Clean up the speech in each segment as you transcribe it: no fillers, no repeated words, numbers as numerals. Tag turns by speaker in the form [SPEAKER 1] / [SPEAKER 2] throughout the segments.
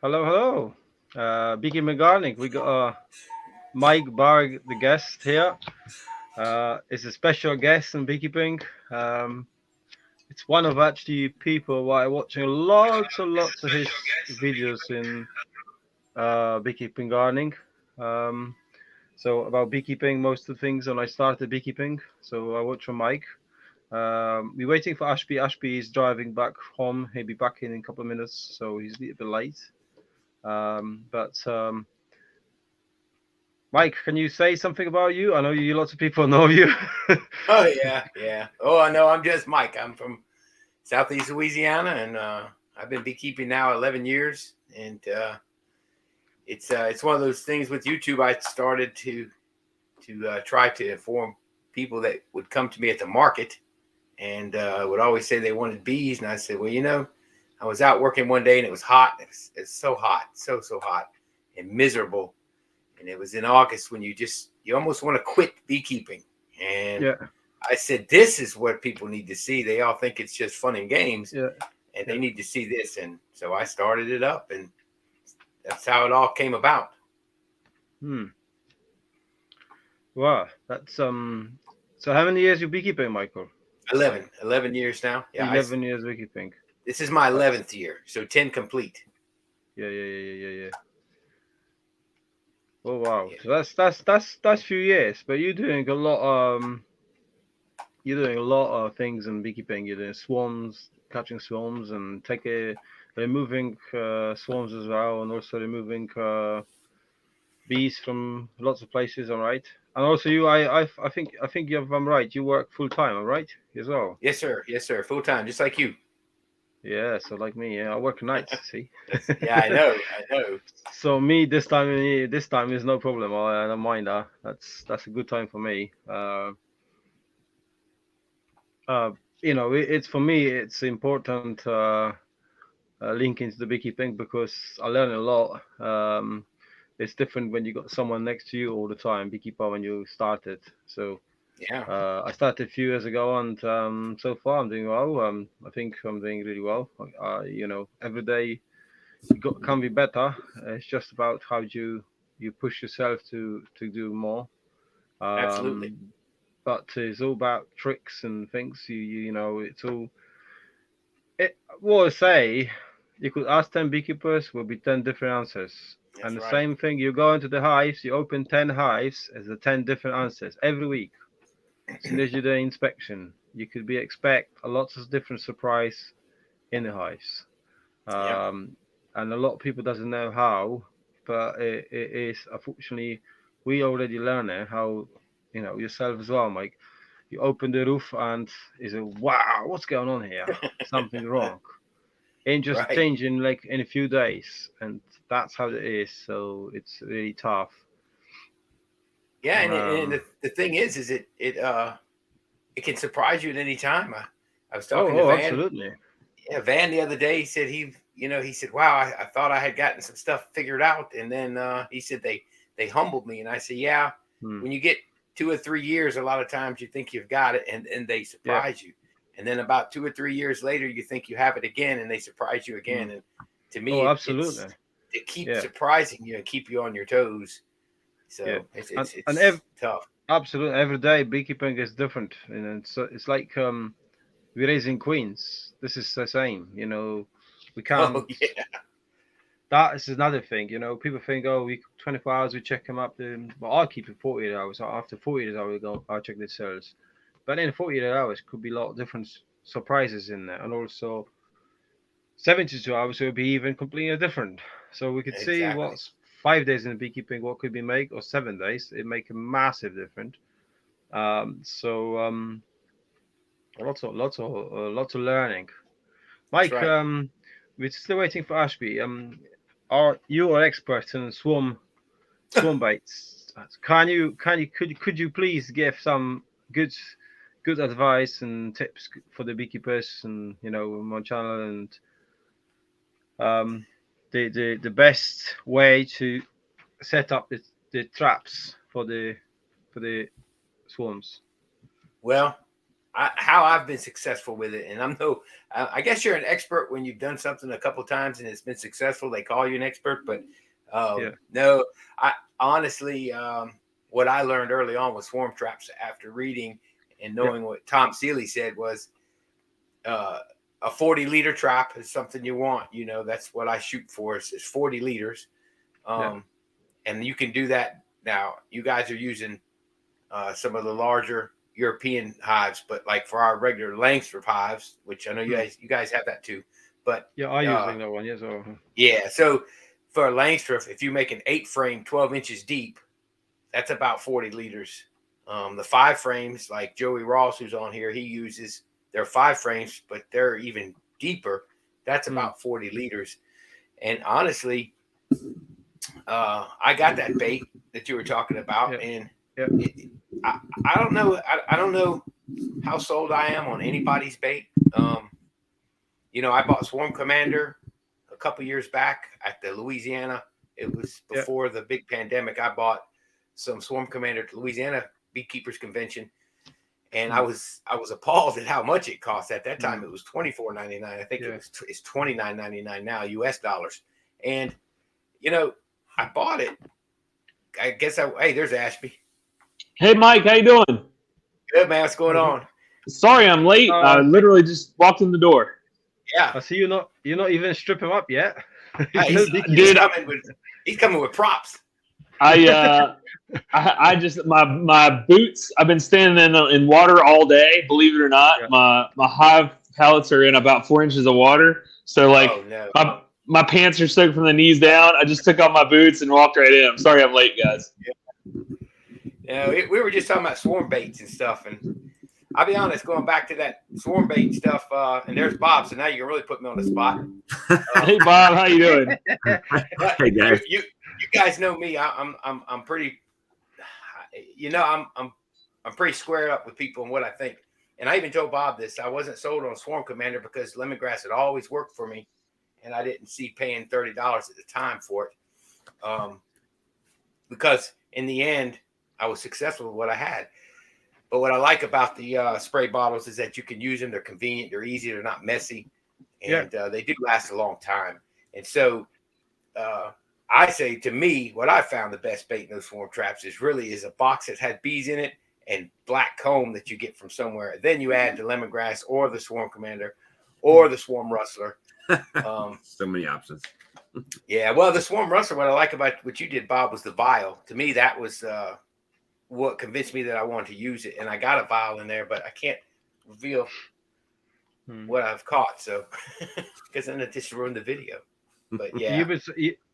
[SPEAKER 1] Hello, hello. Beekeeping and Gardening. We got Mike Barg, the guest here. Is a special guest in beekeeping. Um, it's one of actually people who are watching lots of his videos in beekeeping gardening. Um, so about beekeeping, most of the things when I started beekeeping. So I watch from Mike. We're waiting for Ashby. Ashby is driving back home. He'll be back in a couple of minutes, so he's a little bit late. But Mike, can you say something about you? I know you lots of people know you.
[SPEAKER 2] Oh yeah, yeah. Oh, I know. I'm just Mike. I'm from Southeast Louisiana, and I've been beekeeping now 11 years. And it's one of those things with YouTube. I started to try to inform people that would come to me at the market and would always say they wanted bees, and I said, well, I was out working one day and it was hot. It's so hot, so hot and miserable. And it was in August when you almost want to quit beekeeping. And
[SPEAKER 1] Yeah,
[SPEAKER 2] I said, this is what people need to see. They all think it's just fun and games,
[SPEAKER 1] yeah,
[SPEAKER 2] and
[SPEAKER 1] yeah.
[SPEAKER 2] they need to see this. And so I started it up, and that's how it all came about.
[SPEAKER 1] Hmm. Wow, that's So how many years you beekeeping, Michael?
[SPEAKER 2] 11 years now. Yeah,
[SPEAKER 1] 11 years beekeeping.
[SPEAKER 2] this is my
[SPEAKER 1] That's
[SPEAKER 2] 11th year, so 10 complete.
[SPEAKER 1] yeah. Oh wow.
[SPEAKER 2] Yeah.
[SPEAKER 1] So that's few years, but you're doing a lot of things in beekeeping. You're doing swarms, catching swarms, and removing swarms as well, and also removing bees from lots of places. All right, and also I think you have, I'm right. You work full time, all right, as well.
[SPEAKER 2] Yes, sir. Yes, sir. Full time, just like you.
[SPEAKER 1] Yeah, so like me, yeah, I work nights. See.
[SPEAKER 2] Yeah, I know. I know.
[SPEAKER 1] So me this time is no problem. I don't mind that. That's a good time for me. Uh, it's for me. It's important link into the beekeeping because I learn a lot. It's different when you got someone next to you all the time, beekeeper when you started. So
[SPEAKER 2] Yeah,
[SPEAKER 1] I started a few years ago, and so far I'm doing well. I think I'm doing really well. Every day can be better. It's just about how you push yourself to do more.
[SPEAKER 2] absolutely.
[SPEAKER 1] Um, but it's all about tricks and things. It's all. Well, I say you could ask 10 beekeepers, will be 10 different answers. And
[SPEAKER 2] That's
[SPEAKER 1] the
[SPEAKER 2] right.
[SPEAKER 1] same thing, you go into the hives, you open 10 hives, as the 10 different answers every week. As soon as you do the inspection, you could be expect a lots of different surprise in the hives.
[SPEAKER 2] Yeah.
[SPEAKER 1] Um, and a lot of people doesn't know how, but it is unfortunately we already learn it how yourself as well, Mike. You open the roof and is a wow, what's going on here? Something wrong. And just
[SPEAKER 2] Right.
[SPEAKER 1] changing like in a few days, and that's how it is. So it's really tough.
[SPEAKER 2] Yeah, and
[SPEAKER 1] Um,
[SPEAKER 2] the thing is it can surprise you at any time. I was
[SPEAKER 1] oh,
[SPEAKER 2] talking to
[SPEAKER 1] oh,
[SPEAKER 2] Van.
[SPEAKER 1] absolutely.
[SPEAKER 2] Yeah, Van the other day. He said he said, "Wow, I thought I had gotten some stuff figured out," and then he said they humbled me, and I said, "Yeah,
[SPEAKER 1] Hmm.
[SPEAKER 2] when you get 2 or 3 years, a lot of times you think you've got it, and they
[SPEAKER 1] Yeah.
[SPEAKER 2] surprise you, and then about 2 or 3 years later, you think you have it again, and they surprise you
[SPEAKER 1] Hmm.
[SPEAKER 2] again." And to
[SPEAKER 1] Oh,
[SPEAKER 2] me, it's
[SPEAKER 1] absolutely.
[SPEAKER 2] to keep
[SPEAKER 1] Yeah.
[SPEAKER 2] surprising you and keep you on your toes.
[SPEAKER 1] Yeah.
[SPEAKER 2] So it's
[SPEAKER 1] And
[SPEAKER 2] it's
[SPEAKER 1] and
[SPEAKER 2] it's tough.
[SPEAKER 1] absolutely every day beekeeping is different, and it's like we're raising queens. This is the same. We
[SPEAKER 2] Oh
[SPEAKER 1] can't.
[SPEAKER 2] yeah,
[SPEAKER 1] That is another thing. People think, oh, we 24 hours we check them up. But I keep it 48 hours. After 48 hours, I check the cells. But in 48 hours could be a lot of different surprises in there, and also 72 hours will be even completely different. So we could see
[SPEAKER 2] exactly.
[SPEAKER 1] what's 5 days in beekeeping, what could be made, or 7 days. It make a massive difference. So lots of learning.
[SPEAKER 2] That's
[SPEAKER 1] Mike,
[SPEAKER 2] right.
[SPEAKER 1] we're still waiting for Ashby. Are you are expert in swarm baits? Could you please give some good good advice and tips for the beekeepers and on my channel and um the best way to set up the traps for the swarms?
[SPEAKER 2] Well, how I've been successful with it, and I guess you're an expert when you've done something a couple times and it's been successful. They call you an expert, but no, I honestly, what I learned early on with swarm traps after reading and knowing what Tom Seeley said was a 40-liter trap is something you want. That's what I shoot for is 40 liters. And you can do that now. You guys are using some of the larger European hives, but like for our regular Langstroth hives, which I know you guys have that too. But
[SPEAKER 1] I'm using that one. Yes.
[SPEAKER 2] Yeah. So for a Langstroth, if you make an 8-frame, 12 inches deep, that's about 40 liters. The 5 frames, like Joey Ross, who's on here, he uses their 5 frames, but they're even deeper. That's about 40 liters. And honestly, I got that bait that you were talking about, and I don't know. I don't know how sold I am on anybody's bait. I bought Swarm Commander a couple years back at the Louisiana. It was before the big pandemic. I bought some Swarm Commander at the Louisiana Beekeepers Convention, and I was appalled at how much it cost at that time. It was $24.99. I think it's $29.99 now, US dollars. And I bought it. I guess hey, there's Ashby.
[SPEAKER 3] Hey, Mike, how you doing?
[SPEAKER 2] Good, man. What's going on?
[SPEAKER 3] Sorry, I'm late. I literally just walked in the door.
[SPEAKER 2] Yeah.
[SPEAKER 1] I see you're not even strip him up yet.
[SPEAKER 2] He's coming with props.
[SPEAKER 3] I just my boots. I've been standing in water all day. Believe it or not, my hive pellets are in about 4 inches of water. So my pants are soaked from the knees down. I just took off my boots and walked right in. I'm sorry I'm late, guys.
[SPEAKER 2] We were just talking about swarm baits and stuff, and I'll be honest, going back to that swarm bait stuff, and there's Bob, so now you can really put me on the spot.
[SPEAKER 3] Hey, Bob, how you doing?
[SPEAKER 4] Hey, guys.
[SPEAKER 2] You guys know me. I'm pretty, I'm pretty squared up with people and what I think. And I even told Bob this. I wasn't sold on Swarm Commander because lemongrass had always worked for me, and I didn't see paying $30 at the time for it. Because in the end, I was successful with what I had. But what I like about the spray bottles is that you can use them. They're convenient. They're easy. They're not messy. And they do last a long time. And so I say, to me, what I found the best bait in those swarm traps is a box that had bees in it and black comb that you get from somewhere. Then you add the lemongrass or the Swarm Commander or the Swarm Rustler.
[SPEAKER 4] So many options.
[SPEAKER 2] Yeah, well, the Swarm Rustler, what I like about what you did, Bob, was the vial. To me, that was what convinced me that I wanted to use it. And I got a vial in there, but I can't reveal what I've caught. So, because then it just ruined the video. But yeah,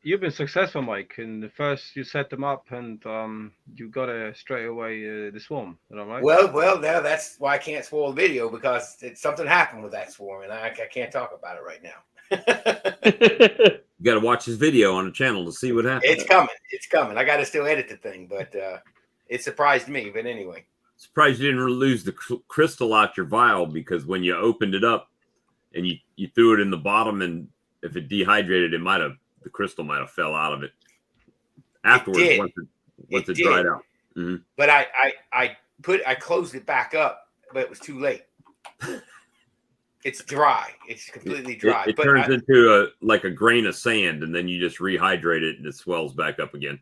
[SPEAKER 1] you've been successful, Mike. In the first, you set them up, and you got straight away the swarm. Is that right?
[SPEAKER 2] Well, now that's why I can't spoil the video, because something happened with that swarm, and I can't talk about it right now.
[SPEAKER 4] You got to watch his video on the channel to see what happened.
[SPEAKER 2] It's coming. I got to still edit the thing, but it surprised me. But anyway,
[SPEAKER 4] surprised you didn't lose the crystal out your vial, because when you opened it up and you threw it in the bottom, and if it dehydrated, the crystal might have fell out of it afterwards once it dried out. Mm-hmm.
[SPEAKER 2] But I closed it back up, but it was too late. It's dry. It's completely dry.
[SPEAKER 4] It turns into like a grain of sand, and then you just rehydrate it, and it swells back up again.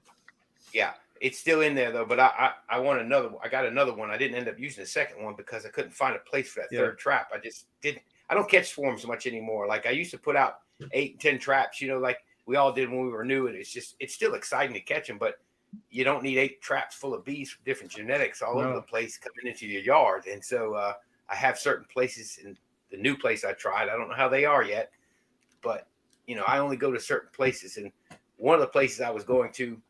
[SPEAKER 2] Yeah, it's still in there though. But I want another. I got another one. I didn't end up using the second one because I couldn't find a place for that third trap. I just didn't. I don't catch swarms much anymore. Like I used to put out 8 and 10 traps. Like we all did when we were new, and it's still exciting to catch them, but you don't need 8 traps full of bees from different genetics all over the place coming into your yard. And so I have certain places in the new place I tried. I don't know how they are yet, but I only go to certain places. And one of the places I was going to,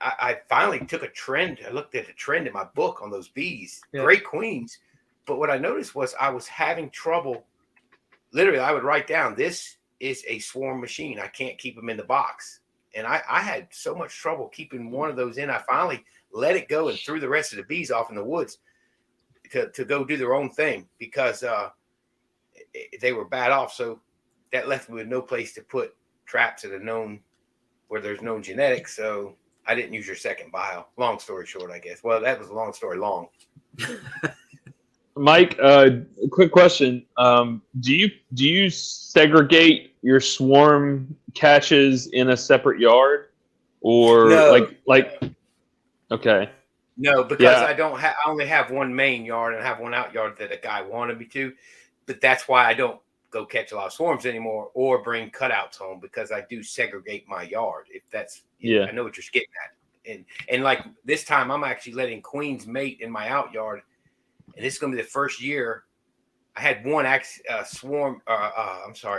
[SPEAKER 2] I finally took a trend. I looked at the trend in my book on those bees, great queens. But what I noticed was I was having trouble. Literally, I would write down, this is a swarm machine. I can't keep them in the box. And I had so much trouble keeping one of those in. I finally let it go and threw the rest of the bees off in the woods to go do their own thing, because they were bad off. So that left me with no place to put traps where there's known genetics. So I didn't use your second vial. Long story short, I guess. Well, that was a long story long.
[SPEAKER 3] Mike, quick question. Do you segregate your swarm catches in a separate yard, or
[SPEAKER 2] No.
[SPEAKER 3] Okay,
[SPEAKER 2] No, because
[SPEAKER 3] yeah,
[SPEAKER 2] I only have one main yard and I have one out yard that a guy wanted me to, but that's why I don't go catch a lot of swarms anymore or bring cutouts home, because I do segregate my yard. If that's,
[SPEAKER 3] yeah,
[SPEAKER 2] I know what you're getting at. And like this time I'm actually letting queens mate in my out yard, and this is going to be the first year. I had one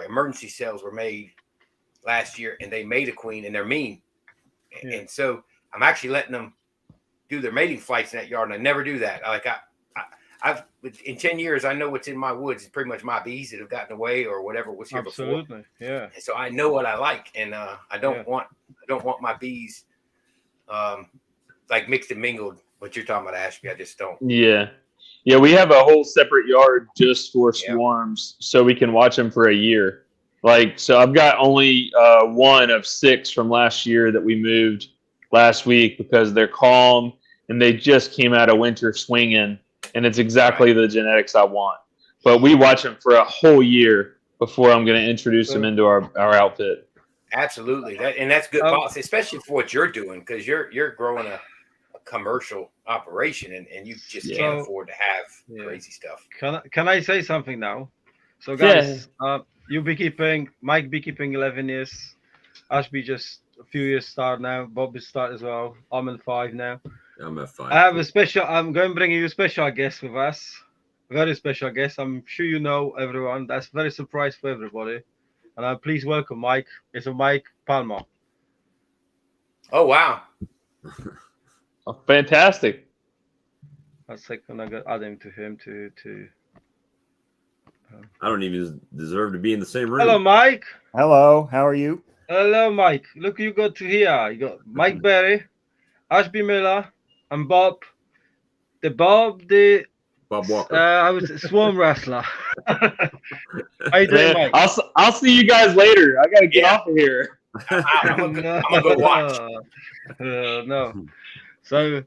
[SPEAKER 2] emergency cells were made last year, and they made a queen, and they're mean. Yeah. And so I'm actually letting them do their mating flights in that yard, and I never do that. I've in 10 years, I know what's in my woods. It's pretty much my bees that have gotten away or whatever was here before.
[SPEAKER 1] Absolutely, yeah.
[SPEAKER 2] And so I know what I like, and I don't want my bees like mixed and mingled. What you're talking about, Ashby, I just don't.
[SPEAKER 3] Yeah. Yeah, we have a whole separate yard just for swarms, so we can watch them for a year. So I've got only one of 6 from last year that we moved last week because they're calm and they just came out of winter swinging, and it's exactly the genetics I want. But we watch them for a whole year before I'm going to introduce them into our outfit.
[SPEAKER 2] Absolutely, that's good policy, especially for what you're doing, because you're growing a commercial operation, and you just can't afford to have crazy stuff.
[SPEAKER 1] Can I say something now? So guys, you beekeeping, Mike beekeeping 11 years, Ashby just a few years start now, Bob is start as well. I'm in 5 now.
[SPEAKER 4] I'm at 5.
[SPEAKER 1] I have a special. I'm going to bring you a special guest with us. Very special guest. I'm sure you know everyone. That's very surprise for everybody. And please welcome Mike. It's a Mike Palmer.
[SPEAKER 2] Oh wow.
[SPEAKER 3] Oh, fantastic.
[SPEAKER 1] That's like I'm gonna add him to him to.
[SPEAKER 4] I don't even deserve to be in the same room.
[SPEAKER 1] Hello, Mike.
[SPEAKER 5] Hello. How are you?
[SPEAKER 1] Hello, Mike. Look, you got to here. You got Mike Berry, Ashby Miller, and Bob. Bob
[SPEAKER 4] Walker.
[SPEAKER 1] I was a swarm wrestler. How you doing, Mike?
[SPEAKER 3] I'll see you guys later. I gotta get off of here.
[SPEAKER 2] I'm gonna go watch.
[SPEAKER 1] No. So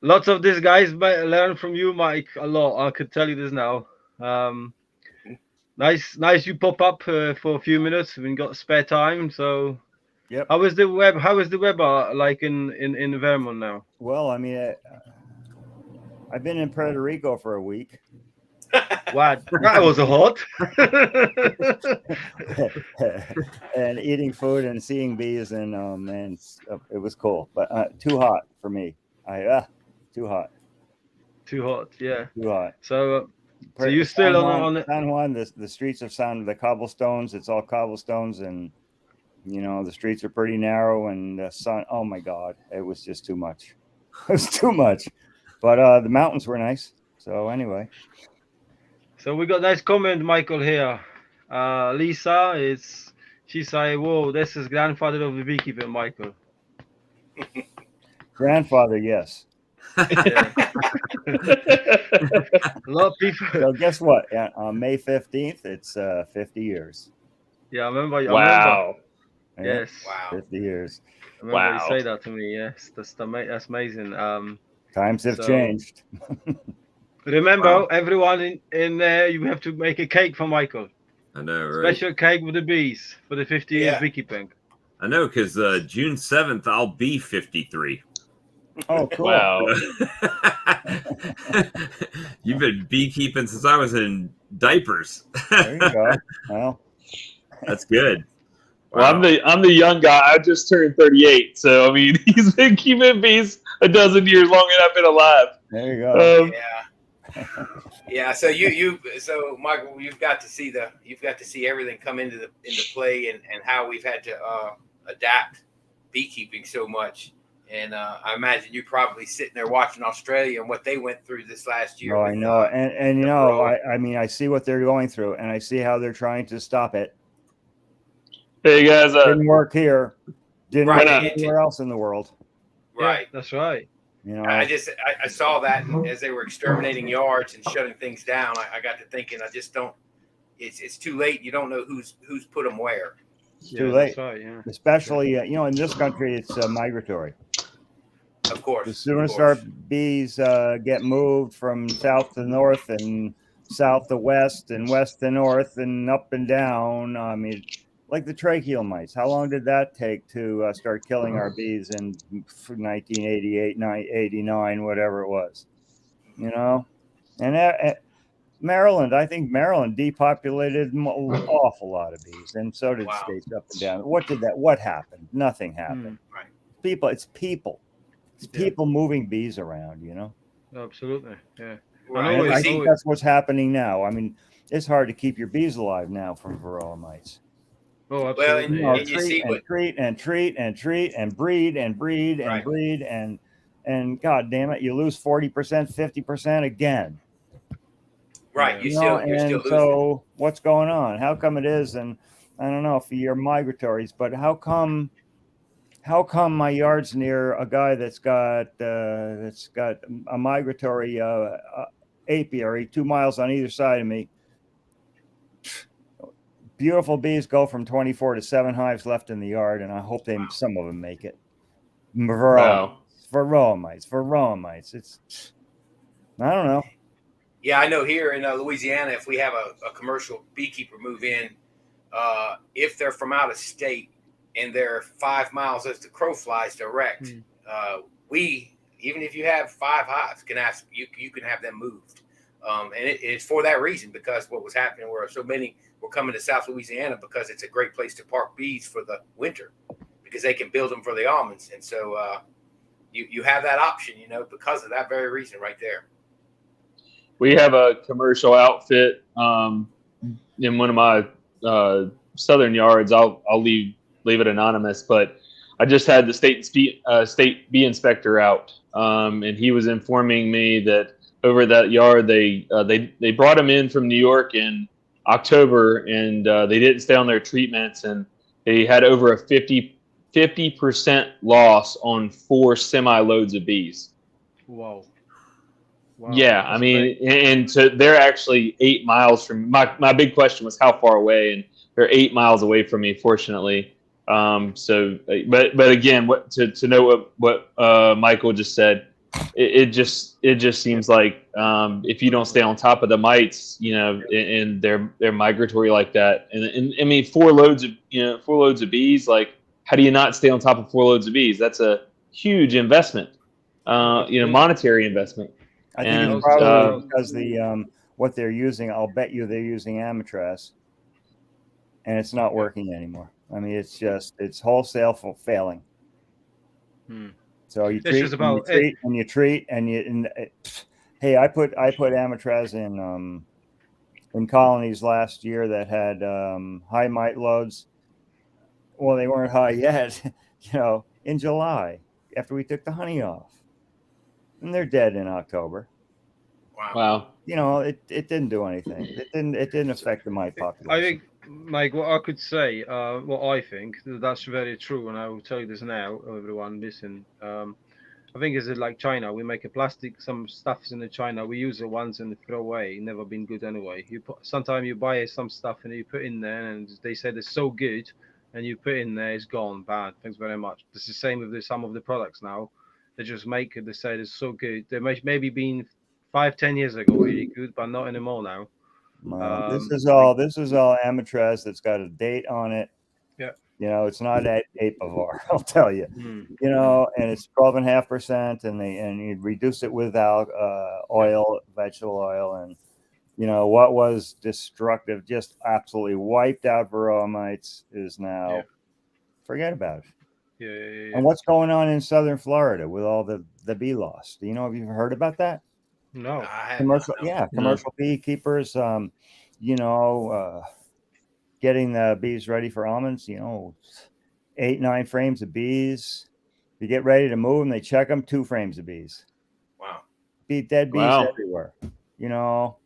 [SPEAKER 1] lots of these guys learn from you, Mike, a lot. I could tell you this now. Nice you pop up for a few minutes when you got spare time. So
[SPEAKER 5] yep.
[SPEAKER 1] How is the weather like in Vermont now?
[SPEAKER 5] Well, I mean, I've been in Puerto Rico for a week.
[SPEAKER 1] Wow, that was a hot.
[SPEAKER 5] And eating food and seeing bees, and it was cool, but too hot for me. Too hot.
[SPEAKER 1] Too hot, yeah.
[SPEAKER 5] Too hot.
[SPEAKER 1] So you still on
[SPEAKER 5] San Juan, the streets of the cobblestones. It's all cobblestones, and the streets are pretty narrow, and the sun. Oh my God, it was just too much. It was too much. But the mountains were nice. So anyway.
[SPEAKER 1] So we got nice comment, Michael, here. Lisa she say, "Whoa, this is grandfather of the beekeeper, Michael."
[SPEAKER 5] Grandfather, yes.
[SPEAKER 1] Yeah. A lot of people.
[SPEAKER 5] So guess what? On May 15th, it's 50 years.
[SPEAKER 1] Yeah, I remember.
[SPEAKER 3] Wow.
[SPEAKER 1] Yes.
[SPEAKER 2] Wow.
[SPEAKER 5] 50 years.
[SPEAKER 1] I remember you say that to me. Yes, that's amazing.
[SPEAKER 5] Times have changed.
[SPEAKER 1] Remember, everyone in there, you have to make a cake for Michael.
[SPEAKER 4] I know, right?
[SPEAKER 1] Special cake with the bees for the 50 years beekeeping.
[SPEAKER 4] I know, because June 7th, I'll be 53.
[SPEAKER 5] Oh, cool.
[SPEAKER 3] Wow.
[SPEAKER 4] You've been beekeeping since I was in diapers.
[SPEAKER 5] There you go. Well,
[SPEAKER 4] that's good.
[SPEAKER 3] Wow. Well, I'm the young guy. I just turned 38, so I mean, he's been keeping bees a dozen years longer than I've been alive.
[SPEAKER 5] There you go.
[SPEAKER 2] Yeah. So so Michael, you've got to see everything come into play, and how we've had to adapt beekeeping so much. And I imagine you probably sitting there watching Australia and what they went through this last year.
[SPEAKER 5] Oh, I know, and I mean, I see what they're going through, and I see how they're trying to stop it.
[SPEAKER 3] Hey guys,
[SPEAKER 5] didn't work here, didn't work anywhere else in the world.
[SPEAKER 2] Right,
[SPEAKER 1] yeah, that's right.
[SPEAKER 2] I saw that as they were exterminating yards and shutting things down. I got to thinking, I just don't. It's too late. You don't know who's put them where.
[SPEAKER 5] It's too late.
[SPEAKER 1] That's right, yeah.
[SPEAKER 5] Especially in this country, it's migratory.
[SPEAKER 2] Of course.
[SPEAKER 5] The sooner our bees get moved from south to north and south to west and west to north and up and down. I mean, like the tracheal mites. How long did that take to start killing our bees in 1988, 89, whatever it was? You know, and Maryland, I think Maryland depopulated an awful lot of bees, and so did states up and down. What happened? Nothing happened.
[SPEAKER 2] Right.
[SPEAKER 5] It's people. It's people moving bees around, you know?
[SPEAKER 1] Absolutely, yeah.
[SPEAKER 2] Right.
[SPEAKER 5] I think that's what's happening now. I mean, it's hard to keep your bees alive now from varroa mites.
[SPEAKER 1] Oh, absolutely.
[SPEAKER 2] Well,
[SPEAKER 1] yeah.
[SPEAKER 5] treat and breed and breed and breed and God damn it, you lose 40%, 50% again.
[SPEAKER 2] Right.
[SPEAKER 5] You're still losing. So what's going on? How come it is? And I don't know for your migratories, but how come my yard's near a guy that's got a migratory apiary 2 miles on either side of me? Beautiful bees go from 24 to 7 hives left in the yard, and I hope some of them make it. Varroa mites. It's, I don't know.
[SPEAKER 2] Yeah, I know here in Louisiana, if we have a commercial beekeeper move in, if they're from out of state and they're 5 miles as the crow flies direct, even if you have 5 hives, can ask you can have them moved. And it's for that reason, because what was happening where so many were coming to South Louisiana because it's a great place to park bees for the winter because they can build them for the almonds. And so you have that option, you know, because of that very reason right there.
[SPEAKER 3] We have a commercial outfit in one of my southern yards. I'll leave it anonymous, but I just had the state bee inspector out, and he was informing me that over at that yard they brought him in from New York in October, and they didn't stay on their treatments, and they had over a 50% loss on 4 semi-loads of bees.
[SPEAKER 1] Wow.
[SPEAKER 3] Yeah, I mean, and so they're actually 8 miles from my big question was how far away, and they're 8 miles away from me, fortunately. So, but again, to know what Michael just said, it just seems like if you don't stay on top of the mites, you know, and they're migratory like that, and I mean 4 loads of bees, like how do you not stay on top of 4 loads of bees? That's a huge investment, monetary investment.
[SPEAKER 5] I think it's probably because what they're using. I'll bet you they're using Amatraz, and it's not working anymore. I mean, it's wholesale failing. So you treat and you treat. Hey, I put Amatraz in colonies last year that had high mite loads. Well, they weren't high yet, in July after we took the honey off. And they're dead in October.
[SPEAKER 3] Wow.
[SPEAKER 5] It didn't do anything. It didn't affect the mite population.
[SPEAKER 1] I think, Mike, what I could say, what I think, that's very true, and I will tell you this now, everyone listen. I think it's like China. We make some stuffs in China. We use it once and throw away. Never been good anyway. Sometimes you buy some stuff and you put in there, and they said it's so good, and you put in there, it's gone bad. Thanks very much. It's the same with some of the products now. They just make it. They say it's so good. They maybe been 5-10 years ago really good, but not anymore now.
[SPEAKER 5] This is all Amatraz that's got a date on it.
[SPEAKER 1] Yeah.
[SPEAKER 5] It's not Apivar, I'll tell you. And it's 12.5%, and you reduce it with oil, vegetable oil, and what was destructive, just absolutely wiped out varroa mites is now forget about it.
[SPEAKER 1] Yeah.
[SPEAKER 5] And what's going on in southern Florida with all the bee loss? Do you know? Have you heard about that?
[SPEAKER 1] No.
[SPEAKER 5] Commercial beekeepers, getting the bees ready for almonds, 8-9 frames of bees. You get ready to move them, they check them, 2 frames of bees.
[SPEAKER 2] Wow.
[SPEAKER 5] Dead bees everywhere.
[SPEAKER 3] Wow.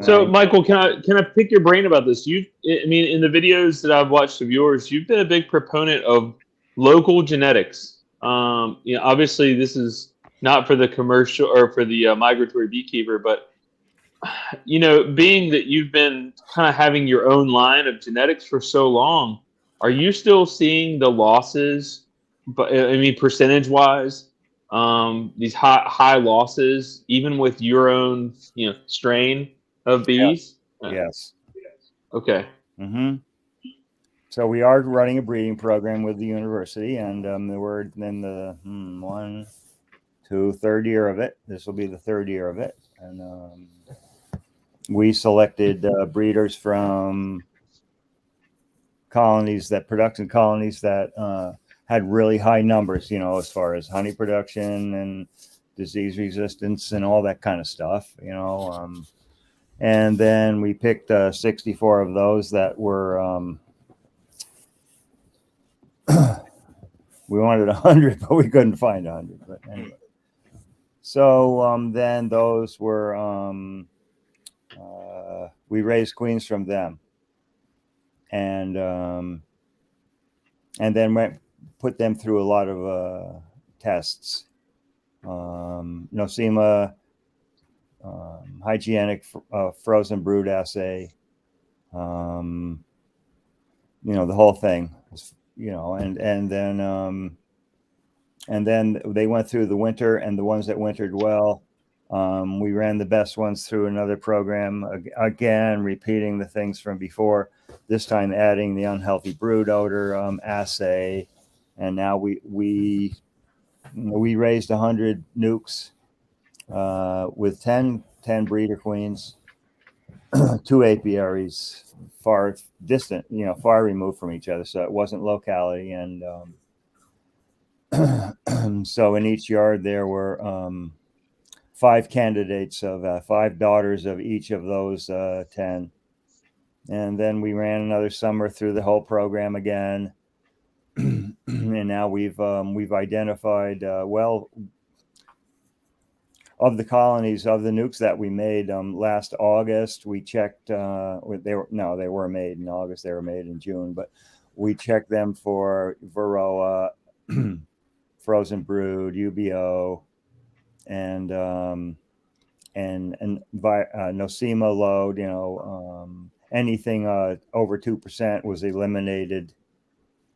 [SPEAKER 3] So, Michael, can I pick your brain about this? In the videos that I've watched of yours, you've been a big proponent of local genetics. Obviously, this is not for the commercial or for the migratory beekeeper, but being that you've been kind of having your own line of genetics for so long, are you still seeing the losses but I mean, percentage wise, these high losses, even with your own, strain of bees.
[SPEAKER 5] Yes.
[SPEAKER 3] Okay.
[SPEAKER 5] Mm-hmm. So we are running a breeding program with the university, and we're in the third year of it. This will be the third year of it, and we selected breeders from production colonies that had really high numbers, as far as honey production and disease resistance and all that kind of stuff, and then we picked 64 of those that were we wanted 100, but we couldn't find 100. But anyway, so then those were we raised queens from them, and then put them through a lot of tests, nosema, hygienic frozen brood assay, the whole thing, and then they went through the winter, and the ones that wintered well, we ran the best ones through another program, again repeating the things from before, this time adding the unhealthy brood odor assay, and now we raised 100 nukes with 10 breeder queens, 2 apiaries, far distant, far removed from each other, so it wasn't locality, and so in each yard there were 5 candidates of 5 daughters of each of those 10, and then we ran another summer through the whole program again, and now we've identified of the colonies, of the nukes that we made last August. We checked they were made in August, they were made in June, but we checked them for Varroa, frozen brood, UBO, and nosema load, anything over 2% was eliminated.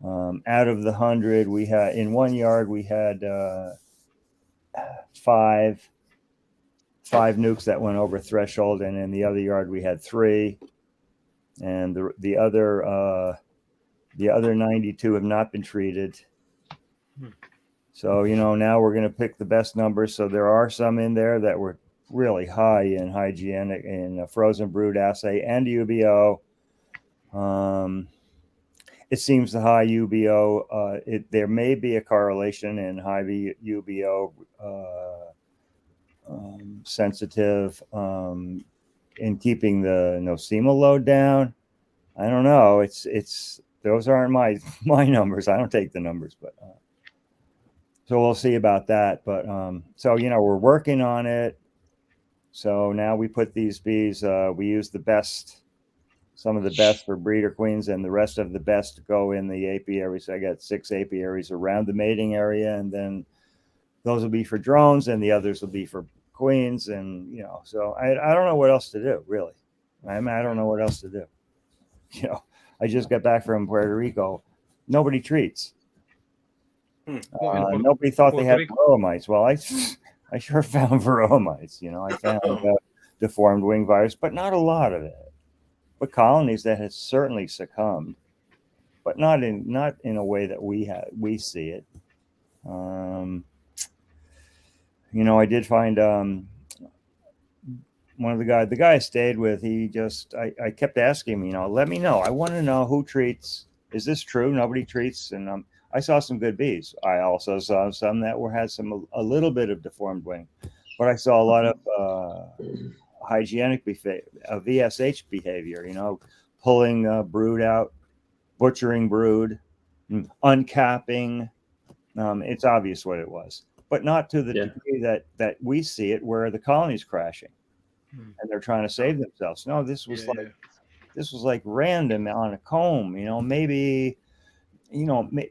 [SPEAKER 5] Out of the 100, we had in one yard we had 5 nukes that went over threshold, and in the other yard we had 3, and the other 92 have not been treated. So now we're going to pick the best numbers. So there are some in there that were really high in hygienic and frozen brood assay and UBO. It seems the high UBO, there may be a correlation in high UBO sensitive in keeping the nosema load down. I don't know. It's those aren't my numbers. I don't take the numbers, but so we'll see about that. But so we're working on it. So now we put these bees. We use some of the best for breeder queens, and the rest of the best to go in the apiaries. I got 6 apiaries around the mating area, and then those will be for drones, and the others will be for queens. And so I don't know what else to do, really. I don't know what else to do. I just got back from Puerto Rico. Nobody treats. Nobody thought they had varroa mites. Well, I sure found varroa mites. I found deformed wing virus, but not a lot of it. But colonies that had certainly succumbed, but not in a way that we see it. I did find one of the guy I stayed with. He just I kept asking him, let me know. I want to know who treats. Is this true? Nobody treats, and I saw some good bees. I also saw some that had a little bit of deformed wing, but I saw a lot of hygienic VSH behavior, pulling brood out, butchering brood, uncapping. It's obvious what it was, but not to the degree that we see it, where the colony's crashing and they're trying to save themselves. No, this was like random on a comb. Maybe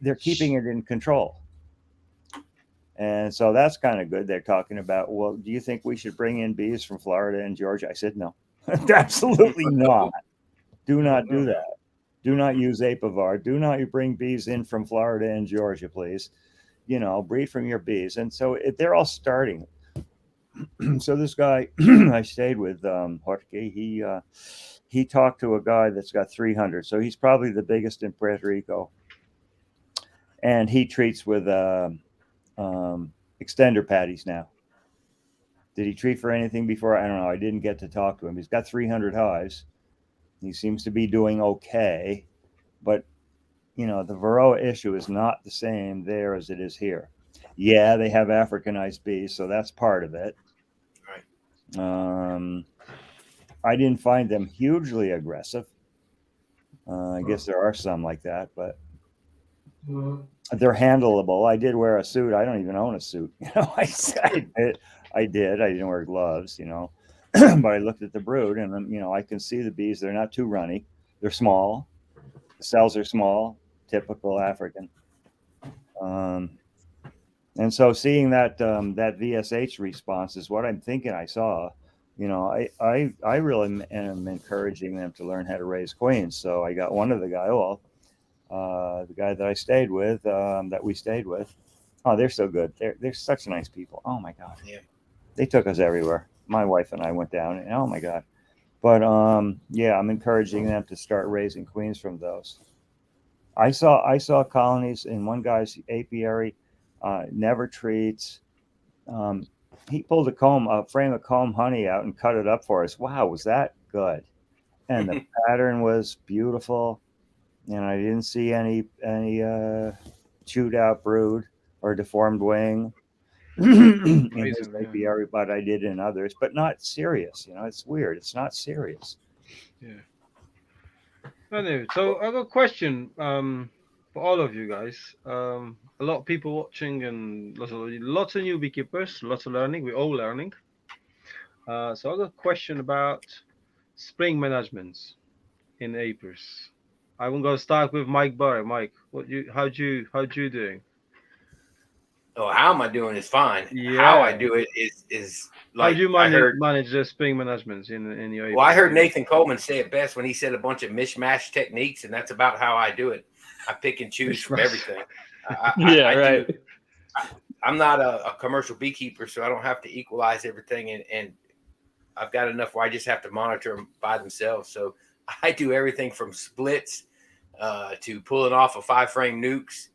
[SPEAKER 5] they're keeping it in control. And so that's kind of good. They're talking about, well, do you think we should bring in bees from Florida and Georgia? I said, no, absolutely not. Do not do that. Do not use Apivar. Do not bring bees in from Florida and Georgia, please. breed from your bees. And so they're all starting. So this guy I stayed with, Jorge, he talked to a guy that's got 300. So he's probably the biggest in Puerto Rico. And he treats with extender patties now. Did he treat for anything before? I don't know. I didn't get to talk to him. He's got 300 hives. He seems to be doing okay. But, the Varroa issue is not the same there as it is here. Yeah, they have Africanized bees, so that's part of it.
[SPEAKER 2] Right.
[SPEAKER 5] I didn't find them hugely aggressive. I guess there are some like that, but they're handleable. I did wear a suit. I don't even own a suit. I did. I didn't wear gloves, but I looked at the brood and, I can see the bees. They're not too runny. They're small. The cells are small, typical African. And so seeing that VSH response is what I'm thinking I saw. I really am encouraging them to learn how to raise queens. So I got one of the guy that I stayed with, that we stayed with. Oh, they're so good. They're such nice people. Oh my God.
[SPEAKER 2] Yeah.
[SPEAKER 5] They took us everywhere. My wife and I went down and oh my God. But yeah, I'm encouraging them to start raising queens from those. I saw colonies in one guy's apiary, never treats. He pulled a frame of comb honey out and cut it up for us. Wow, was that good? And the pattern was beautiful. And I didn't see any chewed out brood or deformed wing in his apiary, but I did in others, but not serious. It's weird. It's not serious.
[SPEAKER 1] Yeah. Anyway, so I've got a question for all of you guys. A lot of people watching and lots of new beekeepers, lots of learning. We're all learning. So I've got a question about spring management in apiaries. I'm going to start with Mike Burr. Mike, how you doing?
[SPEAKER 2] Oh, how am I doing is fine.
[SPEAKER 1] Yeah.
[SPEAKER 2] How I do it is like
[SPEAKER 1] how do you manage the spring management in your apiary?
[SPEAKER 2] Well, I heard Nathan Coleman say it best when he said a bunch of mishmash techniques, and that's about how I do it. I pick and choose from everything. I'm not a commercial beekeeper, so I don't have to equalize everything, and I've got enough where I just have to monitor them by themselves. So I do everything from splits to pulling off of 5-frame nukes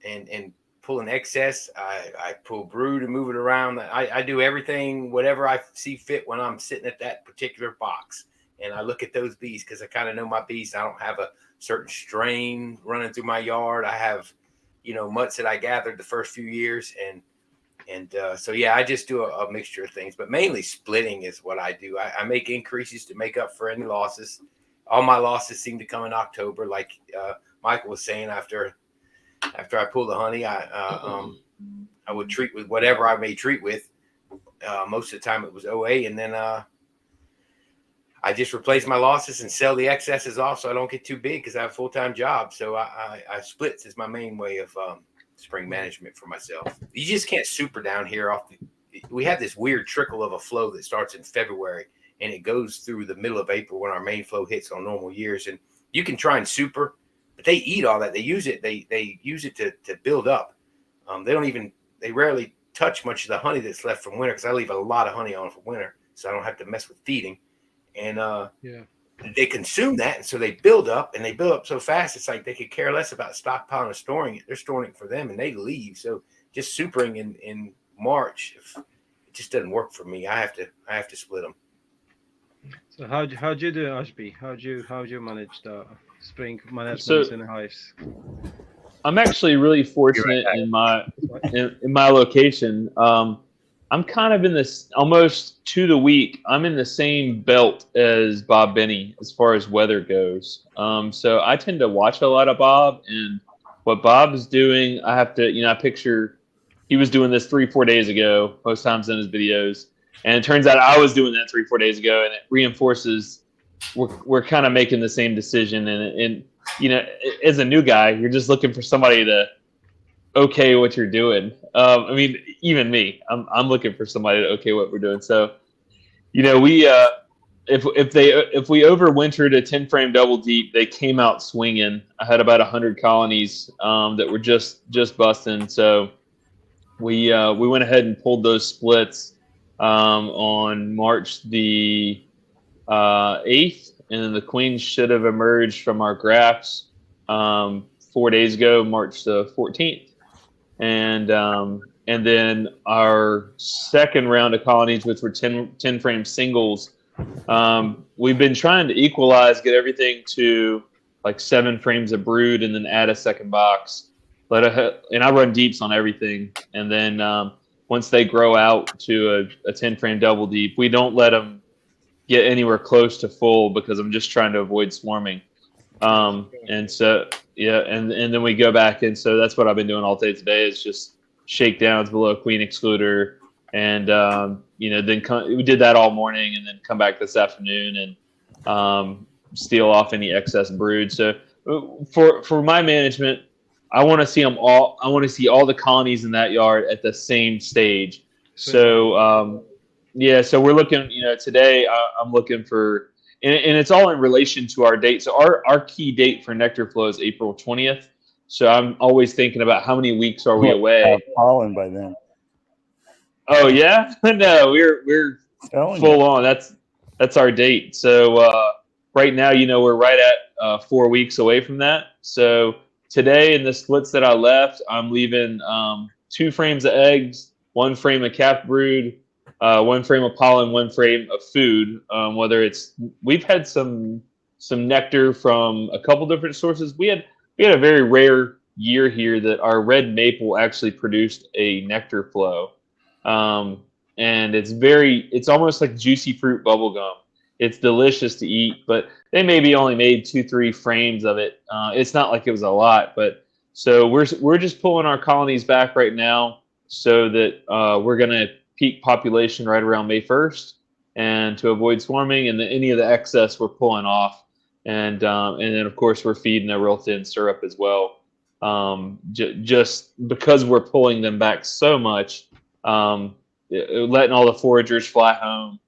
[SPEAKER 2] and pulling excess. I pull brood and move it around. I do everything, whatever I see fit when I'm sitting at that particular box. And I look at those bees because I kind of know my bees. I don't have a certain strain running through my yard. I have, mutts that I gathered the first few years. And so, yeah, I just do a mixture of things, but mainly splitting is what I do. I make increases to make up for any losses. All my losses seem to come in October. Like Michael was saying, after I pull the honey, I would treat with whatever I may treat with. Most of the time it was OA, and then I just replace my losses and sell the excesses off so I don't get too big because I have a full-time job. So I splits is my main way of spring management for myself. You just can't super down here. We have this weird trickle of a flow that starts in February and it goes through the middle of April when our main flow hits on normal years. And you can try and super, but they eat all that. They use it. They use it to build up. They rarely touch much of the honey that's left from winter because I leave a lot of honey on for winter, so I don't have to mess with feeding. And they consume that, and so they build up, and they build up so fast. It's like they could care less about stockpiling or storing it. They're storing it for them, and they leave. So just supering in March, it just doesn't work for me. I have to split them.
[SPEAKER 1] So how'd you do, Ashby? How'd you manage the spring management in the hives?
[SPEAKER 3] I'm actually really fortunate in my location. I'm kind of in this almost to the week. I'm in the same belt as Bob Benny as far as weather goes. So I tend to watch a lot of Bob, and what Bob is doing, I have to, I picture he was doing this 3-4 days ago, most times in his videos. And it turns out I was doing that 3-4 days ago, and it reinforces we're kind of making the same decision. And as a new guy, you're just looking for somebody to okay what you're doing. I mean, even me, I'm looking for somebody to okay what we're doing. So, we if we overwintered a 10-frame double deep, they came out swinging. I had about 100 colonies that were just busting. So we went ahead and pulled those splits on March the 8th, and then the queens should have emerged from our grafts 4 days ago, March the 14th, and then our second round of colonies, which were 10 frame singles. We've been trying to equalize, get everything to like 7 frames of brood, and then add a second box. And I run deeps on everything, and then once they grow out to a 10 frame double deep, we don't let them get anywhere close to full because I'm just trying to avoid swarming. And so and then we go back, and so that's what I've been doing all day today is just shakedowns below queen excluder, and then we did that all morning, and then come back this afternoon and steal off any excess brood. So for my management, I want to see them all. I want to see all the colonies in that yard at the same stage. So so we're looking. Today I'm looking for, and it's all in relation to our date. So our key date for nectar flow is April 20th. So I'm always thinking about how many weeks are we away.
[SPEAKER 5] Pollen by then.
[SPEAKER 3] Oh yeah, no, we're full on. That's our date. So right now, we're right at 4 weeks away from that. So today in the splits that I left, I'm leaving 2 frames of eggs, 1 frame of capped brood, 1 frame of pollen, 1 frame of food. We've had some nectar from a couple different sources. We had a very rare year here that our red maple actually produced a nectar flow. And it's almost like juicy fruit bubble gum. It's delicious to eat, but they maybe only made 2-3 frames of it. It's not like it was a lot, but so we're just pulling our colonies back right now so that we're going to peak population right around May 1st, and to avoid swarming, and any of the excess we're pulling off, and then of course we're feeding a real thin syrup as well. Just because we're pulling them back so much, letting all the foragers fly home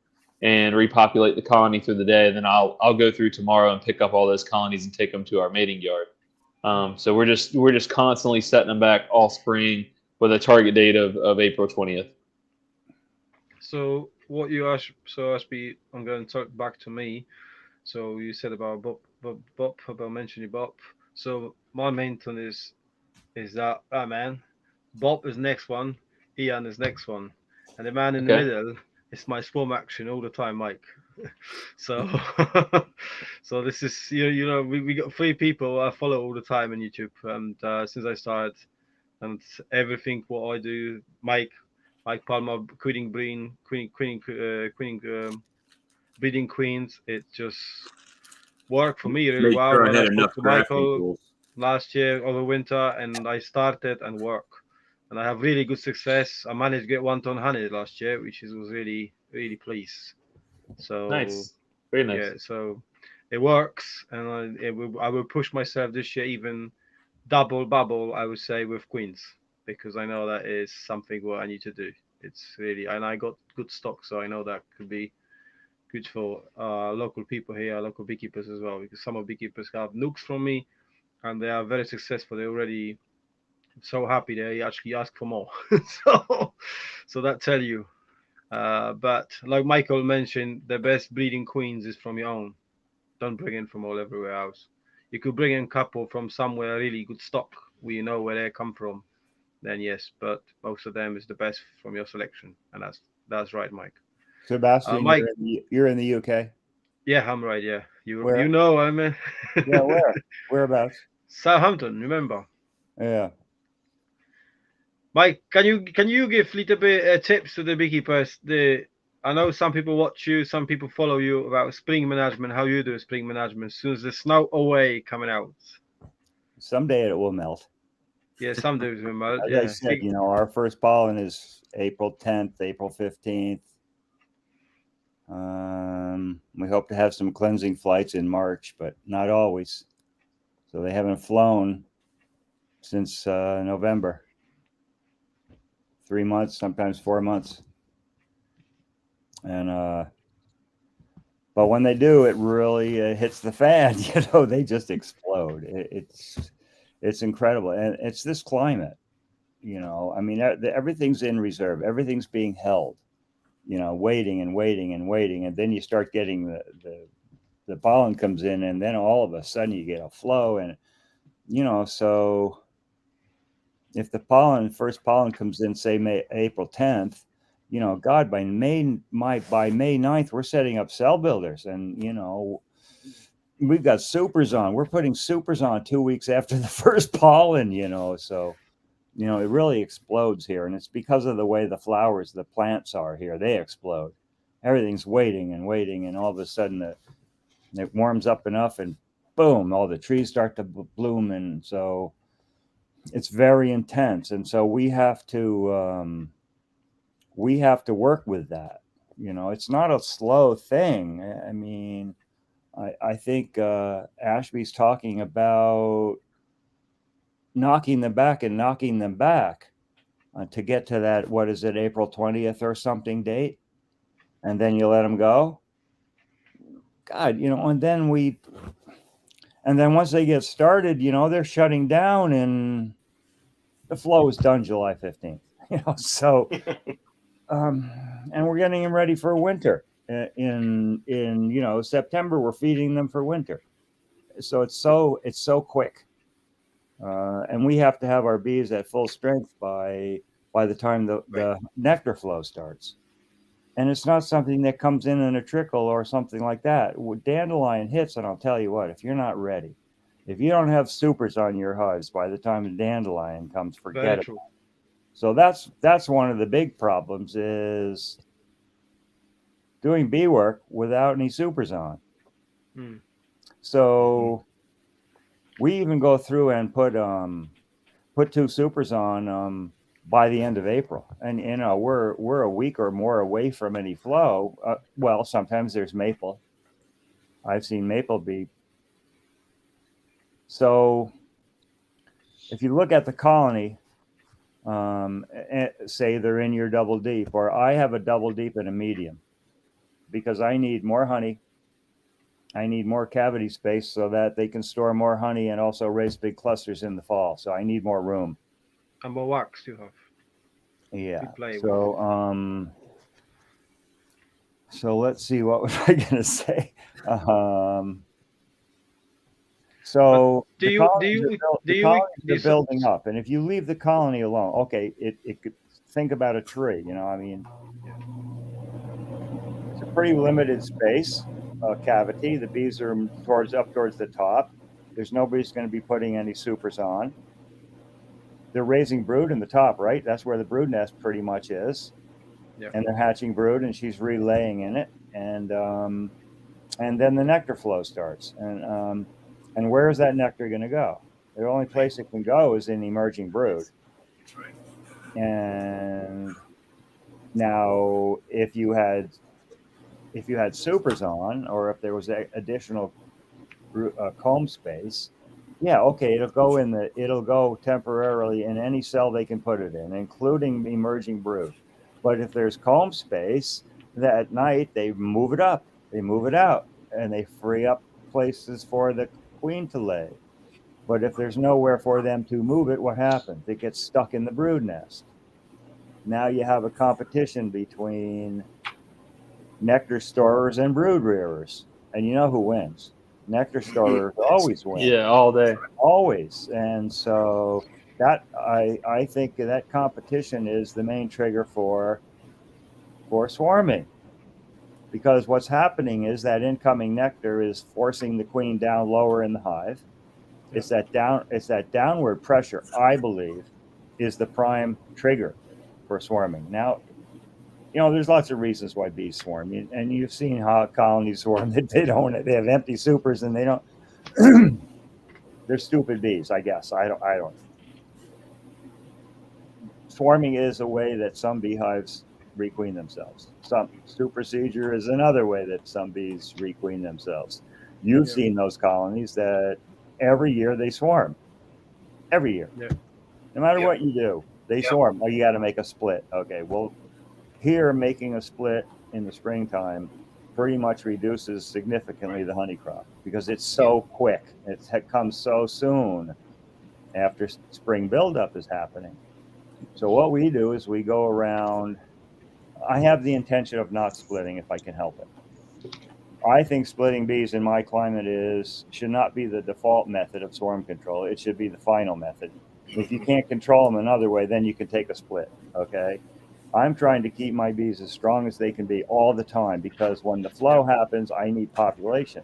[SPEAKER 3] and repopulate the colony through the day, and then I'll go through tomorrow and pick up all those colonies and take them to our mating yard. So we're just constantly setting them back all spring with a target date of April 20th.
[SPEAKER 1] So what you asked, Ashby, I'm going to talk back to me. So you said about Bob, about mentioning Bob. So my main thing is that man, Bob is next one, Ian is next one, and the man in the middle is my swarm action all the time, Mike. So so this is we got 3 people I follow all the time on YouTube, and since I started, and everything what I do, Mike Palmer, breeding queens, it just worked for me really well. When I spoke to Michael last year over winter, and I started and work, and I have really good success. I managed to get 1 ton honey last year, which was really, really pleased. So
[SPEAKER 3] nice, very nice.
[SPEAKER 1] Yeah, so it works, and I will push myself this year even double bubble, I would say, with queens, because I know that is something what I need to do. It's really, and I got good stock, so I know that could be good for local people here, local beekeepers as well, because some of beekeepers have nukes from me, and they are very successful. They're already so happy they actually ask for more. so that tell you. But like Michael mentioned, the best breeding queens is from your own. Don't bring in from all everywhere else. You could bring in a couple from somewhere really good stock, where you know where they come from, then yes, but most of them is the best from your selection, and that's right, Mike.
[SPEAKER 5] Sebastian, Mike, you're in the UK.
[SPEAKER 1] Yeah, I'm right. Yeah, you know, I mean.
[SPEAKER 5] Yeah, whereabouts?
[SPEAKER 1] Southampton, remember?
[SPEAKER 5] Yeah.
[SPEAKER 1] Mike, can you give a little bit tips to the beekeepers? I know some people watch you, some people follow you about spring management. How you do spring management? As soon as the snow away coming out.
[SPEAKER 5] Someday it will melt.
[SPEAKER 1] Yeah, someday it will melt.
[SPEAKER 5] As I said, our first pollen is April 10th, April 15th. We hope to have some cleansing flights in March, but not always. So they haven't flown since November. 3 months, sometimes 4 months. And but when they do, it really hits the fan. They just explode. It's incredible, and it's this climate. I mean, everything's in reserve. Everything's being held, waiting and waiting and waiting. And then you start getting the pollen comes in, and then all of a sudden you get a flow. And, so if the first pollen comes in, say April 10th, God, by May 9th, we're setting up cell builders, and, we've got supers on. We're putting supers on 2 weeks after the first pollen, so, it really explodes here. And it's because of the way the plants are here. They explode. Everything's waiting and waiting. And all of a sudden it warms up enough, and boom, all the trees start to bloom. And so it's very intense. And so we have to work with that. It's not a slow thing. I mean, I think Ashby's talking about knocking them back to get to that, what is it, April 20th or something date, and then you let them go. God, and then once they get started, they're shutting down, and the flow is done July 15th. So and we're getting them ready for winter. In September, we're feeding them for winter. So it's so quick. And we have to have our bees at full strength by the time the nectar flow starts. And it's not something that comes in a trickle or something like that. Dandelion hits, and I'll tell you what, if you're not ready, if you don't have supers on your hives by the time the dandelion comes, forget it. So that's one of the big problems, is doing bee work without any supers on. So we even go through and put 2 supers on by the end of April, and we're a week or more away from any flow. Well, sometimes there's maple. I've seen maple be. So if you look at the colony, say they're in your double deep, or I have a double deep and a medium, because I need more honey. I need more cavity space so that they can store more honey and also raise big clusters in the fall. So I need more room.
[SPEAKER 1] And more wax you have.
[SPEAKER 5] Yeah. So let's see, what was I going to say? So the colonies are building up, and if you leave the colony alone, okay, it could, think about a tree. I mean, it's a pretty limited space. Cavity. The bees are up towards the top. There's nobody's going to be putting any supers on. They're raising brood in the top, right? That's where the brood nest pretty much is.
[SPEAKER 1] Yeah.
[SPEAKER 5] And they're hatching brood, and she's relaying in it, and then the nectar flow starts. And where is that nectar going to go? The only place it can go is in emerging brood. And now, if you had supers on, or if there was additional comb space, yeah, okay, it'll go temporarily in any cell they can put it in, including emerging brood. But if there's comb space, that night they move it up, they move it out, and they free up places for the queen to lay. But if there's nowhere for them to move it, what happens? It gets stuck in the brood nest. Now you have a competition between nectar storers and brood rearers, and you know who wins? Nectar storers always win.
[SPEAKER 3] Yeah, all day,
[SPEAKER 5] always. And so that I think that competition is the main trigger for swarming, because what's happening is that incoming nectar is forcing the queen down lower in the hive. It's that downward pressure, I believe, is the prime trigger for swarming. Now, there's lots of reasons why bees swarm, and you've seen how colonies swarm. They have empty supers, and they don't. They're stupid bees, I guess. I don't. Swarming is a way that some beehives requeen themselves. Some supersedure is another way that some bees requeen themselves. You've seen those colonies that every year they swarm. Every year, no matter what you do, they swarm. Oh, you got to make a split. Okay, well. Here, making a split in the springtime pretty much reduces significantly the honey crop, because it's so quick. It comes so soon after spring buildup is happening. So what we do is we go around. I have the intention of not splitting if I can help it. I think splitting bees in my climate should not be the default method of swarm control. It should be the final method. If you can't control them another way, then you can take a split. Okay. I'm trying to keep my bees as strong as they can be all the time, because when the flow happens, I need population.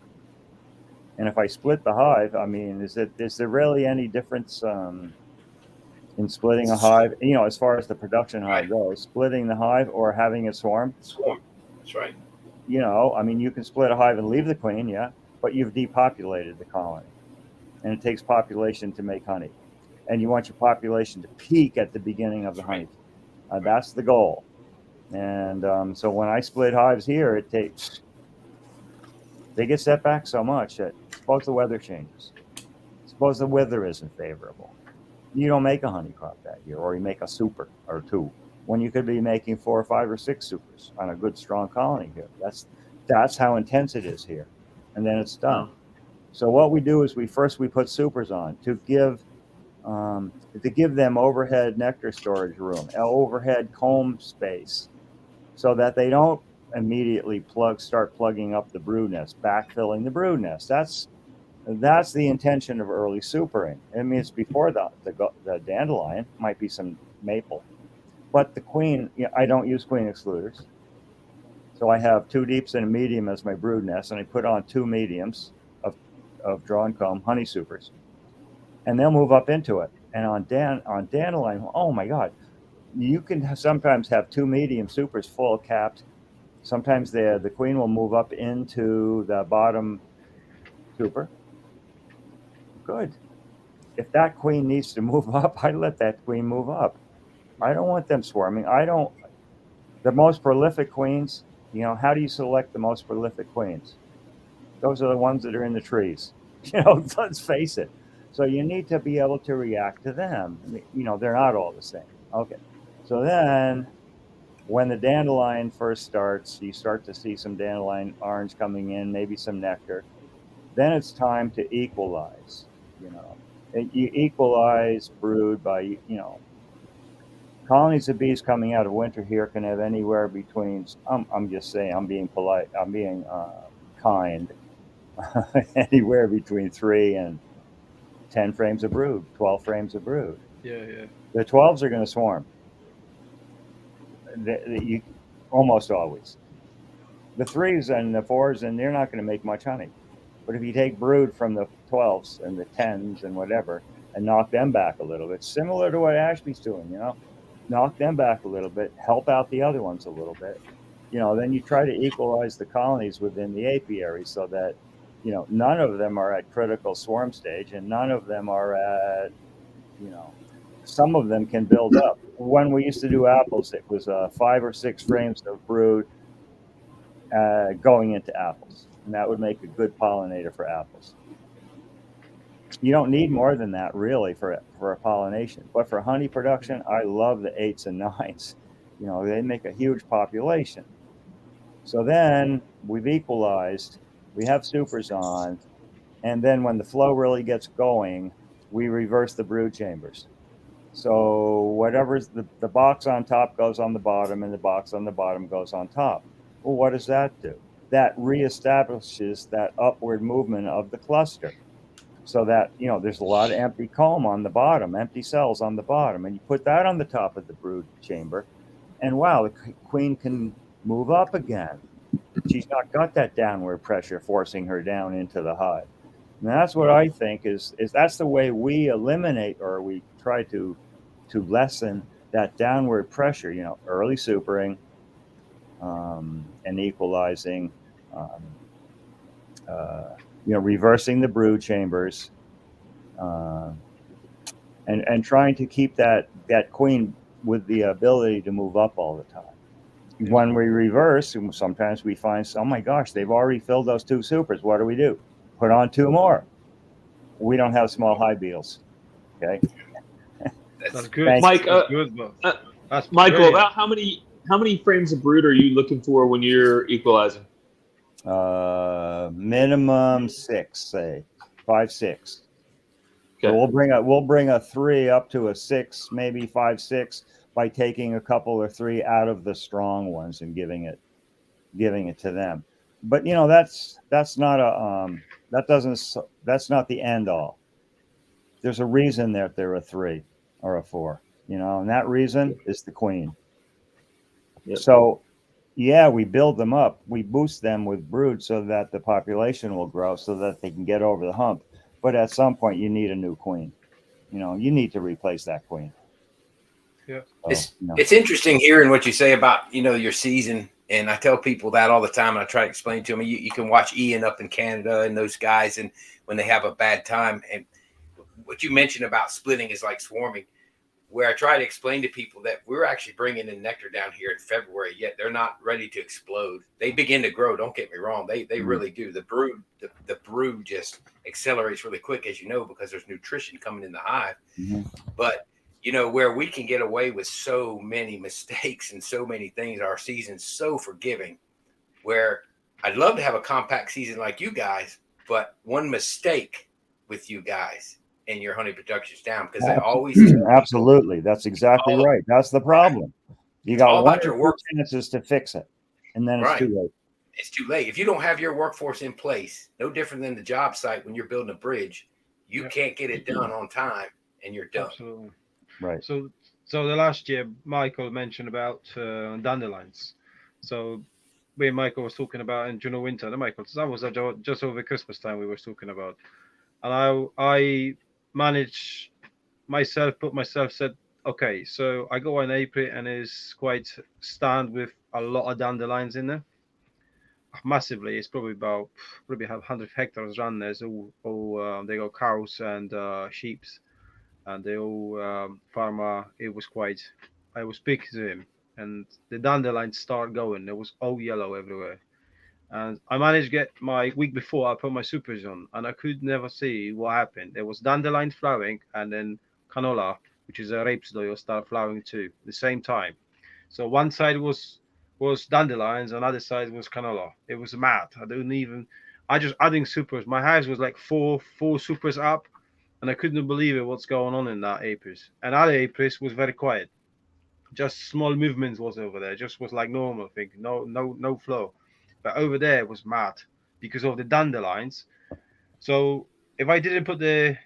[SPEAKER 5] And if I split the hive, I mean, is there really any difference in splitting a hive? You know, as far as the production hive goes, splitting the hive or having it swarm?
[SPEAKER 2] Swarm. That's right.
[SPEAKER 5] You know, I mean, you can split a hive and leave the queen, yeah, but you've depopulated the colony, and it takes population to make honey, and you want your population to peak at the beginning of the honey. That's the goal. And so when I split hives here, they get set back so much that suppose the weather changes, suppose the weather isn't favorable, you don't make a honey crop that year, or you make a super or two, when you could be making 4 or 5 or 6 supers on a good strong colony here. That's how intense it is here, and then it's done. So what we do is we put supers on to give them overhead nectar storage room, overhead comb space, so that they don't immediately start plugging up the brood nest, backfilling the brood nest. That's the intention of early supering. I mean, it's before the dandelion, might be some maple, but the queen, I don't use queen excluders. So I have 2 deeps and a medium as my brood nest, and I put on 2 mediums of drawn comb honey supers, and they'll move up into it. And on dandelion, oh my God, you can sometimes have 2 medium supers full capped. Sometimes the queen will move up into the bottom super. Good. If that queen needs to move up, I let that queen move up. I don't want them swarming. The most prolific queens, how do you select the most prolific queens? Those are the ones that are in the trees. Let's face it. So you need to be able to react to them. They're not all the same. Okay. So then when the dandelion first starts, you start to see some dandelion orange coming in, maybe some nectar. Then it's time to equalize. You equalize brood by, colonies of bees coming out of winter here can have anywhere between, I'm just saying, I'm being polite, I'm being kind, anywhere between 3 and 10 frames of brood, 12 frames of brood.
[SPEAKER 1] Yeah.
[SPEAKER 5] The 12s are going to swarm. You almost always. The 3s and the 4s, and they're not going to make much honey. But if you take brood from the 12s and the 10s and whatever, and knock them back a little bit, similar to what Ashby's doing, knock them back a little bit, help out the other ones a little bit, then you try to equalize the colonies within the apiary so that, none of them are at critical swarm stage, and none of them are at, some of them can build up. When we used to do apples, it was 5 or 6 frames of brood going into apples, and that would make a good pollinator for apples. You don't need more than that really for a pollination, but for honey production, I love the 8s and 9s. They make a huge population. So then we've equalized, we have supers on, and then when the flow really gets going, we reverse the brood chambers. So whatever's the box on top goes on the bottom, and the box on the bottom goes on top. Well, what does that do? That reestablishes that upward movement of the cluster, so that, there's a lot of empty comb on the bottom, empty cells on the bottom, and you put that on the top of the brood chamber, and wow, the queen can move up again. She's not got that downward pressure forcing her down into the hive. And that's what I think is that's the way we eliminate, or we try to lessen that downward pressure, early supering, and equalizing, reversing the brood chambers, and trying to keep that queen with the ability to move up all the time. When we reverse, sometimes we find, oh my gosh, they've already filled those 2 supers. What do? Put on 2 more. We don't have small hive beetles. Okay.
[SPEAKER 1] That's good.
[SPEAKER 3] Mike,
[SPEAKER 1] that's good, that's
[SPEAKER 3] Michael,
[SPEAKER 1] brilliant.
[SPEAKER 3] about how many frames of brood are you looking for when you're equalizing?
[SPEAKER 5] Minimum 6, say 5, 6.
[SPEAKER 3] Okay.
[SPEAKER 5] So we'll bring a 3 up to a 6, maybe 5, 6 by taking a couple or 3 out of the strong ones and giving it to them. But that's not that's not the end all. There's a reason that they're a 3 or a 4, and that reason is the queen.
[SPEAKER 3] Yep.
[SPEAKER 5] So yeah, we build them up, we boost them with brood so that the population will grow so that they can get over the hump. But at some point you need a new queen. You need to replace that queen.
[SPEAKER 1] Yeah.
[SPEAKER 5] So,
[SPEAKER 2] it's interesting hearing what you say about your season, and I tell people that all the time, and I try to explain to them. You can watch Ian up in Canada and those guys, and when they have a bad time, and what you mentioned about splitting is like swarming, where I try to explain to people that we're actually bringing in nectar down here in February, yet they're not ready to explode. They begin to grow. Don't get me wrong. They really do. The brood just accelerates really quick, as you know, because there's nutrition coming in the hive.
[SPEAKER 5] Mm-hmm.
[SPEAKER 2] But where we can get away with so many mistakes and so many things, our season's so forgiving, where I'd love to have a compact season like you guys, but one mistake with you guys and your honey production's down, because they always
[SPEAKER 5] absolutely, that's exactly right. That's the problem. You got one or two chances to fix it, and then it's too late.
[SPEAKER 2] It's too late. If you don't have your workforce in place, no different than the job site when you're building a bridge, you can't get it done on time, and you're done.
[SPEAKER 1] Absolutely.
[SPEAKER 5] Right.
[SPEAKER 1] So the last year, Michael mentioned about dandelions. So Michael was talking about in June or winter, Michael, that was just over Christmas time we were talking about. And I managed put myself, said, okay, so I go in April and it's quite stand with a lot of dandelions in there. Massively, it's probably have 100 hectares around there. So they got cows and sheeps, and they all farmer. It was quite. I was speaking to him, and the dandelions start going. There was all yellow everywhere, and I managed to get my week before. I put my supers on, and I could never see what happened. There was dandelion flowering, and then canola, which is a rapeseed, start flowering too at the same time. So one side was dandelions, another side was canola. It was mad. I just adding supers. My house was like four supers up, and I couldn't believe it. What's going on in that acres? And other acres was very quiet. Just small movements was over there. Just was like normal thing. No flow. But over there it was mad because of the dandelions. So if I didn't put the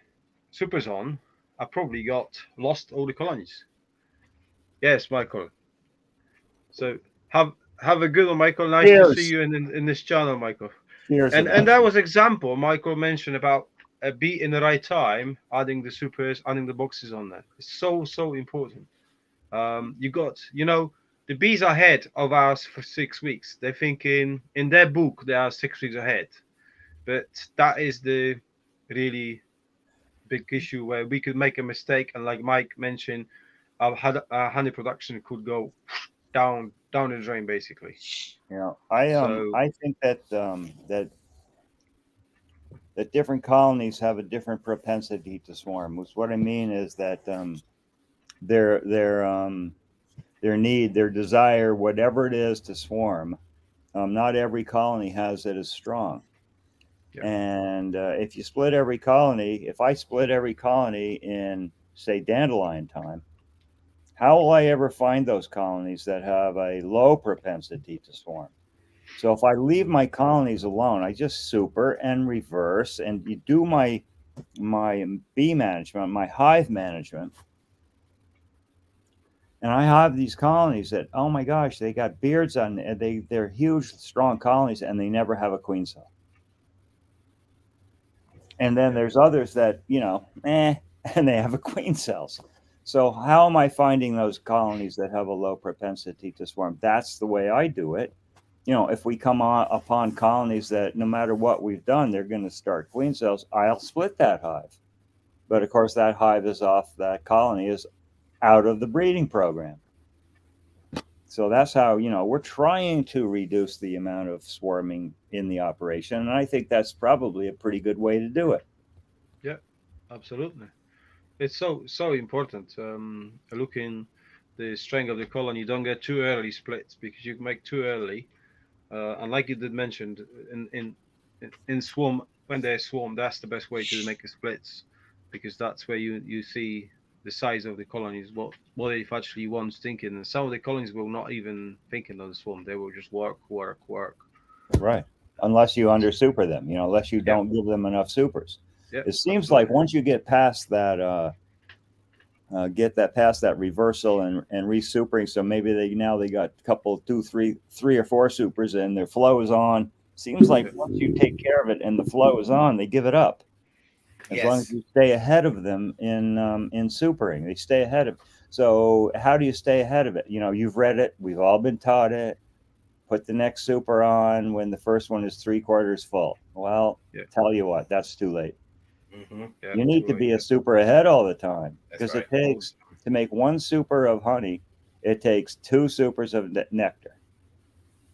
[SPEAKER 1] supers on, I probably got lost all the colonies. Yes, Michael. So have a good one, Michael. Nice to see you in this channel, Michael.
[SPEAKER 5] Cheers.
[SPEAKER 1] And that was example Michael mentioned about a beat in the right time, adding the supers, adding the boxes on there. It's so important. You got, the bees are ahead of us for 6 weeks. They're thinking in their book they are 6 weeks ahead, but that is the really big issue where we could make a mistake, and like Mike mentioned, our honey production could go down the drain basically.
[SPEAKER 5] Yeah, I think that that different colonies have a different propensity to swarm. What I mean is that their need, their desire, whatever it is to swarm, not every colony has it as strong. Yeah. And if you split every colony, if I split every colony in, say, dandelion time, how will I ever find those colonies that have a low propensity to swarm? So if I leave my colonies alone, I just super and reverse and you do my bee management, my hive management. And I have these colonies that, oh my gosh, they got beards on, they're huge, strong colonies, and they never have a queen cell. And then there's others that, and they have a queen cells. So how am I finding those colonies that have a low propensity to swarm? That's the way I do it. If we come upon colonies that no matter what we've done, they're going to start queen cells, I'll split that hive. But of course, that hive is off, that colony is out of the breeding program. So that's how, we're trying to reduce the amount of swarming in the operation. And I think that's probably a pretty good way to do it.
[SPEAKER 1] Yeah, absolutely. It's so important. Looking the strength of the colony, don't get too early splits, because you can make too early. And like you did mention, in swarm, when they swarm, that's the best way to make a splits. because that's where you see the size of the colonies, what if actually one's thinking. And some of the colonies will not even thinking of the swarm; they will just work.
[SPEAKER 5] Right. Unless you under super them, unless you don't give them enough supers.
[SPEAKER 1] Yeah,
[SPEAKER 5] It seems like once you get past that, past that reversal and resupering, so maybe they got a couple, 2, 3 or 4 supers and their flow is on. Seems like once you take care of it and the flow is on, they give it up. As long as you stay ahead of them in supering, they stay ahead of. So how do you stay ahead of it? You've read it. We've all been taught it. Put the next super on when the first one is 3/4 full. Well, tell you what, that's too late.
[SPEAKER 2] Mm-hmm.
[SPEAKER 1] Yeah,
[SPEAKER 5] you need to be a super ahead all the time, because
[SPEAKER 2] right.
[SPEAKER 5] It takes to make 1 super of honey, it takes 2 supers of nectar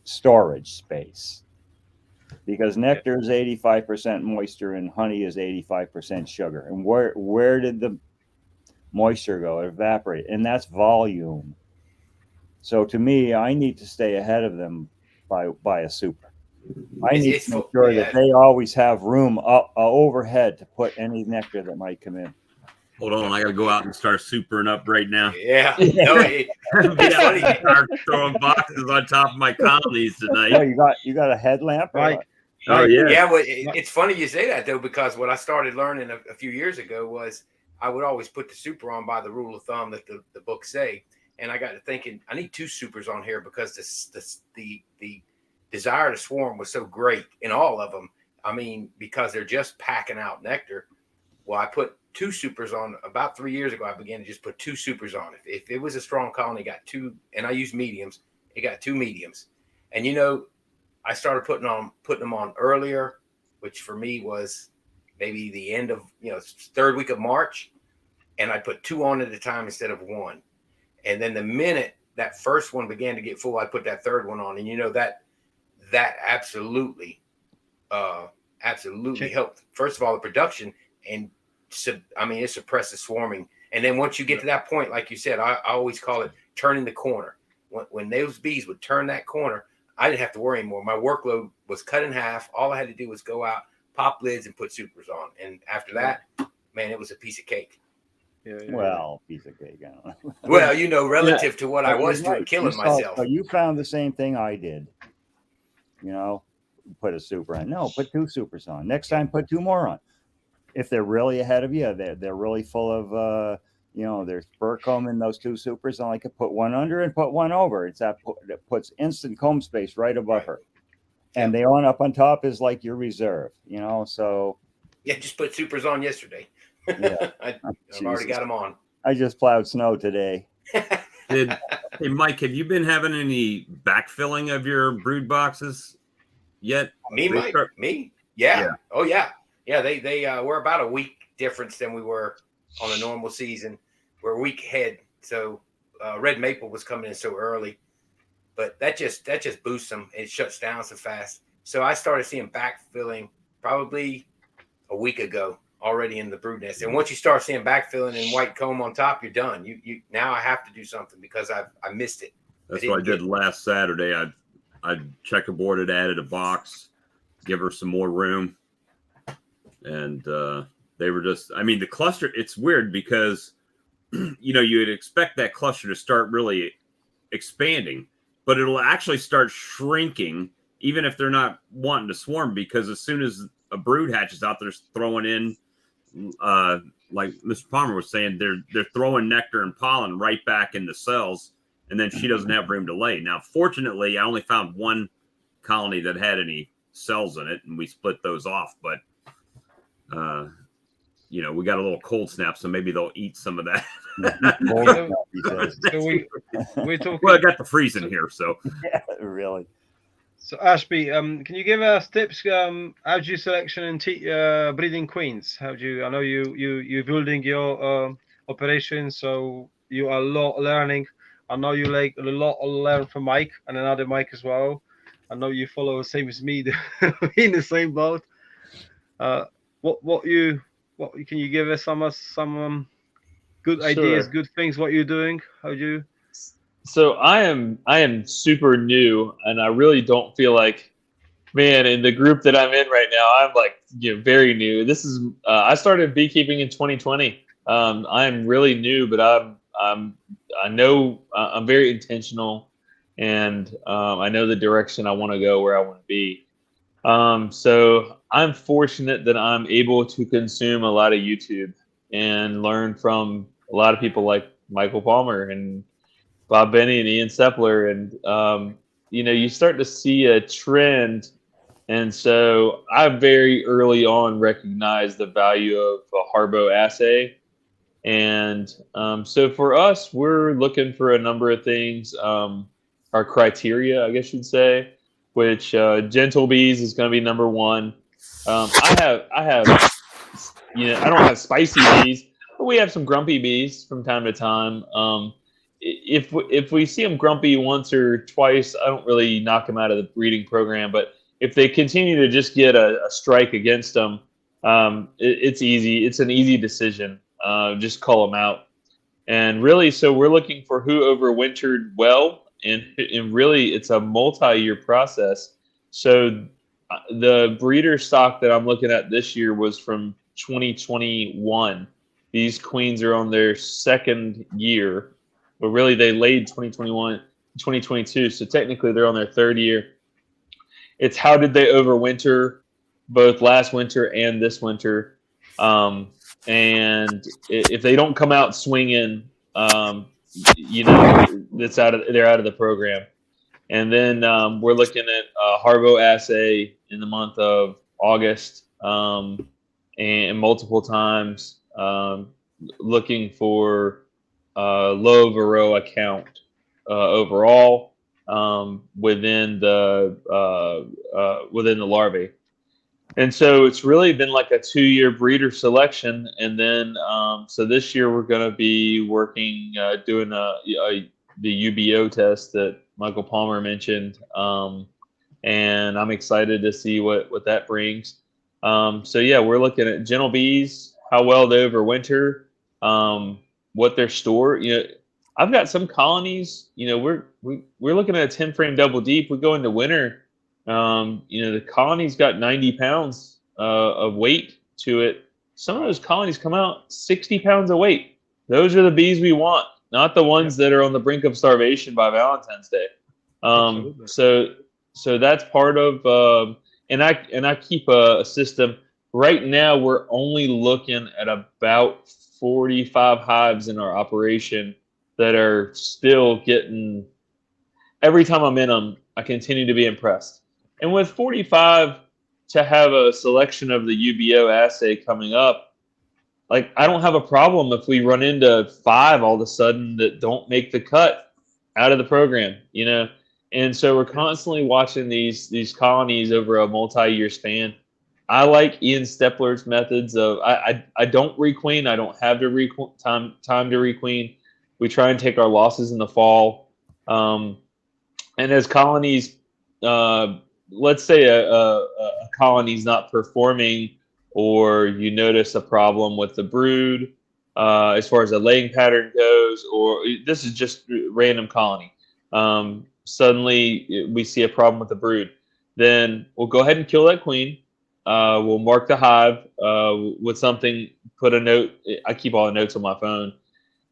[SPEAKER 5] storage space, because nectar is 85% moisture and honey is 85% sugar. And where did the moisture go? It evaporated, and that's volume. So to me, I need to stay ahead of them by a super. I need to make sure that they always have room overhead to put any nectar that might come in.
[SPEAKER 4] Hold on, I got to go out and start supering up right now.
[SPEAKER 2] Yeah. No, it's funny.
[SPEAKER 4] Start throwing boxes on top of my colonies tonight.
[SPEAKER 5] Oh, you got a headlamp,
[SPEAKER 1] right?
[SPEAKER 4] Oh yeah.
[SPEAKER 2] Yeah. Well, it's funny you say that though, because what I started learning a few years ago was I would always put the super on by the rule of thumb that the books say, and I got to thinking I need 2 supers on here because the desire to swarm was so great in all of them. I mean, because they're just packing out nectar. Well, I put 2 supers on about 3 years ago. I began to just put 2 supers on. If it was a strong colony, got 2, and I used mediums. It got 2 mediums, and I started putting them on earlier, which for me was maybe the end of 3rd week of March, and I put 2 on at a time instead of 1. And then the minute that first one began to get full, I put that 3rd one on, and that absolutely helped. First of all, the production, and it suppresses swarming. And then once you get to that point, like you said, I always call it turning the corner. When those bees would turn that corner, I didn't have to worry anymore. My workload was cut in half. All I had to do was go out, pop lids, and put supers on. And after that, man, it was a piece of cake.
[SPEAKER 5] Well, piece of cake.
[SPEAKER 2] Well, relative to what I was doing, killing myself.
[SPEAKER 5] So you found the same thing I did. Put a super on. No, put 2 supers on. Next time, put 2 more on. If they're really ahead of you, they're really full of, there's spur comb in those 2 supers, and I could put 1 under and put 1 over. It's that puts instant comb space right above her. And the one up on top is like your reserve, so.
[SPEAKER 2] Yeah, just put supers on yesterday. Yeah. I've already got them on.
[SPEAKER 5] I just plowed snow today.
[SPEAKER 4] Hey, Mike, have you been having any backfilling of your brood boxes yet?
[SPEAKER 2] Me? Yeah. Oh, yeah. Yeah, they were about a week difference than we were on a normal season. We're a week ahead. So red maple was coming in so early. But that just boosts them. It shuts down so fast. So I started seeing backfilling probably a week ago already in the brood nest. And once you start seeing backfilling and white comb on top, you're done. You now I have to do something because I missed it.
[SPEAKER 4] That's what I did last Saturday. I checkerboarded, added a box, give her some more room. And they were just, the cluster, it's weird because, you would expect that cluster to start really expanding, but it'll actually start shrinking even if they're not wanting to swarm, because as soon as a brood hatches out, they're throwing in, like Mr. Palmer was saying, they're throwing nectar and pollen right back in the cells, and then she doesn't have room to lay. Now, fortunately, I only found 1 colony that had any cells in it, and we split those off, but we got a little cold snap, so maybe they'll eat some of that.
[SPEAKER 1] We're talking.
[SPEAKER 4] Well, I got the freeze in here, so.
[SPEAKER 5] Yeah, really.
[SPEAKER 1] So Ashby, can you give us tips? How do you selection and breeding queens? I know you're building your operation, so you are a lot learning. I know you like a lot to learn from Mike and another Mike as well. I know you follow the same as me, in the same boat. What can you give us some good ideas, good things? What you're doing? How do you?
[SPEAKER 3] So I am super new, and I really don't feel like Man, in the group that I'm in right now, I'm like, very new. This is I started beekeeping in 2020. I'm really new, but I know I'm very intentional, and I know the direction I want to go, where I want to be. So I'm fortunate that I'm able to consume a lot of YouTube and learn from a lot of people like Michael Palmer and Bob Benny and Ian Sepler, and you start to see a trend. And so I very early on recognized the value of a Harbo assay. And so for us, we're looking for a number of things. Our criteria, I guess you'd say, which gentle bees is going to be number one. I have, I don't have spicy bees, but we have some grumpy bees from time to time. If we see them grumpy once or twice, I don't really knock them out of the breeding program. But if they continue to just get a strike against them, it's easy. It's an easy decision. Just call them out. And really, so we're looking for who overwintered well, and really, it's a multi-year process. So the breeder stock that I'm looking at this year was from 2021. These queens are on their second year, but really they laid 2021, 2022. So technically, they're on their third year. It's how did they overwinter both last winter and this winter. And if they don't come out swinging, they're out of the program. And then we're looking at a Harbo assay in the month of August, and multiple times looking for low Varroa count overall within the larvae. And so it's really been like a 2-year breeder selection. And then, so this year we're going to be working, doing the UBO test that Michael Palmer mentioned. And I'm excited to see what that brings. So yeah, we're looking at gentle bees, how well they overwinter, what they're stored. I've got some colonies, we're looking at a 10 frame double deep. We go into winter. The colony's got 90 pounds of weight to it. Some of those colonies come out 60 pounds of weight. Those are the bees we want, not the ones that are on the brink of starvation by Valentine's Day. So that's part of, and I keep a system. Right now, we're only looking at about 45 hives in our operation that are still getting. Every time I'm in them, I continue to be impressed. And with 45, to have a selection of the UBO assay coming up, like I don't have a problem if we run into 5 all of a sudden that don't make the cut out of the program, And so we're constantly watching these colonies over a multi-year span. I like Ian Stepler's methods of I don't requeen. I don't have to time to requeen. We try and take our losses in the fall. And as colonies, let's say a colony's not performing, or you notice a problem with the brood as far as the laying pattern goes, or this is just random colony. Suddenly we see a problem with the brood. Then we'll go ahead and kill that queen. We'll mark the hive with something, put a note. I keep all the notes on my phone.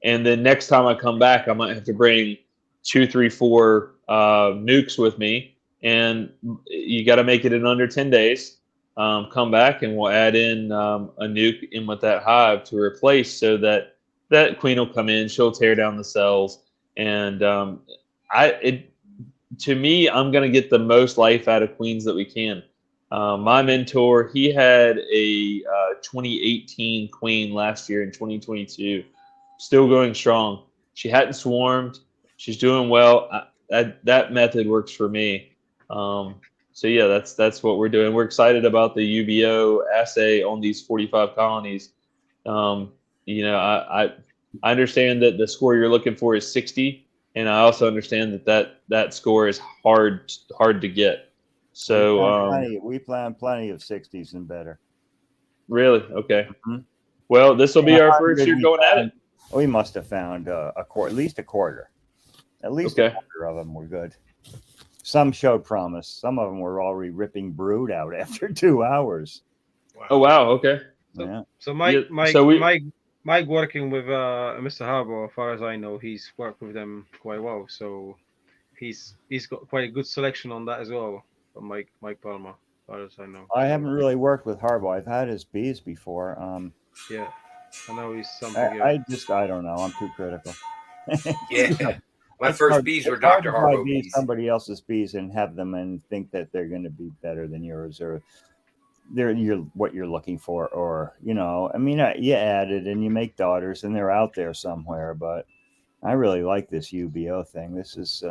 [SPEAKER 3] And then next time I come back, I might have to bring 2, 3, 4 nukes with me. And you got to make it in under 10 days. Come back and we'll add in a nuke in with that hive to replace, so that queen will come in, she'll tear down the cells. And to me, I'm going to get the most life out of queens that we can. My mentor, he had a 2018 queen last year in 2022, still going strong. She hadn't swarmed. She's doing well. That method works for me. So yeah, that's what we're doing. We're excited about the UBO assay on these 45 colonies. I understand that the score you're looking for is 60, and I also understand that score is hard to get. So
[SPEAKER 5] we plan plenty of 60s and better.
[SPEAKER 3] Really? Okay.
[SPEAKER 5] Mm-hmm.
[SPEAKER 3] Well, this will be our first year going at it.
[SPEAKER 5] We must have found at least a quarter. At least a quarter of them were good. Some showed promise. Some of them were already ripping brood out after 2 hours.
[SPEAKER 2] Wow.
[SPEAKER 3] Oh wow. Okay.
[SPEAKER 5] Yeah.
[SPEAKER 1] So Mike,
[SPEAKER 3] Yeah, so
[SPEAKER 1] Mike working with Mr. Harbour, as far as I know, he's worked with them quite well. So he's got quite a good selection on that as well. From Mike Palmer, as far as I know.
[SPEAKER 5] I
[SPEAKER 1] So,
[SPEAKER 5] haven't really worked with Harbaugh. I've had his bees before.
[SPEAKER 1] yeah, I know he's something. Yeah.
[SPEAKER 5] I don't know. I'm too critical.
[SPEAKER 2] Yeah. My
[SPEAKER 5] It's
[SPEAKER 2] first
[SPEAKER 5] hard-
[SPEAKER 2] bees
[SPEAKER 5] it's
[SPEAKER 2] were
[SPEAKER 5] hard
[SPEAKER 2] Dr.
[SPEAKER 5] to buy
[SPEAKER 2] Harbaugh
[SPEAKER 5] bees,
[SPEAKER 2] bees.
[SPEAKER 5] somebody else's bees, and have them and think that they're going to be better than yours, or they're what you're looking for, or I mean, you add it and you make daughters, and they're out there somewhere. But I really like this UBO thing. This is,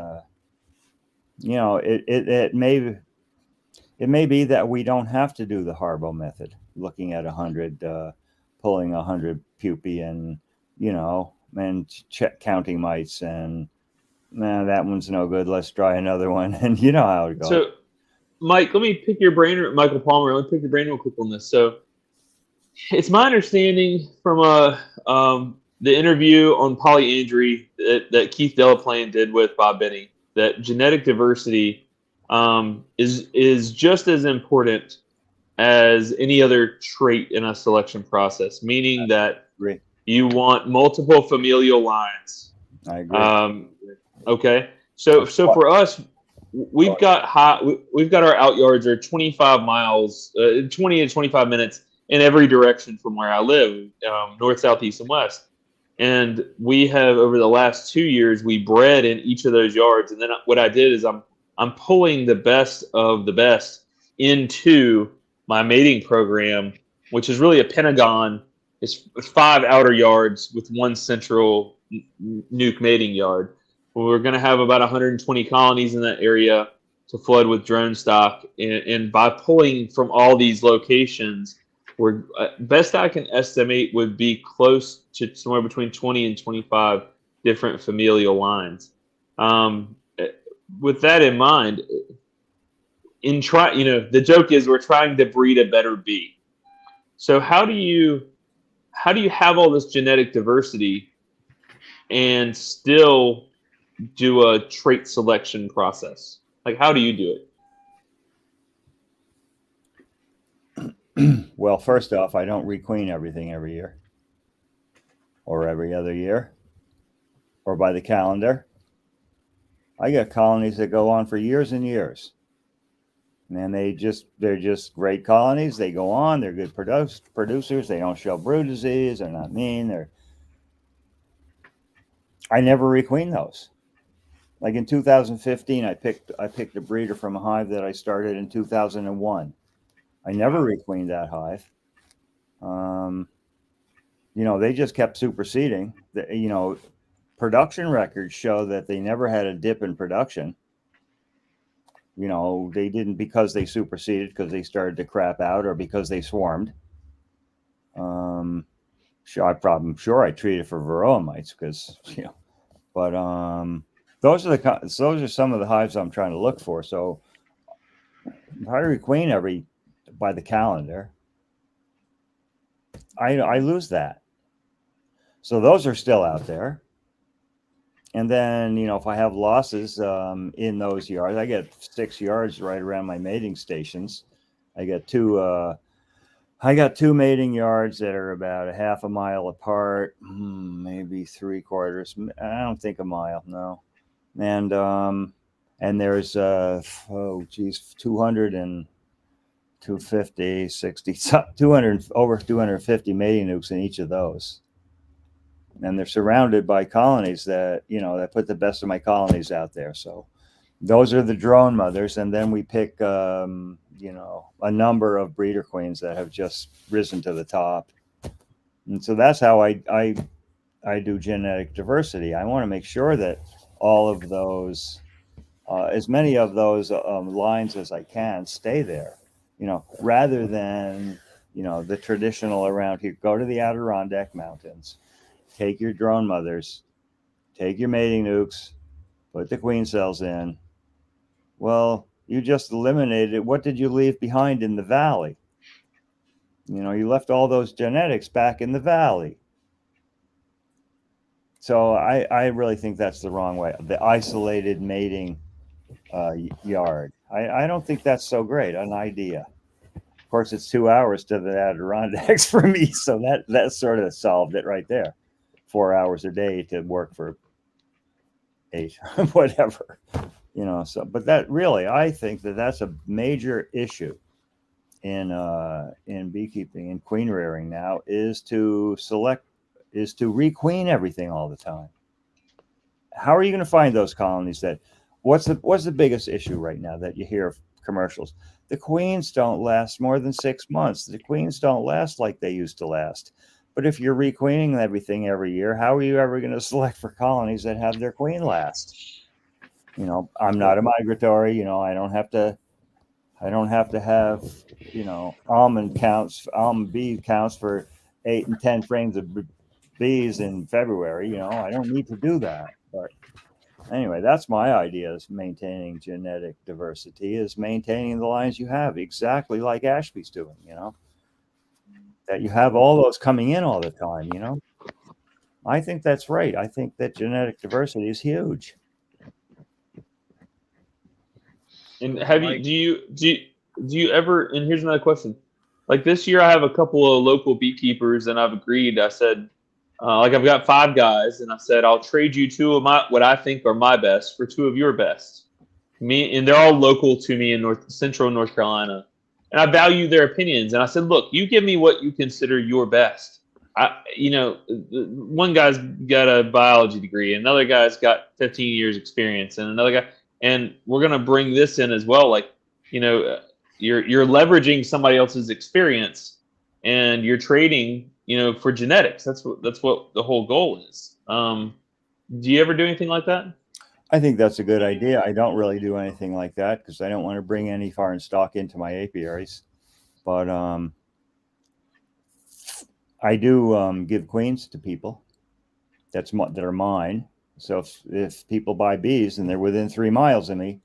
[SPEAKER 5] it may be that we don't have to do the Harbaugh method, looking at 100, pulling 100 pupae, and counting mites, and nah, that one's no good. Let's try another one, and you know how it goes.
[SPEAKER 3] So, Mike, let me pick your brain, Michael Palmer. Let me pick your brain real quick on this. So, it's my understanding from the interview on polyandry that Keith Delaplane did with Bob Benny that genetic diversity is just as important as any other trait in a selection process, meaning that
[SPEAKER 5] agree.
[SPEAKER 3] you want multiple familial lines.
[SPEAKER 5] I agree.
[SPEAKER 3] Okay, so for us, we've got our out yards are 25 miles, 20 to 25 minutes in every direction from where I live, north, south, east, and west. And we have, over the last 2 years, we bred in each of those yards. And then what I did is I'm pulling the best of the best into my mating program, which is really a pentagon. It's 5 outer yards with 1 central nuke mating yard. We're going to have about 120 colonies in that area to flood with drone stock. And by pulling from all these locations, we're best I can estimate would be close to somewhere between 20 and 25 different familial lines. With that in mind, the joke is we're trying to breed a better bee. So how do you have all this genetic diversity and still do a trait selection process? Like, how do you do it?
[SPEAKER 5] Well, first off, I don't requeen everything every year, or every other year, or by the calendar. I got colonies that go on for years and years, and they're just great colonies. They go on. They're good producers. They don't show brood disease. They're not mean. I never requeen those. Like in 2015, I picked a breeder from a hive that I started in 2001. I never requeened that hive. They just kept superseding. Production records show that they never had a dip in production. They didn't because they superseded, because they started to crap out, or because they swarmed. I'm sure I treated for varroa mites because but those are some of the hives I'm trying to look for. So if I requeen by the calendar, I lose that. So those are still out there. And then, if I have losses in those yards, I get 6 yards right around my mating stations. I got two mating yards that are about a half a mile apart, maybe 3/4. I don't think a mile, no. And there's 200 and 250, 60, 200, over 250 mating nukes in each of those. And they're surrounded by colonies that put the best of my colonies out there. So those are the drone mothers. And then we pick, a number of breeder queens that have just risen to the top. And so that's how I do genetic diversity. I want to make sure that all of those, as many of those lines as I can stay there, rather than, the traditional around here. Go to the Adirondack Mountains. Take your drone mothers, take your mating nukes, put the queen cells in. Well, you just eliminated it. What did you leave behind in the valley? You left all those genetics back in the valley. So I really think that's the wrong way. The isolated mating yard. I don't think that's so great an idea. Of course, it's 2 hours to the Adirondacks for me, so that sort of solved it right there. 4 hours a day to work for 8, whatever, So, but that really, I think that's a major issue in beekeeping and queen rearing now is to requeen everything all the time. How are you going to find those colonies that? What's the biggest issue right now that you hear of commercials? The queens don't last more than 6 months. The queens don't last like they used to last. But if you're requeening everything every year, how are you ever going to select for colonies that have their queen last? I'm not a migratory. I don't have to have almond bee counts for 8 and 10 frames of bees in February. I don't need to do that. But anyway, that's my idea: is maintaining genetic diversity, is maintaining the lines you have, exactly like Ashby's doing. That you have all those coming in all the time. I think that's right. I think that genetic diversity is huge.
[SPEAKER 3] And do you ever? And here's another question. Like this year, I have a couple of local beekeepers, and I've agreed. I said, I've got 5 guys, and I said I'll trade you 2 of what I think are my best for 2 of your best. And they're all local to me in central North Carolina, and I value their opinions. And I said, look, you give me what you consider your best. One guy's got a biology degree, another guy's got 15 years experience, and another guy. And we're going to bring this in as well. Like, you're leveraging somebody else's experience and you're trading, for genetics. That's what the whole goal is. Do you ever do anything like that?
[SPEAKER 5] I think that's a good idea. I don't really do anything like that because I don't want to bring any foreign stock into my apiaries. But I do give queens to people that are mine. So if people buy bees and they're within 3 miles of me,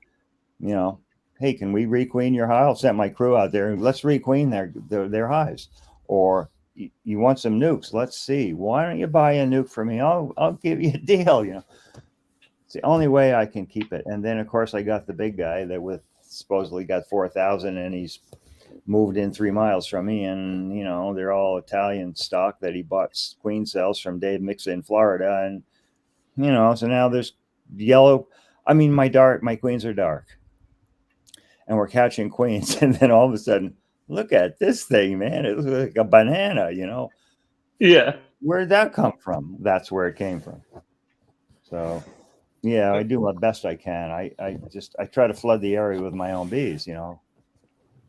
[SPEAKER 5] hey, can we requeen your hive? I'll send my crew out there and let's requeen their hives. Or you want some nukes? Let's see. Why don't you buy a nuke for me? I'll give you a deal. It's the only way I can keep it. And then of course I got the big guy that supposedly got 4,000 and he's moved in 3 miles from me, and they're all Italian stock that he bought queen cells from Dave Mixa in Florida, and so now there's yellow. I mean, my queens are dark, and we're catching queens, and then all of a sudden, look at this thing, man! It looks like a banana,
[SPEAKER 3] Yeah.
[SPEAKER 5] Where did that come from? That's where it came from. So, yeah, I do my best I can. I try to flood the area with my own bees,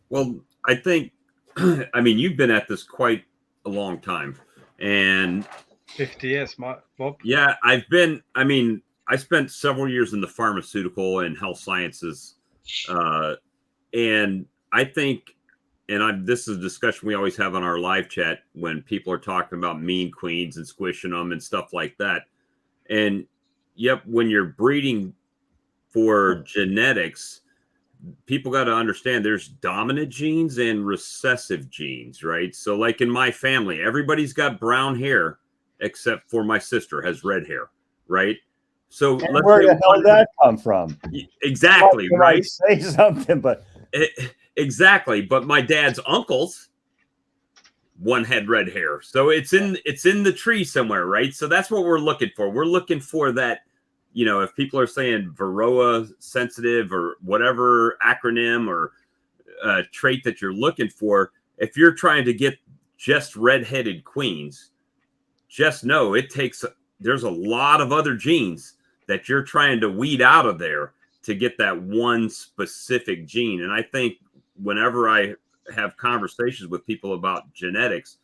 [SPEAKER 4] Well, I think, you've been at this quite a long time, and
[SPEAKER 1] 50 years, Bob.
[SPEAKER 4] Yeah, I spent several years in the pharmaceutical and health sciences, and I think, this is a discussion we always have on our live chat when people are talking about mean queens and squishing them and stuff like that. And yep, when you're breeding for genetics, people got to understand there's dominant genes and recessive genes, right? So like in my family, everybody's got brown hair except for my sister has red hair, right? So
[SPEAKER 5] let's where the hell did that come from?
[SPEAKER 4] Exactly, right?
[SPEAKER 5] Say something, but
[SPEAKER 4] exactly. But my dad's uncles, one had red hair, so it's in the tree somewhere, right? So that's what we're looking for. We're looking for that. If people are saying Varroa sensitive or whatever acronym or trait that you're looking for, if you're trying to get just red-headed queens, just know there's a lot of other genes that you're trying to weed out of there to get that one specific gene. And I think whenever I have conversations with people about genetics,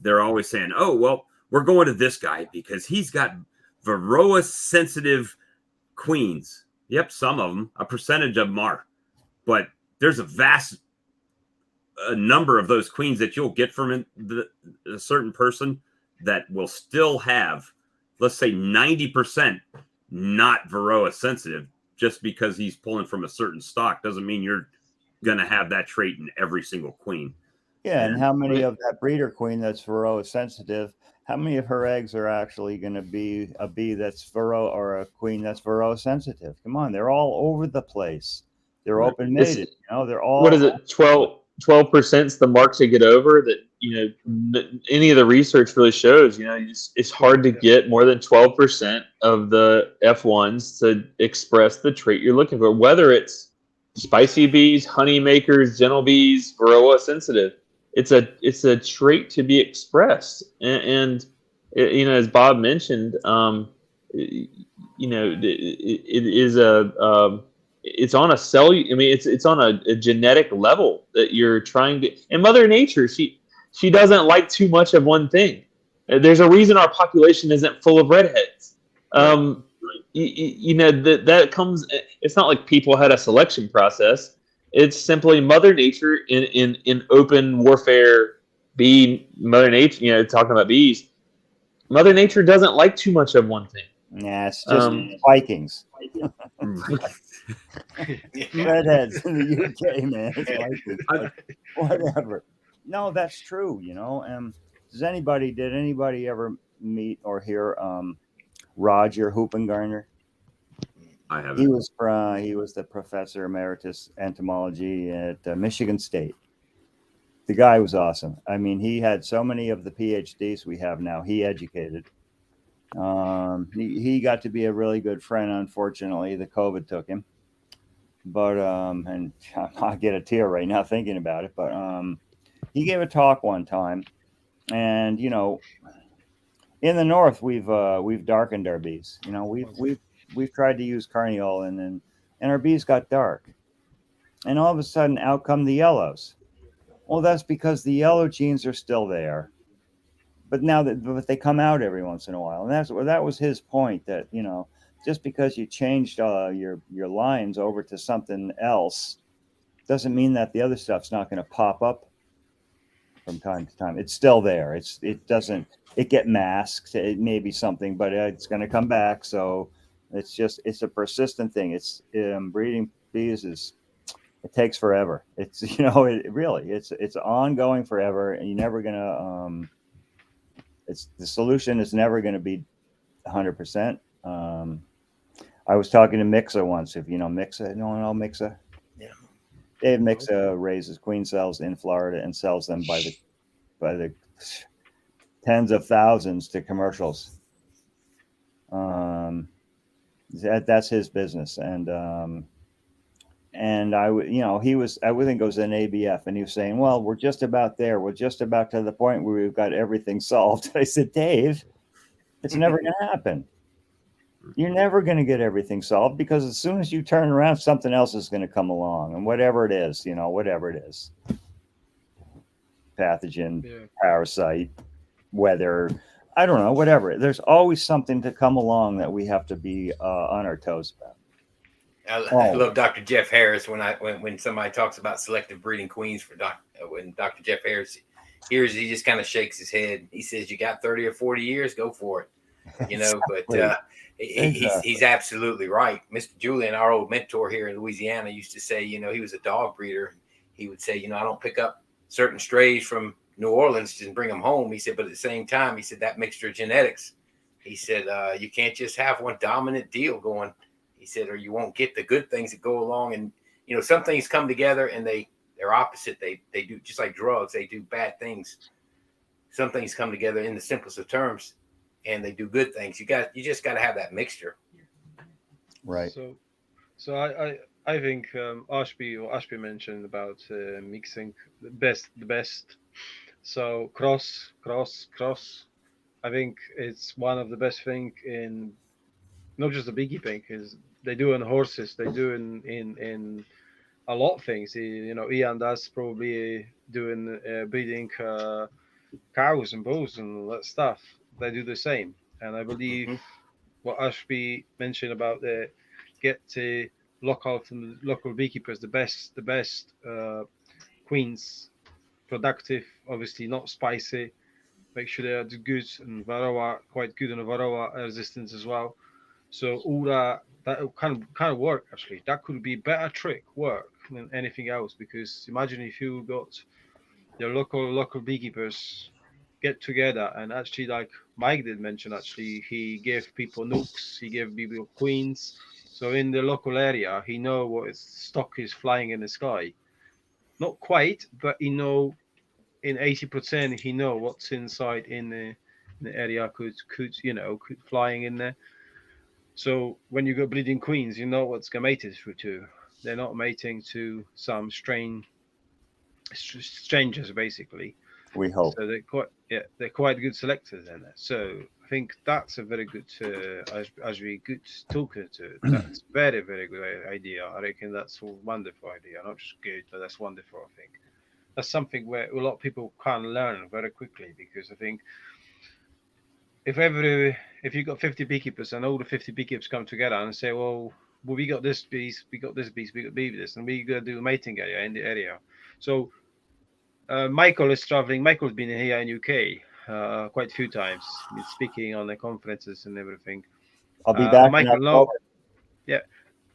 [SPEAKER 4] they're always saying, oh, well, we're going to this guy because he's got Varroa sensitive queens. Yep, some of them, a percentage of them are. But there's a vast number of those queens that you'll get from a certain person that will still have, let's say 90% not Varroa sensitive. Just because he's pulling from a certain stock doesn't mean you're going to have that trait in every single queen.
[SPEAKER 5] Yeah, and how many of that breeder queen that's Varroa sensitive? How many of her eggs are actually going to be a bee that's Varroa or a queen that's Varroa sensitive? Come on, they're all over the place. They're
[SPEAKER 4] Right.
[SPEAKER 5] open mated. You know, they're all.
[SPEAKER 3] What is it? 12% is the mark to get over. That any of the research really shows. It's hard to get more than 12% of the F1s to express the trait you're looking for, whether it's spicy bees, honey makers, gentle bees, Varroa sensitive. It's a trait to be expressed, and as Bob mentioned, it is it's on a cell. I mean, it's on a genetic level that you're trying to. And Mother Nature, she doesn't like too much of one thing. There's a reason our population isn't full of redheads. That comes. It's not like people had a selection process. It's simply Mother Nature in open warfare. Mother Nature. Talking about bees, Mother Nature doesn't like too much of one thing.
[SPEAKER 5] Nah, it's just Vikings. Redheads in the UK, man. It's Vikings. Whatever. No, that's true. Did anybody ever meet or hear Roger Hoopengarner?
[SPEAKER 4] I haven't.
[SPEAKER 5] He was the professor emeritus entomology at Michigan State. The guy was awesome. I mean, he had so many of the PhDs we have now. He educated. He got to be a really good friend. Unfortunately, the COVID took him. But and I get a tear right now thinking about it. But he gave a talk one time, and in the north we've darkened our bees. We've tried to use carniol, and our bees got dark, and all of a sudden out come the yellows. Well, that's because the yellow genes are still there, but but they come out every once in a while, and that was his point. That just because you changed your lines over to something else doesn't mean that the other stuff's not going to pop up from time to time. It's still there. It get masked. It may be something, but it's going to come back. So it's a persistent thing. It's breeding bees it takes forever. It's it's ongoing forever, and you're never gonna the solution is never going to be 100%. I was talking to Mixa once. If Mixa, no one know Mixa.
[SPEAKER 2] Yeah.
[SPEAKER 5] Dave Mixa raises queen cells in Florida and sells them by the tens of thousands to commercials. That's his business, and I think it was an ABF, and he was saying, well, we're just about there. We're just about to the point where we've got everything solved. I said, Dave, it's never going to happen. You're never going to get everything solved, because as soon as you turn around, something else is going to come along, and whatever it is, pathogen, parasite, weather, I don't know, whatever. There's always something to come along that we have to be on our toes about.
[SPEAKER 2] I love Dr. Jeff Harris when somebody talks about selective breeding queens when Dr. Jeff Harris hears, he just kind of shakes his head. He says, you got 30 or 40 years, go for it. Exactly. But he's absolutely right. Mr. Julian, our old mentor here in Louisiana, used to say, he was a dog breeder. He would say, I don't pick up certain strays from New Orleans and bring them home. He said, but at the same time, he said, that mixture of genetics, he said, you can't just have one dominant deal going. He said, or you won't get the good things that go along. And, some things come together and they're opposite. They do, just like drugs, they do bad things. Some things come together in the simplest of terms and they do good things. You just got to have that mixture.
[SPEAKER 5] Right.
[SPEAKER 1] So I think Ashby mentioned about mixing the best. So cross. I think it's one of the best thing in not just the beekeeping, is they do in horses, they do in a lot of things. Ian does probably doing breeding cows and bulls and all that stuff. They do the same, and I believe what Ashby mentioned about get to local beekeepers the best queens, productive, obviously not spicy. Make sure they are good and Varroa, quite good in Varroa resistance as well. So all that kind of work, actually. That could be better trick work than anything else, because imagine if you got the local beekeepers get together, and actually, like Mike did mention, actually he gave people nooks, he gave people queens. So in the local area, he know what is stock is flying in the sky. Not quite, but he know in 80% he know what's inside in the area could could flying in there. So when you go breeding queens, you know what's mated through to. They're not mating to some strangers basically.
[SPEAKER 5] We hope.
[SPEAKER 1] So they're quite good selectors in there. So I think that's a very good as we good talker to. That's very good idea. I reckon that's a wonderful idea. Not just good, but that's wonderful. I think that's something where a lot of people can learn very quickly, because I think if you got 50 beekeepers and all the 50 beekeepers come together and say, well, we got this bees, we got this bees, we got this, and we got to do a mating area in the area. So Michael is traveling. Michael's been here in UK quite a few times, speaking on the conferences and everything.
[SPEAKER 5] I'll be back.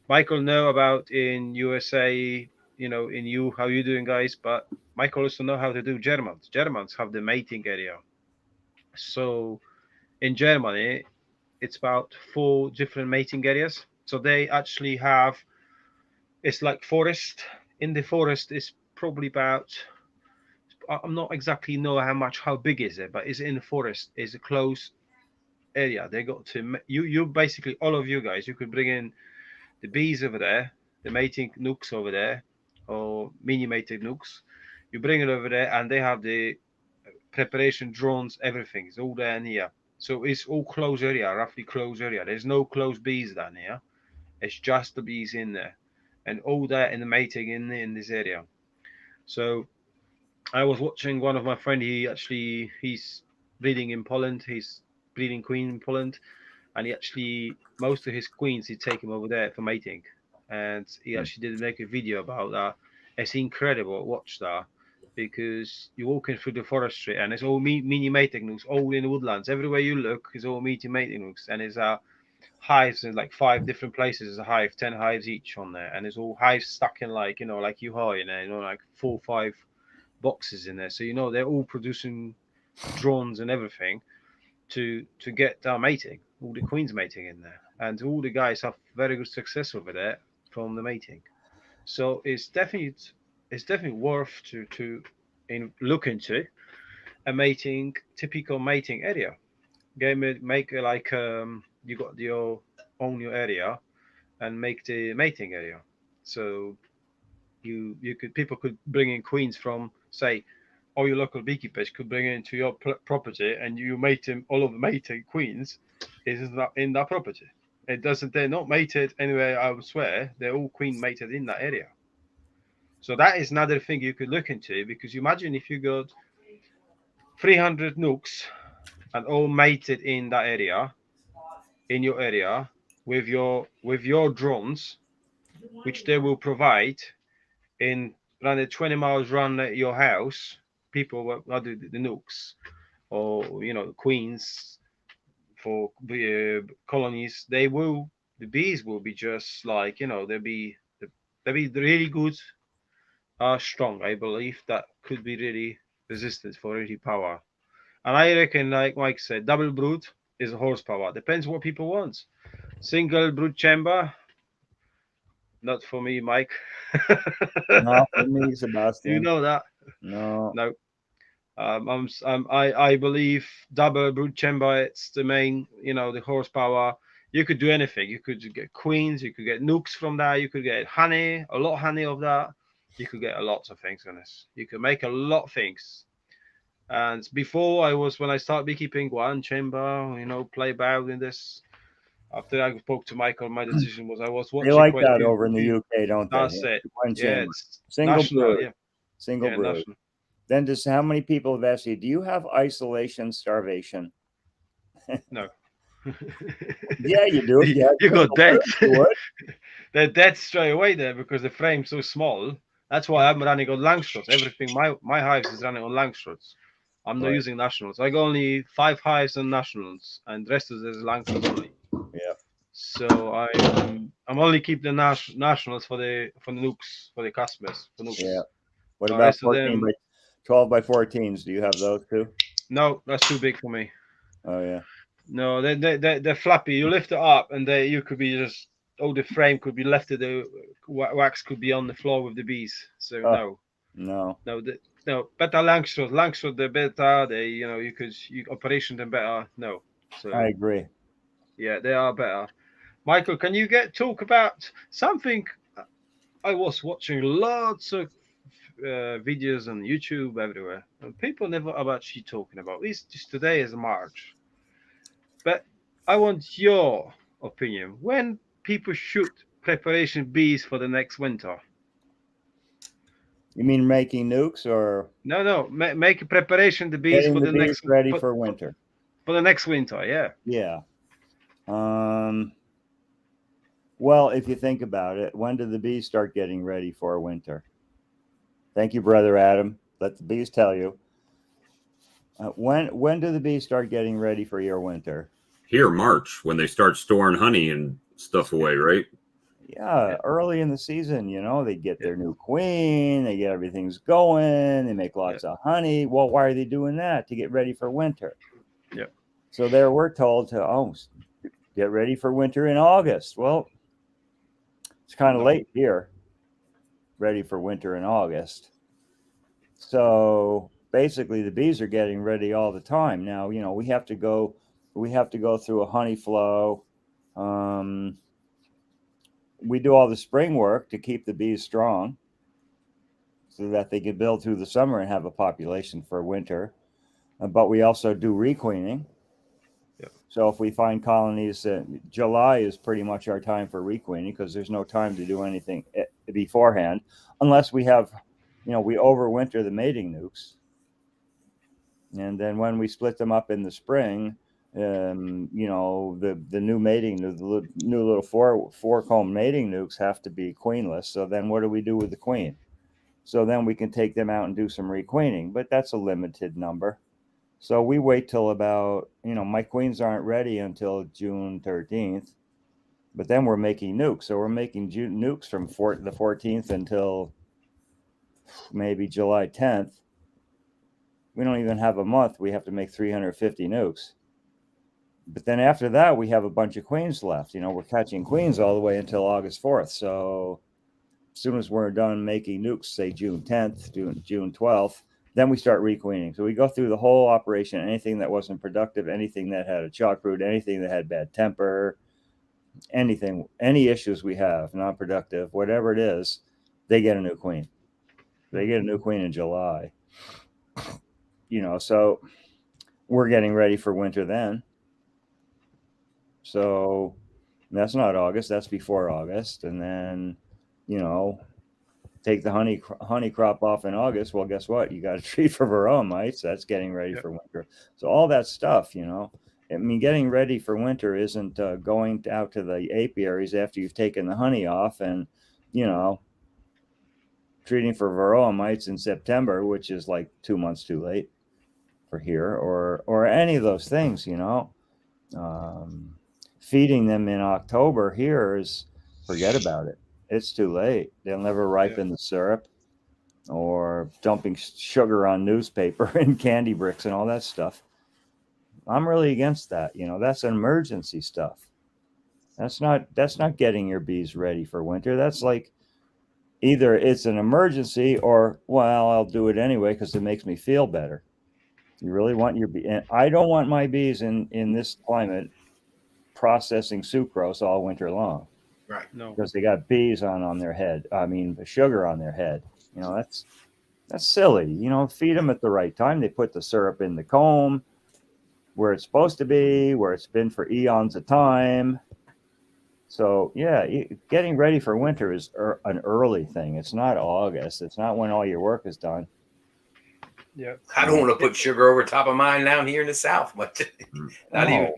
[SPEAKER 1] Michael know about in USA, in you how you doing, guys. But Michael also know how to do Germans. Germans have the mating area. So in Germany, it's about 4 different mating areas. So they actually have, it's like forest. In the forest is probably about, I'm not exactly know how big is it, but it's in the forest. It's a closed area. They got to you basically, all of you guys, you could bring in the bees over there, the mating nooks over there, or mini mating nooks. You bring it over there, and they have the preparation drones, everything. It's all there and here. So it's all closed area, roughly closed area. There's no closed bees down here. It's just the bees in there, and all there in the mating in this area. So I was watching one of my friend. He's breeding in Poland. He's breeding queen in Poland, and he actually most of his queens he take him over there for mating, and he actually did make a video about that. It's incredible. Watch that, because you're walking through the forestry and it's all mini mating nooks, all in the woodlands. Everywhere you look is all mini mating nooks, and it's hives in like 5 different places. There's a hive, 10 hives each on there, and it's all hives stuck in like like you high in there, like 4 or 5 boxes in there. So they're all producing drones and everything to get mating, all the queens mating in there, and all the guys have very good success over there from the mating. So it's definitely worth to look into a typical mating area. Make like you got your own area, and make the mating area. So people could bring in queens from, say, all your local beekeepers could bring it into your property, and you mate them. All of the mating queens is in that property. They're not mated anywhere elsewhere. They're all queen mated in that area. So that is another thing you could look into, because you imagine if you got 300 nooks and all mated in that area, in your area, with your drones, which they will provide in around 20 miles around your house. People will do the nooks, or queens for colonies. The bees will be just like they'll be really good, strong. I believe that could be really resistant for really power. And I reckon, like Mike said, double brood is horsepower. Depends what people want. Single brood chamber, not for me, Mike.
[SPEAKER 5] Not for me, Sebastian.
[SPEAKER 1] You know that.
[SPEAKER 5] No.
[SPEAKER 1] I believe double brood chamber. It's the main, the horsepower. You could do anything. You could get queens. You could get nooks from that. You could get honey, a lot of honey of that. You could get a lot of things on this. You could make a lot of things. And before when I started beekeeping, one chamber, play about in this. After I spoke to Michael, my decision was I was watching.
[SPEAKER 5] They like that over in the UK, don't they?
[SPEAKER 1] That's it.
[SPEAKER 5] One chamber.
[SPEAKER 1] It's
[SPEAKER 5] single
[SPEAKER 1] national,
[SPEAKER 5] brood.
[SPEAKER 1] yeah.
[SPEAKER 5] Single brood.
[SPEAKER 1] National.
[SPEAKER 5] Then just how many people have asked you, do you have isolation starvation?
[SPEAKER 1] No.
[SPEAKER 5] Yeah, you do. Yeah,
[SPEAKER 1] you got dead. They're dead straight away there, because the frame's so small. That's why I'm running on Langstroths. Everything, my hives is running on Langstroths. I'm not using nationals. I got only 5 hives on nationals, and the rest of it is Langstroths only.
[SPEAKER 5] Yeah.
[SPEAKER 1] So I'm only keep the nationals for the nooks, for the customers. For nooks.
[SPEAKER 5] Yeah. What about 12 by 14s. Do you have those too?
[SPEAKER 1] No, that's too big for me.
[SPEAKER 5] Oh yeah.
[SPEAKER 1] No, they're flappy. You lift it up, and you could be just the frame could be lifted. The wax could be on the floor with the bees. So
[SPEAKER 5] Oh,
[SPEAKER 1] no,
[SPEAKER 5] no.
[SPEAKER 1] no. Better Langstroth, they're better. They you operation them better. No, so
[SPEAKER 5] I agree.
[SPEAKER 1] yeah, they are better. Michael, can you talk about something? I was watching lots of videos on YouTube everywhere, and people never actually talking about this. Just today is March, but I want your opinion. When people shoot preparation bees for the next winter?
[SPEAKER 5] You mean making nukes or
[SPEAKER 1] No, make a preparation the bees
[SPEAKER 5] getting
[SPEAKER 1] for
[SPEAKER 5] the
[SPEAKER 1] the
[SPEAKER 5] bees
[SPEAKER 1] next
[SPEAKER 5] ready for winter?
[SPEAKER 1] For the next winter, yeah.
[SPEAKER 5] Yeah. Well, if you think about it, when do the bees start getting ready for winter? Thank you, Brother Adam. Let the bees tell you. When do the bees start getting ready for your winter?
[SPEAKER 4] Here, March, when they start storing honey and stuff away, right?
[SPEAKER 5] Yeah, early in the season, they get their new queen, they get everything's going, they make lots of honey. Well, why are they doing that? To get ready for winter.
[SPEAKER 1] Yeah.
[SPEAKER 5] So there we're told to get ready for winter in August. Well, it's kind of late here. Ready for winter in August. So basically the bees are getting ready all the time. Now, we have to go through a honey flow. We do all the spring work to keep the bees strong so that they can build through the summer and have a population for winter. But we also do requeening.
[SPEAKER 1] Yeah.
[SPEAKER 5] So if we find colonies, July is pretty much our time for requeening because there's no time to do anything beforehand unless we have, we overwinter the mating nukes. And then when we split them up in the spring, the new mating, the new little four comb mating nukes have to be queenless. So then what do we do with the queen? So then we can take them out and do some requeening, but that's a limited number. So we wait till about, my queens aren't ready until June 13th, but then we're making nukes. So we're making nukes from the 14th until maybe July 10th. We don't even have a month. We have to make 350 nukes. But then after that, we have a bunch of queens left. We're catching queens all the way until August 4th. So as soon as we're done making nukes, say June 10th, June 12th, then we start requeening. So we go through the whole operation, anything that wasn't productive, anything that had a chalk root, anything that had bad temper, anything, any issues we have, non-productive, whatever it is, they get a new queen. They get a new queen in July. So we're getting ready for winter then. So that's not August, that's before August. And then, take the honey crop off in August. Well, guess what? You got to treat for varroa mites. That's getting ready for winter. So all that stuff, getting ready for winter isn't going out to the apiaries after you've taken the honey off and, treating for varroa mites in September, which is like 2 months too late for here, or any of those things, feeding them in October here is forget about it. It's too late. They'll never ripen the syrup, or dumping sugar on newspaper and candy bricks and all that stuff. I'm really against that. That's emergency stuff. That's not getting your bees ready for winter. That's like either it's an emergency or, well, I'll do it anyway because it makes me feel better. You really want your bee, and I don't want my bees in this climate processing sucrose all winter long.
[SPEAKER 2] Right.
[SPEAKER 1] No.
[SPEAKER 5] Because they got bees on their head. I mean, sugar on their head. That's silly. Feed them at the right time. They put the syrup in the comb where it's supposed to be, where it's been for eons of time. So yeah, getting ready for winter is an early thing. It's not August. It's not when all your work is done.
[SPEAKER 1] Yeah.
[SPEAKER 2] I don't want to put sugar over top of mine down here in the South, but not even.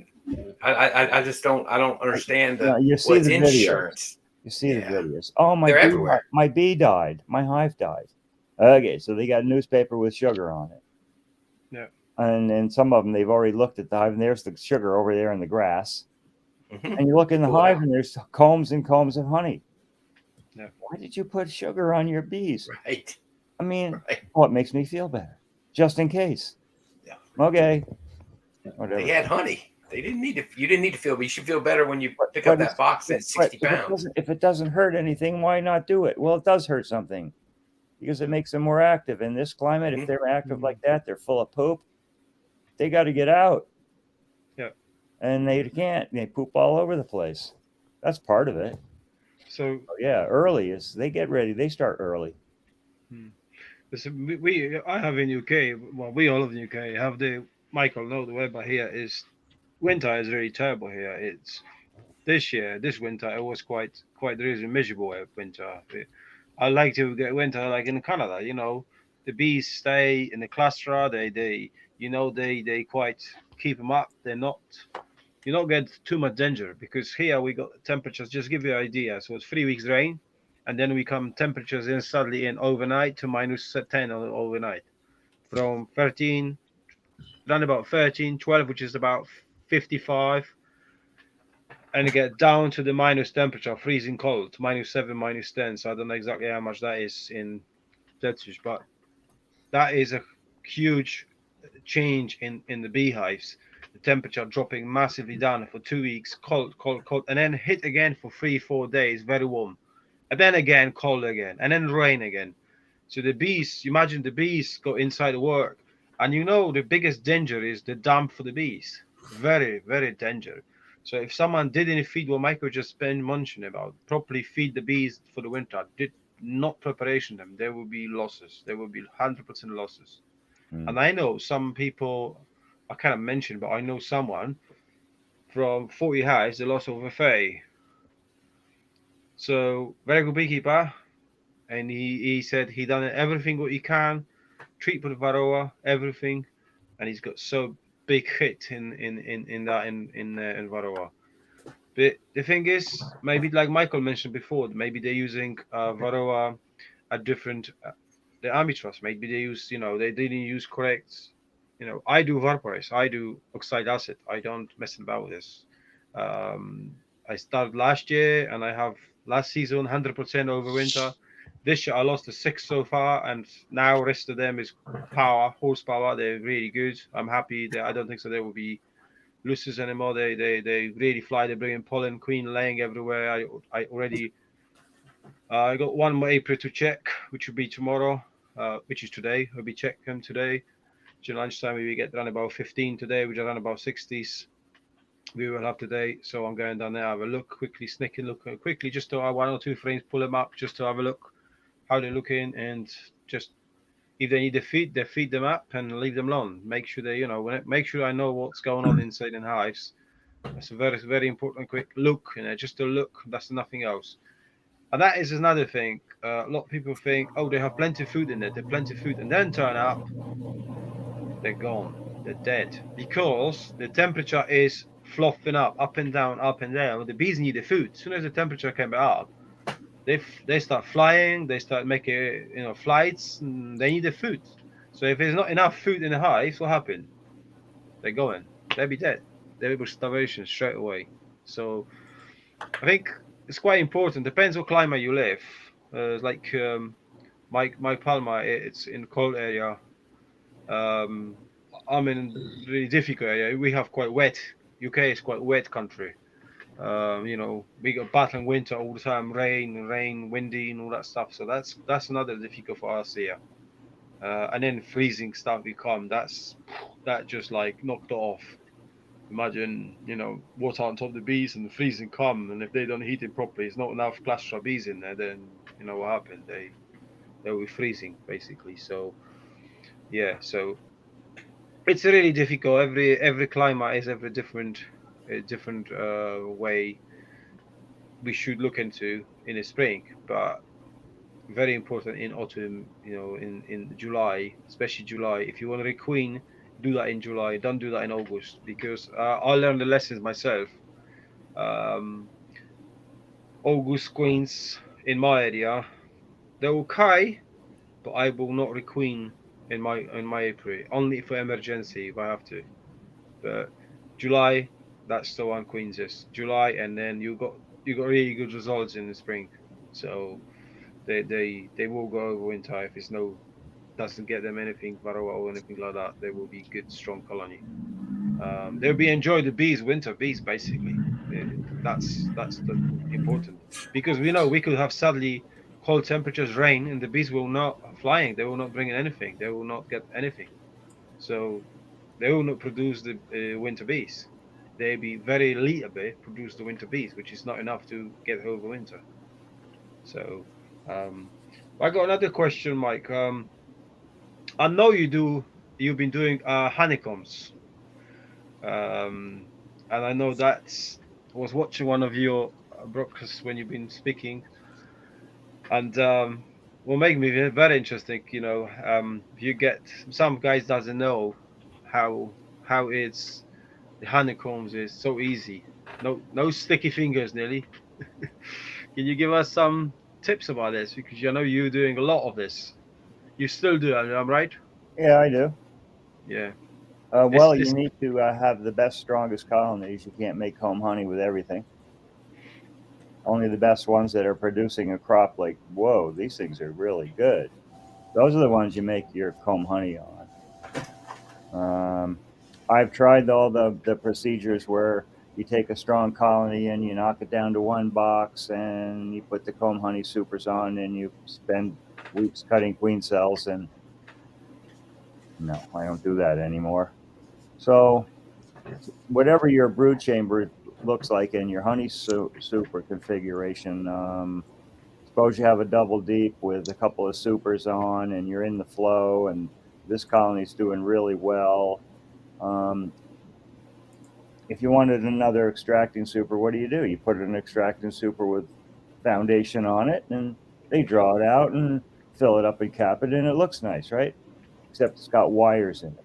[SPEAKER 2] I just don't. I don't understand
[SPEAKER 5] you see the
[SPEAKER 2] insurance.
[SPEAKER 5] Videos. You see the videos. Oh, my bee died. My hive died. Okay, so they got newspaper with sugar on it.
[SPEAKER 1] Yeah.
[SPEAKER 5] And some of them, they've already looked at the hive, and there's the sugar over there in the grass. Mm-hmm. And you look in the hive, and there's combs and combs of honey. Yeah. Why did you put sugar on your bees?
[SPEAKER 2] Right.
[SPEAKER 5] I mean,
[SPEAKER 2] Right.
[SPEAKER 5] what makes me feel better? Just in case.
[SPEAKER 2] Yeah.
[SPEAKER 5] Okay.
[SPEAKER 2] They
[SPEAKER 5] Whatever.
[SPEAKER 2] had honey. They didn't need to. You didn't need to feel. But you should feel better when you pick
[SPEAKER 5] But
[SPEAKER 2] up that box that's 60 pounds.
[SPEAKER 5] if it doesn't hurt anything, why not do it? Well, it does hurt something because it makes them more active. In this climate, if they're active like that, they're full of poop. They got to get out.
[SPEAKER 1] Yeah.
[SPEAKER 5] And they can't. They poop all over the place. That's part of it.
[SPEAKER 1] So
[SPEAKER 5] Yeah, early is they get ready. They start early.
[SPEAKER 1] I have in UK. Well, we all of the UK have the Michael. No, the weather here is winter is really terrible here. It's this winter it was quite really miserable winter. I like to get winter like in Canada. You know, the bees stay in the cluster. They quite keep them up. They're not. You don't get too much danger because here we got temperatures. Just give you an idea. So it's 3 weeks rain, and then we come temperatures in suddenly in overnight to minus 10 overnight, from 13, around about 13, 12, which is about 55, and you get down to the minus temperature, freezing cold, -7, -10. So I don't know exactly how much that is in Celsius, but that is a huge change in the beehives. The temperature dropping massively down for 2 weeks, cold, cold, cold, and then hit again for 3, 4 days, very warm, and then again cold again, and then rain again. So the bees, imagine the bees go inside the work, and the biggest danger is the damp for the bees. Very, very danger. So if someone didn't feed what Michael just been mentioning about, properly feed the bees for the winter, did not preparation them, there will be losses. There will be 100% losses. And I know some people, I can't mention, but I know someone from 40 hives, they lost over 30. So very good beekeeper, and he said he done everything what he can, treat with varroa, everything, and he's got so big hit in varroa. But the thing is, maybe like Michael mentioned before, maybe they're using varroa at different the army trust. Maybe they use, they didn't use correct. I do vaporize, I do oxide acid. I don't mess about with this. I started last year, and I have last season 100% over winter. This year I lost the 6 so far, and now rest of them is horsepower. They're really good. I'm happy. I don't think so. There will be losses anymore. They really fly. They're bringing pollen, queen laying everywhere. I already I got one more April to check, which will be tomorrow, which is today. We'll be checking today. During lunchtime, we get around about 15 today, which are around about 60s. We will have today. So I'm going down there, have a look quickly, sneaking look quickly, just to have 1 or 2 frames, pull them up, just to have a look how they're looking, and just if they need to feed, they feed them up and leave them alone. Make sure make sure I know what's going on inside in hives. That's a very, very important. Quick look, just a look. That's nothing else. And that is another thing. A lot of people think, oh, they have plenty of food in there. They're plenty of food, and then turn up, they're gone. They're dead because the temperature is fluffing up and down, up and down. The bees need the food. As soon as the temperature came up, they start flying. They start making flights. And they need the food. So if there's not enough food in the hives, what happens? They're going. They'll be dead. They'll be starvation straight away. So I think it's quite important. Depends what climate you live. Like my Palma, it's in cold area. I'm in really difficult area. We have quite wet. UK is quite wet country. We got battling winter all the time, rain, windy, and all that stuff. So that's another difficult for us here. And then freezing stuff become that just like knocked off. Imagine, water on top of the bees and the freezing come, and if they don't heat it properly, it's not enough cluster of bees in there, then what happened? They'll be freezing basically. So yeah, so it's really difficult. Every climate is every different way we should look into in the spring, but very important in autumn. In July, especially July. If you want to requeen, do that in July. Don't do that in August because I learned the lessons myself. August queens in my area, they're okay, but I will not requeen in my April. Only for emergency if I have to. But July, that's the one queens is July, and then you got really good results in the spring. So they will go over winter if it's no doesn't get them anything varroa or anything like that, they will be good, strong colony. They'll be enjoy the bees, winter bees, basically. That's the important, because we know we could have suddenly cold temperatures, rain, and the bees will not flying. They will not bring in anything. They will not get anything. So they will not produce the winter bees. They be very little bit produce the winter bees, which is not enough to get over winter. So um, I got another question, Mike. I know you do. You've been doing honeycombs, and I know that's. I was watching one of your broadcasts when you've been speaking, and will make me very interesting. You get some guys doesn't know how it's the honeycombs is so easy. No sticky fingers, nearly. Can you give us some tips about this? Because I know you're doing a lot of this. You still do, I'm right?
[SPEAKER 5] Yeah, I do.
[SPEAKER 1] Yeah.
[SPEAKER 5] Well, you
[SPEAKER 1] It's
[SPEAKER 5] need to have the best, strongest colonies. You can't make comb honey with everything. Only the best ones that are producing a crop like, whoa, these things are really good. Those are the ones you make your comb honey on. I've tried all the procedures where you take a strong colony and you knock it down to one box and you put the comb honey supers on and you spend weeks cutting queen cells, and no, I don't do that anymore. So whatever your brood chamber looks like in your honey super configuration, suppose you have a double deep with a couple of supers on and you're in the flow and this colony's doing really well. If you wanted another extracting super, what do? You put an extracting super with foundation on it and they draw it out and fill it up and cap it and it looks nice, right? Except it's got wires in it.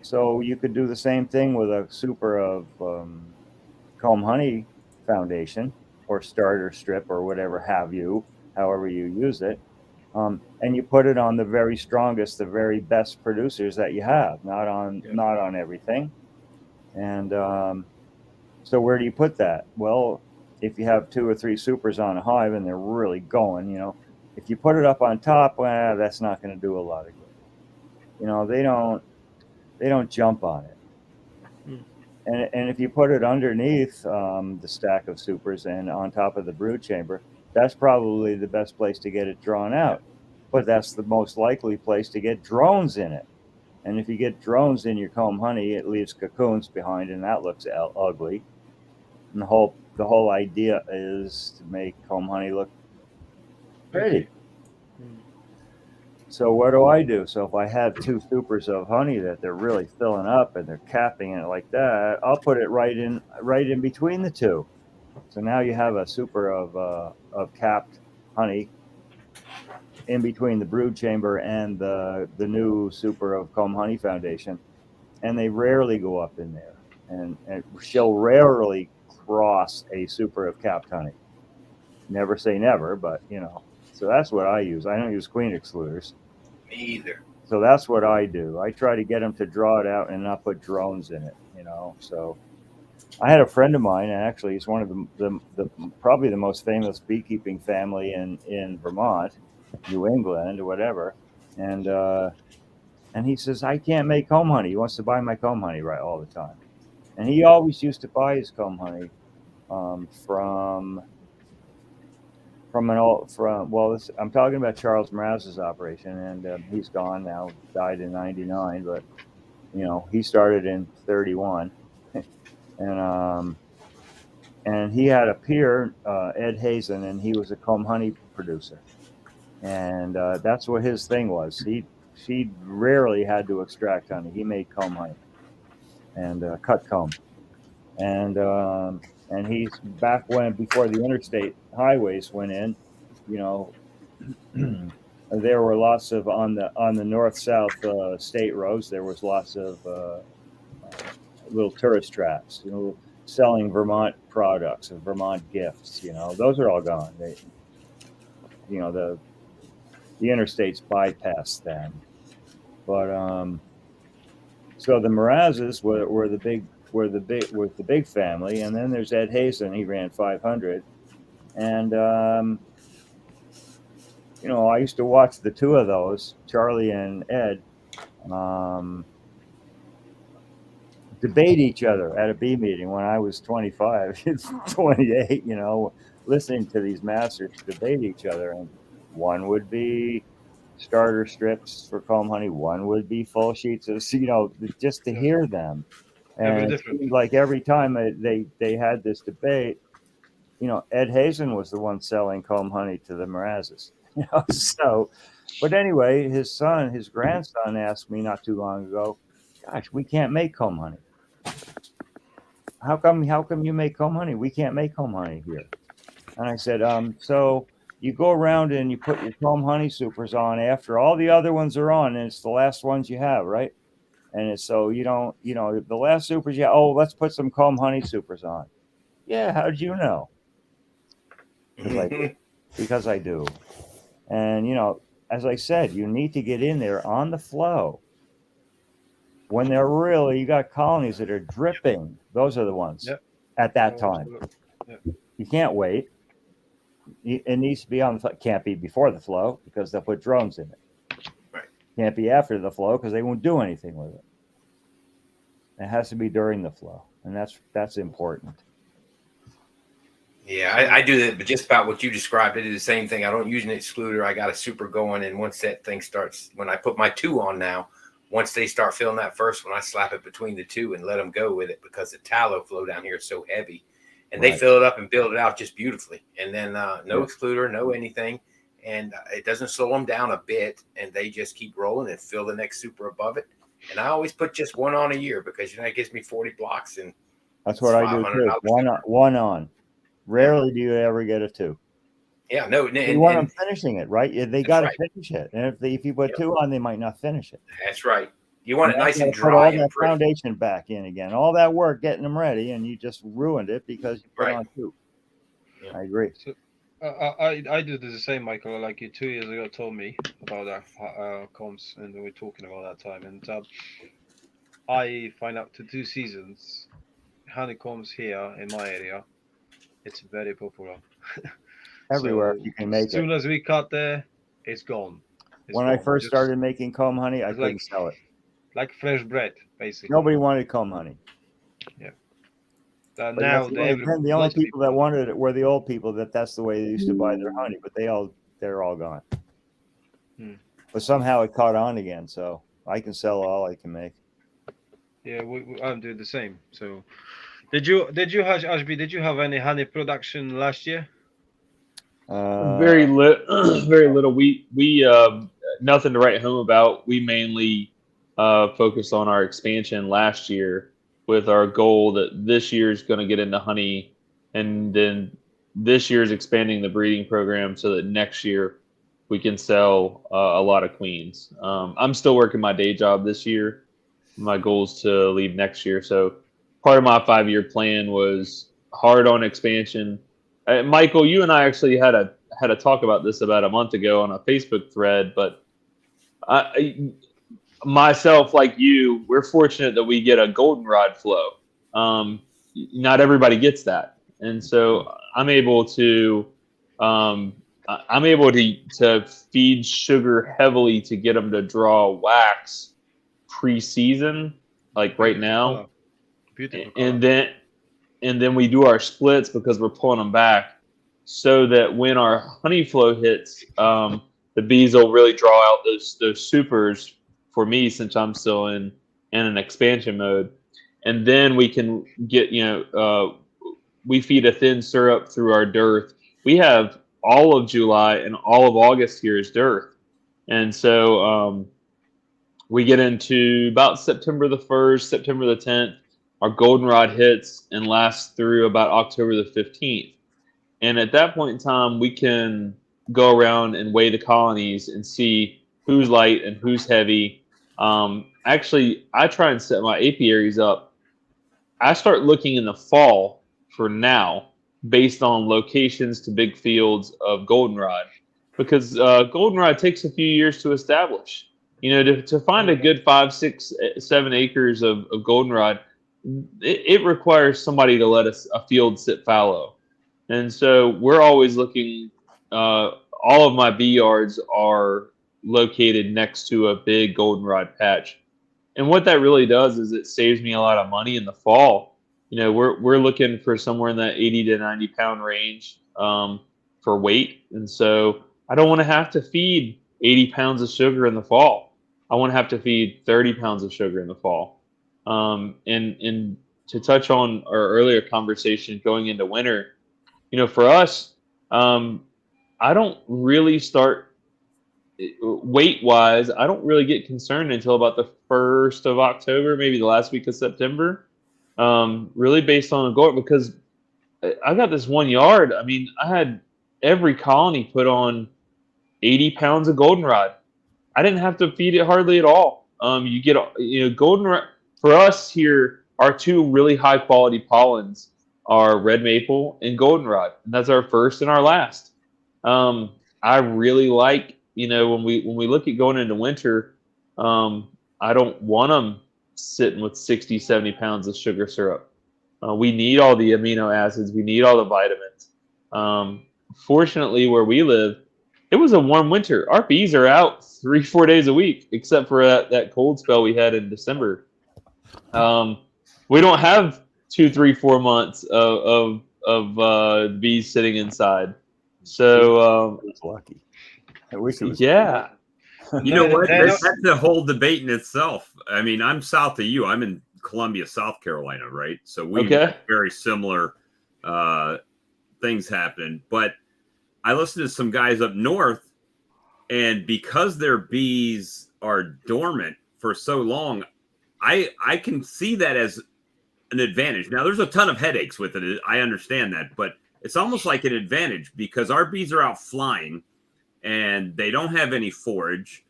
[SPEAKER 5] So you could do the same thing with a super of comb honey foundation or starter strip or whatever have you, however you use it. And you put it on the very strongest, the very best producers that you have, not on everything. And so where do you put that? Well, if you have 2 or 3 supers on a hive and they're really going, if you put it up on top, well, that's not going to do a lot of good. They don't jump on it. And if you put it underneath the stack of supers and on top of the brood chamber, that's probably the best place to get it drawn out. But that's the most likely place to get drones in it. And if you get drones in your comb honey, it leaves cocoons behind, and that looks ugly. And the whole idea is to make comb honey look pretty. So what do? So if I have 2 supers of honey that they're really filling up and they're capping it like that, I'll put it right in between the 2. So now you have a super of capped honey in between the brood chamber and the new super of comb honey foundation, and they rarely go up in there, and she'll rarely cross a super of capped honey. Never say never, but so that's what I use. I don't use queen excluders.
[SPEAKER 2] Me either.
[SPEAKER 5] So that's what I do. I try to get them to draw it out and not put drones in it. So I had a friend of mine, and actually he's one of the probably the most famous beekeeping family in Vermont, New England, or whatever, and he says, I can't make comb honey. He wants to buy my comb honey right all the time, and he always used to buy his comb honey from I'm talking about Charles Mraz's operation, and he's gone now, died in '99, but he started in '31, and he had a peer, Ed Hazen, and he was a comb honey producer. And that's what his thing was. He rarely had to extract honey. He made comb honey and cut comb. And he's back before the interstate highways went in, there were lots of on the north-south state roads. There was lots of little tourist traps, selling Vermont products and Vermont gifts. Those are all gone. The interstates bypassed them, but so the Mrazes were the big family, and then there's Ed Hazen. He ran 500, and you know, I used to watch the two of those, Charlie and Ed, debate each other at a bee meeting when I was 25, 28, you know, listening to these masters debate each other. And one would be starter strips for comb honey, one would be full sheets of, you know, just to hear them.
[SPEAKER 1] Every
[SPEAKER 5] And it
[SPEAKER 1] different.
[SPEAKER 5] seemed like every time they had this debate, you know, Ed Hazen was the one selling comb honey to the Mrazes. You know, so, but anyway, his grandson asked me not too long ago, gosh, we can't make comb honey. How come you make comb honey? We can't make comb honey here. And I said, so you go around and you put your comb honey supers on after all the other ones are on, and it's the last ones you have, right? And it's so you don't, you know, the last supers, yeah, oh, let's put some comb honey supers on. Yeah, how did you know? Because I do. And, you know, as I said, you need to get in there on the flow. When they're really, you got colonies that are dripping. Those are the ones at that time. You can't wait. It needs to be on the flow. Can't be before the flow because they'll put drones in it.
[SPEAKER 2] Right.
[SPEAKER 5] Can't be after the flow because they won't do anything with it. It has to be during the flow, and that's important.
[SPEAKER 2] Yeah, I do that, but just about what you described. I do the same thing. I don't use an excluder. I got a super going, and once that thing starts, when I put my two on now, once they start feeling that first one, I slap it between the two and let them go with it because the tallow flow down here is so heavy. And they fill it up and build it out just beautifully. And then no excluder, no anything. And it doesn't slow them down a bit. And they just keep rolling and fill the next super above it. And I always put just one on a year because, you know, it gives me 40 blocks. And
[SPEAKER 5] that's what I do too. One on. Rarely do you ever get a two.
[SPEAKER 2] Yeah, no.
[SPEAKER 5] You want them finishing it, right? They got to finish it. And if you put two on, they might not finish it.
[SPEAKER 2] That's right. You want it nice and dry.
[SPEAKER 5] Put all that foundation back in again. All that work getting them ready, and you just ruined it because you put on two. Yeah. I agree.
[SPEAKER 1] So, I do the same, Michael. Like you 2 years ago told me about our combs, and we were talking about that time. And I find out to 2 seasons, honeycombs here in my area, it's very popular.
[SPEAKER 5] Everywhere you can make it.
[SPEAKER 1] As soon as we cut there, it's gone.
[SPEAKER 5] When I first started making comb honey, I couldn't sell it.
[SPEAKER 1] Like fresh bread, basically.
[SPEAKER 5] Nobody wanted comb honey.
[SPEAKER 1] Yeah.
[SPEAKER 5] Now the only people that wanted it were the old people. That's the way they used to buy their honey, but they're all gone. But somehow it caught on again, so I can sell all I can make.
[SPEAKER 1] Yeah, I'm doing the same. So, did you Ashby? Did you have any honey production last year?
[SPEAKER 3] Very little. We nothing to write home about. We mainly focused on our expansion last year with our goal that this year is going to get into honey, and then this year is expanding the breeding program so that next year we can sell a lot of queens. I'm still working my day job this year. My goal is to leave next year. So part of my 5-year plan was hard on expansion. Michael, you and I actually had a talk about this about a month ago on a Facebook thread, but myself, like you, we're fortunate that we get a goldenrod flow. Not everybody gets that, and so I'm able to feed sugar heavily to get them to draw wax pre-season, like right now. Beautiful. And then we do our splits because we're pulling them back, so that when our honey flow hits, the bees will really draw out those supers for me, since I'm still in an expansion mode. And then we can get, we feed a thin syrup through our dearth. We have all of July and all of August here is dearth. And so we get into about September the 1st, September the 10th, our goldenrod hits and lasts through about October the 15th. And at that point in time, we can go around and weigh the colonies and see who's light and who's heavy. Actually, I try and set my apiaries up. I start looking in the fall for now based on locations to big fields of goldenrod, because goldenrod takes a few years to establish. To find a good 5, 6, 7 acres of goldenrod, it requires somebody to let a field sit fallow. And so we're always looking all of my bee yards are located next to a big goldenrod patch. And what that really does is it saves me a lot of money in the fall. We're looking for somewhere in that 80 to 90 pound range for weight. And so I don't want to have to feed 80 pounds of sugar in the fall. I want to have to feed 30 pounds of sugar in the fall. And to touch on our earlier conversation going into winter, for us, I don't really start weight wise. I don't really get concerned until about the 1st of October, maybe the last week of September. Really based on a goal, because I got this one yard. I mean, I had every colony put on 80 pounds of goldenrod. I didn't have to feed it hardly at all. You get, goldenrod for us here. Our two really high quality pollens are red maple and goldenrod, and that's our first and our last. I really like, when we look at going into winter, I don't want them sitting with 60, 70 pounds of sugar syrup. We need all the amino acids. We need all the vitamins. Fortunately, where we live, it was a warm winter. Our bees are out 3-4 days a week, except for that cold spell we had in December. We don't have 2, 3, 4 months of bees sitting inside. So
[SPEAKER 5] it's lucky. I wish it was.
[SPEAKER 3] Yeah.
[SPEAKER 4] You know what? That's a whole debate in itself. I mean, I'm south of you. I'm in Columbia, South Carolina, right? So we have very similar things happening. But I listened to some guys up north, and because their bees are dormant for so long, I can see that as an advantage. Now, there's a ton of headaches with it. I understand that, but it's almost like an advantage because our bees are out flying and they don't have any forage,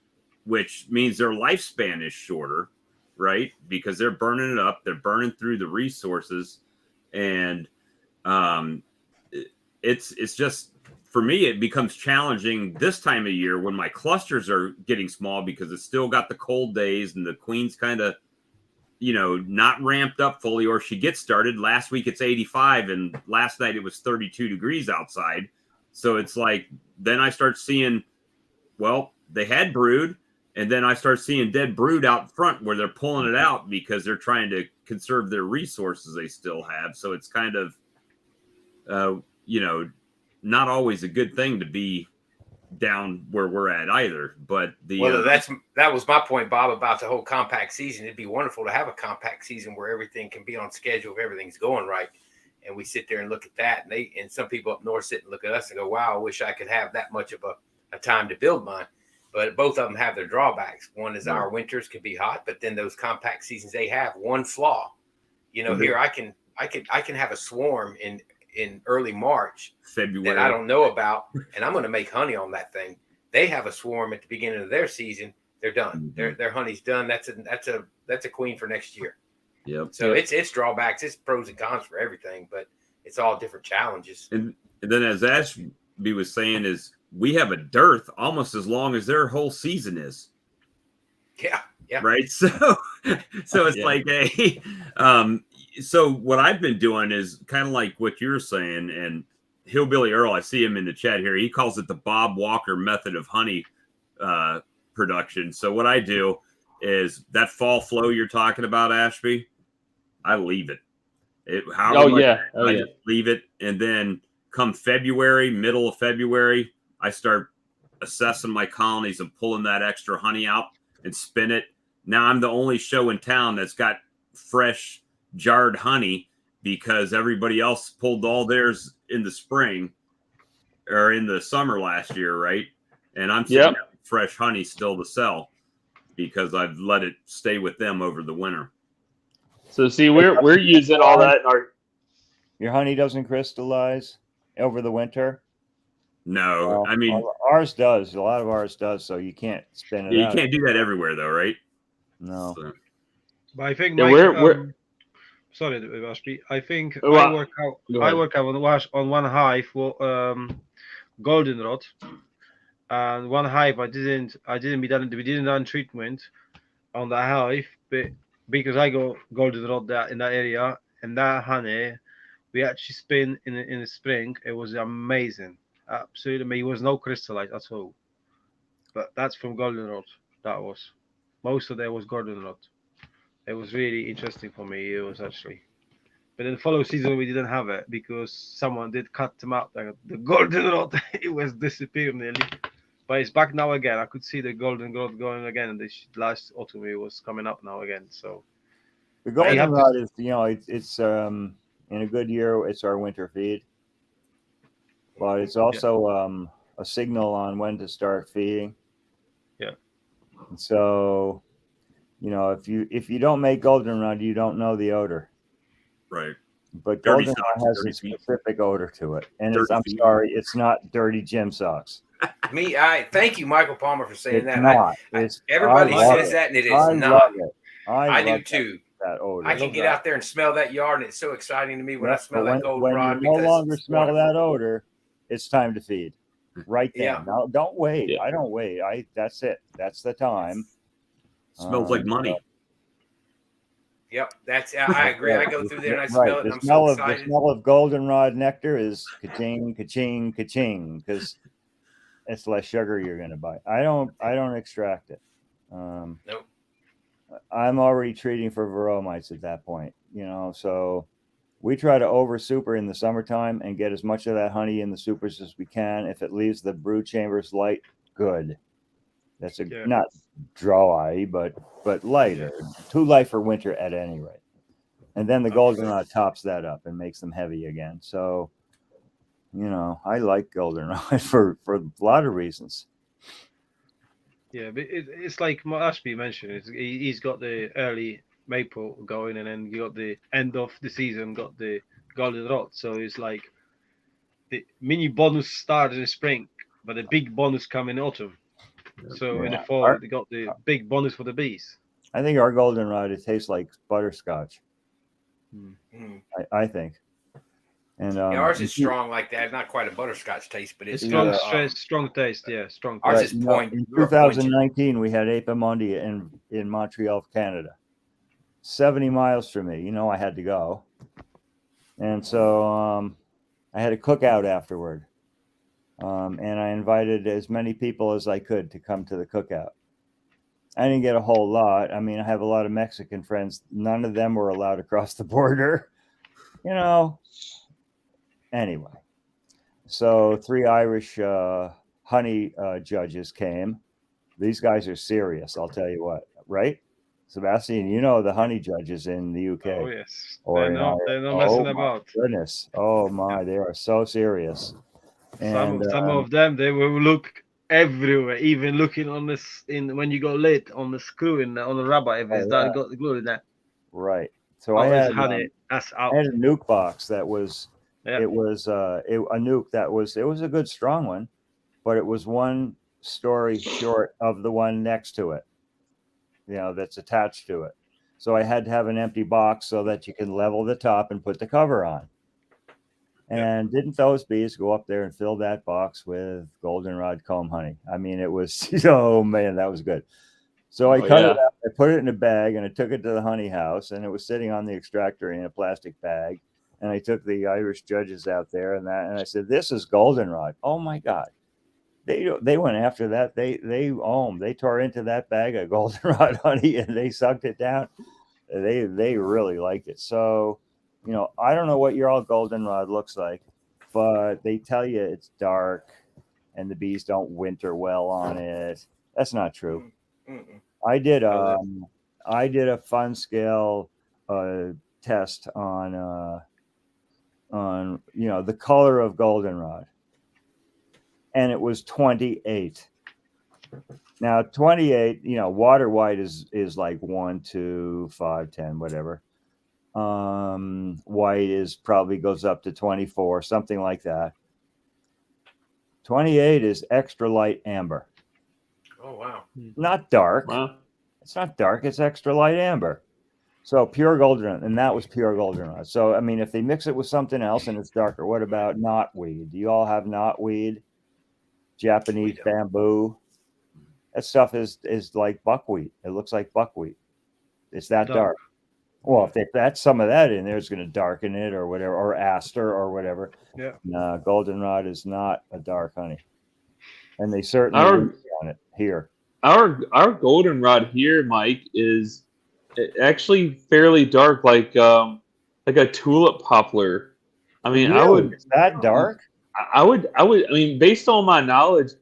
[SPEAKER 4] which means their lifespan is shorter, right? Because they're burning it up. They're burning through the resources. And it's just, for me, it becomes challenging this time of year when my clusters are getting small because it's still got the cold days and the queen's kind of, not ramped up fully, or she gets started. Last week it's 85 and last night it was 32 degrees outside. So it's like, then I start seeing, well, they had brood, and then I start seeing dead brood out front where they're pulling it out because they're trying to conserve their resources they still have. So it's kind of, not always a good thing to be down where we're at either. But
[SPEAKER 2] that was my point, Bob, about the whole compact season. It'd be wonderful to have a compact season where everything can be on schedule if everything's going right. And we sit there and look at that, and some people up north sit and look at us and go, wow, I wish I could have that much of a time to build mine. But both of them have their drawbacks. One is our winters can be hot, but then those compact seasons, they have one flaw. Here I can have a swarm in early March
[SPEAKER 4] February
[SPEAKER 2] that I don't know about, and I'm going to make honey on that thing. They have a swarm at the beginning of their season. They're done. Their honey's done. That's a queen for next year.
[SPEAKER 4] Yep.
[SPEAKER 2] So it's drawbacks, it's pros and cons for everything, but it's all different challenges.
[SPEAKER 4] And then, as Ashby was saying, is we have a dearth almost as long as their whole season is.
[SPEAKER 2] Yeah.
[SPEAKER 4] Right. So it's like so what I've been doing is kind of like what you're saying, and Hillbilly Earl, I see him in the chat here. He calls it the Bob Walker method of honey production. So what I do is that fall flow you're talking about, Ashby, I leave it. Just leave it. And then come February, middle of February, I start assessing my colonies and pulling that extra honey out and spin it. Now I'm the only show in town that's got fresh jarred honey because everybody else pulled all theirs in the spring or in the summer last year, right? And I'm sitting with fresh honey still to sell because I've let it stay with them over the winter.
[SPEAKER 3] So see, we're using all that in our.
[SPEAKER 5] Your honey doesn't crystallize over the winter.
[SPEAKER 4] No, I mean
[SPEAKER 5] ours does. A lot of ours does. So you can't spin it.
[SPEAKER 4] You can't do that everywhere, though, right?
[SPEAKER 5] No.
[SPEAKER 4] So.
[SPEAKER 1] But I think
[SPEAKER 3] we're
[SPEAKER 1] sorry, Ashby. I think
[SPEAKER 3] well,
[SPEAKER 1] I work out on one hive for goldenrod, and one hive we didn't run treatment on the hive, but because I go goldenrod in that area, and that honey we actually spin in the spring. It was amazing. absolutely. There was no crystallite at all. But that's from goldenrod. That was most of that was goldenrod. It was really interesting for me. It was actually. But in the following season, we didn't have it because someone did cut them out. Like the goldenrod, it was disappearing nearly. But it's back now again. I could see the goldenrod going again. And this last autumn, it was coming up now again. So
[SPEAKER 5] The
[SPEAKER 1] But you have to-
[SPEAKER 5] goldenrod is, it's in a good year, it's our winter feed, but it's also a signal on when to start feeding.
[SPEAKER 1] Yeah.
[SPEAKER 5] And so, if you don't make goldenrod, you don't know the odor.
[SPEAKER 4] Right.
[SPEAKER 5] But
[SPEAKER 4] Dirty
[SPEAKER 5] goldenrod
[SPEAKER 4] socks,
[SPEAKER 5] has
[SPEAKER 4] dirty
[SPEAKER 5] a
[SPEAKER 4] feet.
[SPEAKER 5] specific odor to it, and
[SPEAKER 4] Dirty
[SPEAKER 5] I'm
[SPEAKER 4] feet.
[SPEAKER 5] sorry, it's not dirty gym socks.
[SPEAKER 2] I thank you, Michael Palmer, for saying
[SPEAKER 5] It's
[SPEAKER 2] that.
[SPEAKER 5] not.
[SPEAKER 2] Everybody
[SPEAKER 5] I love
[SPEAKER 2] says
[SPEAKER 5] it.
[SPEAKER 2] that, and it is
[SPEAKER 5] I
[SPEAKER 2] not.
[SPEAKER 5] love it.
[SPEAKER 2] I do
[SPEAKER 5] love
[SPEAKER 2] too.
[SPEAKER 5] That odor.
[SPEAKER 2] I can get out there and smell that yard, and it's so exciting to me when I smell that
[SPEAKER 5] when
[SPEAKER 2] goldenrod.
[SPEAKER 5] you no longer
[SPEAKER 2] it's
[SPEAKER 5] smell
[SPEAKER 2] wonderful.
[SPEAKER 5] that odor, it's time to feed. Right then.
[SPEAKER 2] Yeah.
[SPEAKER 5] No, don't wait.
[SPEAKER 3] Yeah.
[SPEAKER 5] I don't wait. That's it. That's the time.
[SPEAKER 4] Smells like money.
[SPEAKER 2] Yep, I agree. I go through there and I smell it, and
[SPEAKER 5] The
[SPEAKER 2] I'm
[SPEAKER 5] smell
[SPEAKER 2] so
[SPEAKER 5] of the
[SPEAKER 2] excited.
[SPEAKER 5] smell of goldenrod nectar is ka-ching, ka-ching, ka-ching, because it's less sugar you're going to buy. I don't extract it.
[SPEAKER 2] Nope.
[SPEAKER 5] I'm already treating for veromites at that point, so we try to over super in the summertime and get as much of that honey in the supers as we can. If it leaves the brood chambers light, good. That's not dry, but lighter. Too light for winter at any rate. And then the goldenrod tops that up and makes them heavy again. So, I like goldenrod for a lot of reasons.
[SPEAKER 1] Yeah, but it's like Ashby mentioned. He's got the early maple going, and then you got the end of the season, got the goldenrod. So it's like the mini bonus started in spring, but the big bonus come in autumn. So in the fall, they got the big bonus for the bees.
[SPEAKER 5] I think our goldenrod, it tastes like butterscotch. I think. And
[SPEAKER 2] ours is strong like that. Not quite a butterscotch taste, but it's
[SPEAKER 1] strong taste. Yeah, strong.
[SPEAKER 2] Ours is point.
[SPEAKER 5] In 2019, we had Apiamundi in Montreal, Canada. 70 miles from me. I had to go, and so I had a cookout afterward, and I invited as many people as I could to come to the cookout. I didn't get a whole lot. I mean, I have a lot of Mexican friends. None of them were allowed across the border. Anyway, so 3 Irish honey judges came. These guys are serious, I'll tell you what, right? Sebastian, the honey judges in the UK.
[SPEAKER 1] Oh, yes. They're not messing about.
[SPEAKER 5] Goodness. Oh, my. They are so serious. And
[SPEAKER 1] some of them, they will look everywhere, even looking on this when you go late on the screw on the rubber if it's done, got the glue in there.
[SPEAKER 5] Right. So I had
[SPEAKER 1] a
[SPEAKER 5] nuke box that was it was a nuke that was a good strong one, but it was 1 story short of the one next to it, that's attached to it. So I had to have an empty box so that you can level the top and put the cover on. And didn't those bees go up there and fill that box with goldenrod comb honey? I mean, it was, oh man, that was good. So I cut it up, I put it in a bag, and I took it to the honey house, and it was sitting on the extractor in a plastic bag. And I took the Irish judges out there and I said, "This is goldenrod." Oh my God. They went after that. They tore into that bag of goldenrod honey and they sucked it down. They really liked it. So, I don't know what your all goldenrod looks like, but they tell you it's dark and the bees don't winter well on it. That's not true. I did a fun scale test on the color of goldenrod, and it was 28. Now 28, water white is like 1, 2, 5, 10, whatever. White is probably goes up to 24, something like that. 28 is extra light amber.
[SPEAKER 2] Oh wow.
[SPEAKER 5] Not dark.
[SPEAKER 3] Wow.
[SPEAKER 5] It's not dark, it's extra light amber. So pure goldenrod, and that was pure goldenrod. So I mean, if they mix it with something else and it's darker, what about knotweed? Do you all have knotweed? Japanese bamboo? That stuff is like buckwheat. It looks like buckwheat. It's that dark. Well, if that's some of that in there, it's going to darken it or whatever, or aster or whatever.
[SPEAKER 1] Yeah.
[SPEAKER 5] Goldenrod is not a dark honey, and they certainly
[SPEAKER 3] Our
[SPEAKER 5] wouldn't be on it here.
[SPEAKER 3] our goldenrod here, Mike, is actually fairly dark, like a tulip poplar. I mean,
[SPEAKER 5] Really? Is that dark?
[SPEAKER 3] I mean, based on my knowledge,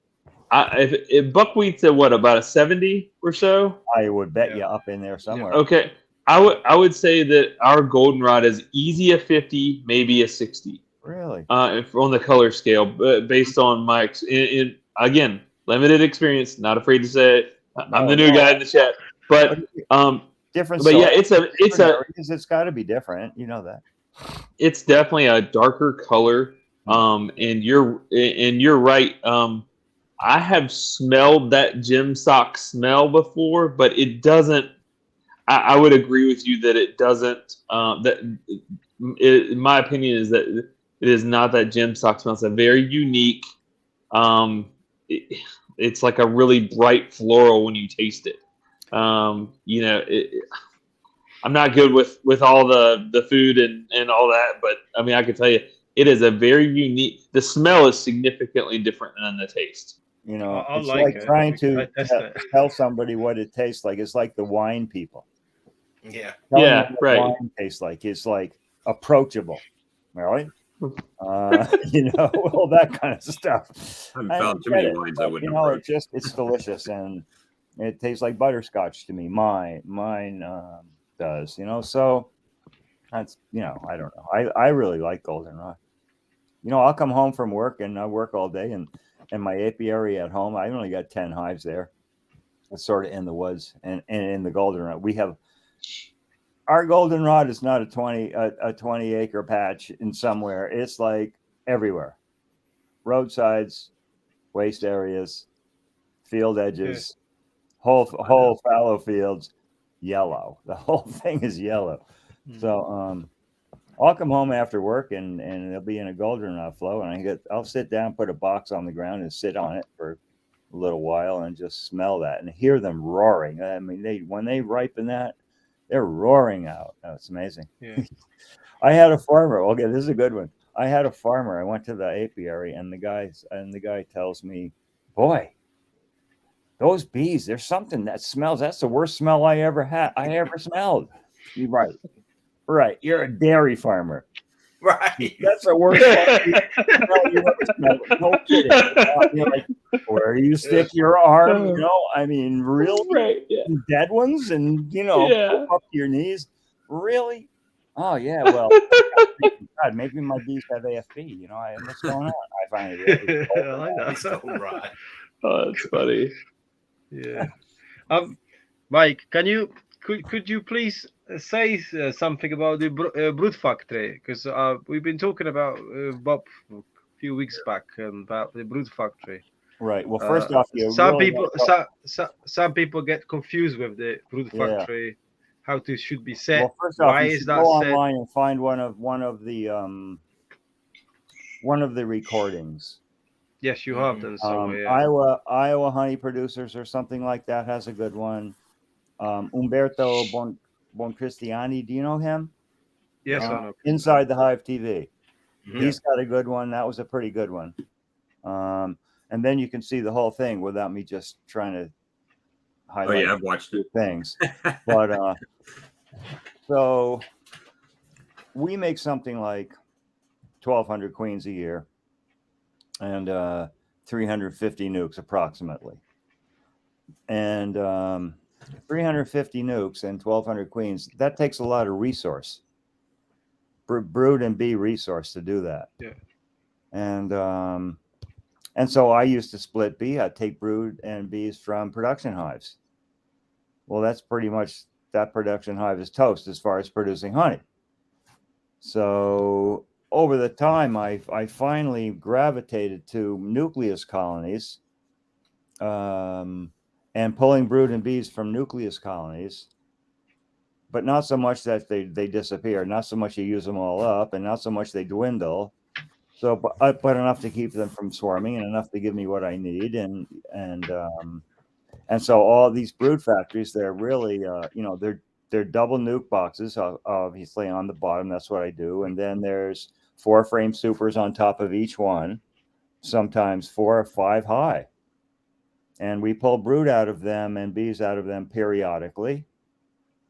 [SPEAKER 3] if buckwheat's at what, about a 70 or so?
[SPEAKER 5] I would bet you up in there somewhere.
[SPEAKER 3] Okay, I would say that our goldenrod is easy a 50, maybe a 60.
[SPEAKER 5] Really?
[SPEAKER 3] On the color scale, but based on my again, limited experience, not afraid to say it. I'm the new guy in the chat, but
[SPEAKER 5] different.
[SPEAKER 3] But yeah, it's
[SPEAKER 5] got to be different. You know that.
[SPEAKER 3] It's definitely a darker color. And you're right. I have smelled that gem sock smell before, but it doesn't. I would agree with you that it doesn't. In my opinion, is that it is not that gem sock smell. It's a very unique. It's like a really bright floral when you taste it. You know, I'm not good with all the food and all that, but I mean, I can tell you, it is a very unique. The smell is significantly different than the taste.
[SPEAKER 5] You know,
[SPEAKER 1] I
[SPEAKER 5] it's
[SPEAKER 1] like
[SPEAKER 5] like trying to
[SPEAKER 1] it.
[SPEAKER 5] tell somebody what it tastes like. It's like the wine people.
[SPEAKER 2] Yeah.
[SPEAKER 5] Telling what
[SPEAKER 3] right.
[SPEAKER 5] Wine tastes like. It's like approachable, right? You know, all that kind of stuff.
[SPEAKER 4] I haven't found too many wines I wouldn't.
[SPEAKER 5] You know, it's delicious and it tastes like butterscotch to me. Mine does. You know, so that's, you know, I don't know. I really like goldenrod. You know, I'll come home from work and I work all day and my apiary at home, I only got 10 hives there. It's sort of in the woods and in the goldenrod. We have our goldenrod is not a 20 acre patch in somewhere. It's like everywhere. Roadsides, waste areas, field edges, whole fallow fields, yellow. The whole thing is yellow. So I'll come home after work and it'll be in a goldenrod flow, and I'll sit down, put a box on the ground, and sit on it for a little while and just smell that and hear them roaring. I mean, when they ripen that, they're roaring out. Oh, it's amazing.
[SPEAKER 1] Yeah.
[SPEAKER 5] I had a farmer. Okay, this is a good one. I had a farmer. I went to the apiary, and the guy tells me, "Boy, those bees. There's something that smells. That's the worst smell I ever smelled." You're right. You're a dairy farmer.
[SPEAKER 2] Right.
[SPEAKER 5] That's the worst smell you ever smelled. No kidding. You're like, where do you stick your arm? You know, I mean, real dead ones, and you know, up to your knees. Really? Oh yeah. Well, God, maybe my bees have AFP. You know, what's going on? I find it really cold.
[SPEAKER 1] I know.
[SPEAKER 2] So right.
[SPEAKER 3] Oh, that's funny.
[SPEAKER 1] Yeah. Mike, could you please say something about the brood factory? Because we've been talking about Bob a few weeks back about the brood factory.
[SPEAKER 5] Right. Well, first off,
[SPEAKER 1] some people get confused with the brood factory, how it should be set.
[SPEAKER 5] Well, first off,
[SPEAKER 1] why
[SPEAKER 5] you
[SPEAKER 1] is
[SPEAKER 5] should
[SPEAKER 1] that
[SPEAKER 5] go
[SPEAKER 1] set?
[SPEAKER 5] online and find one of the recordings.
[SPEAKER 1] Yes, you have done somewhere.
[SPEAKER 5] Iowa Honey Producers or something like that has a good one. Umberto Boncristiani, do you know him?
[SPEAKER 1] Yes, I know.
[SPEAKER 5] Inside the Hive TV.
[SPEAKER 2] Mm-hmm.
[SPEAKER 5] He's got a good one. That was a pretty good one. And then you can see the whole thing without me just trying to highlight.
[SPEAKER 4] Oh yeah, I've watched it.
[SPEAKER 5] Things. But so we make something like 1,200 queens a year and 350 nukes approximately. And 350 nukes and 1,200 queens, that takes a lot of resource, brood and bee resource to do that.
[SPEAKER 1] Yeah.
[SPEAKER 5] And so I used to split bee. I'd take brood and bees from production hives. Well, that's pretty much, that production hive is toast as far as producing honey. So over the time, I finally gravitated to nucleus colonies, and pulling brood and bees from nucleus colonies, but not so much that they disappear, not so much you use them all up, and not so much they dwindle. So, but enough to keep them from swarming and enough to give me what I need, and so all these brood factories, they're really, they're double nuke boxes, obviously on the bottom. That's what I do. And then there's 4 frame supers on top of each one, sometimes 4 or 5 high. And we pull brood out of them and bees out of them periodically.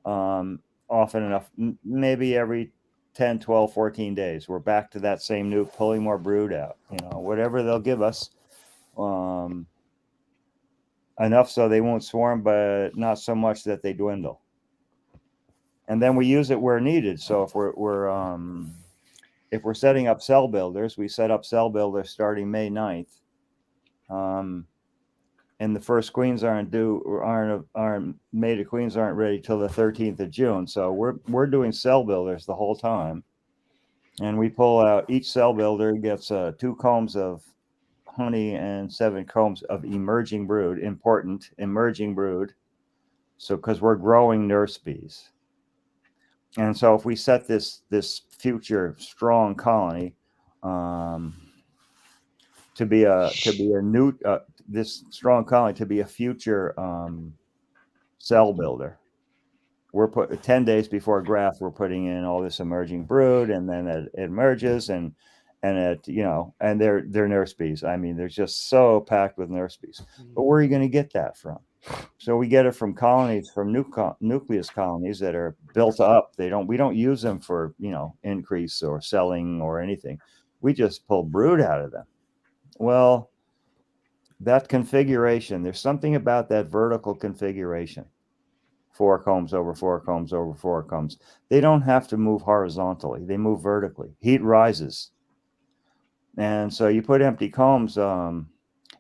[SPEAKER 5] Often enough, maybe every 10, 12, 14 days. We're back to that same nuke, pulling more brood out, whatever they'll give us. Enough so they won't swarm, but not so much that they dwindle. And then we use it where needed. So if we're setting up cell builders, we set up cell builders starting May 9th. And the first queens aren't mated queens aren't ready till the 13th of June. So we're doing cell builders the whole time. And we pull out, each cell builder gets 2 combs of honey and 7 combs of emerging brood, important emerging brood. So because we're growing nurse bees. And so if we set this future strong colony to be a new this strong colony to be a future cell builder, we're 10 days before graft, we're putting in all this emerging brood, and then it emerges and they're nurse bees. I mean, they're just so packed with nurse bees. But where are you going to get that from? So we get it from colonies, from nucleus colonies that are built up. We don't use them for, increase or selling or anything. We just pull brood out of them. Well, that configuration, there's something about that vertical configuration. 4 combs over 4 combs over 4 combs. They don't have to move horizontally. They move vertically. Heat rises. And so you put empty combs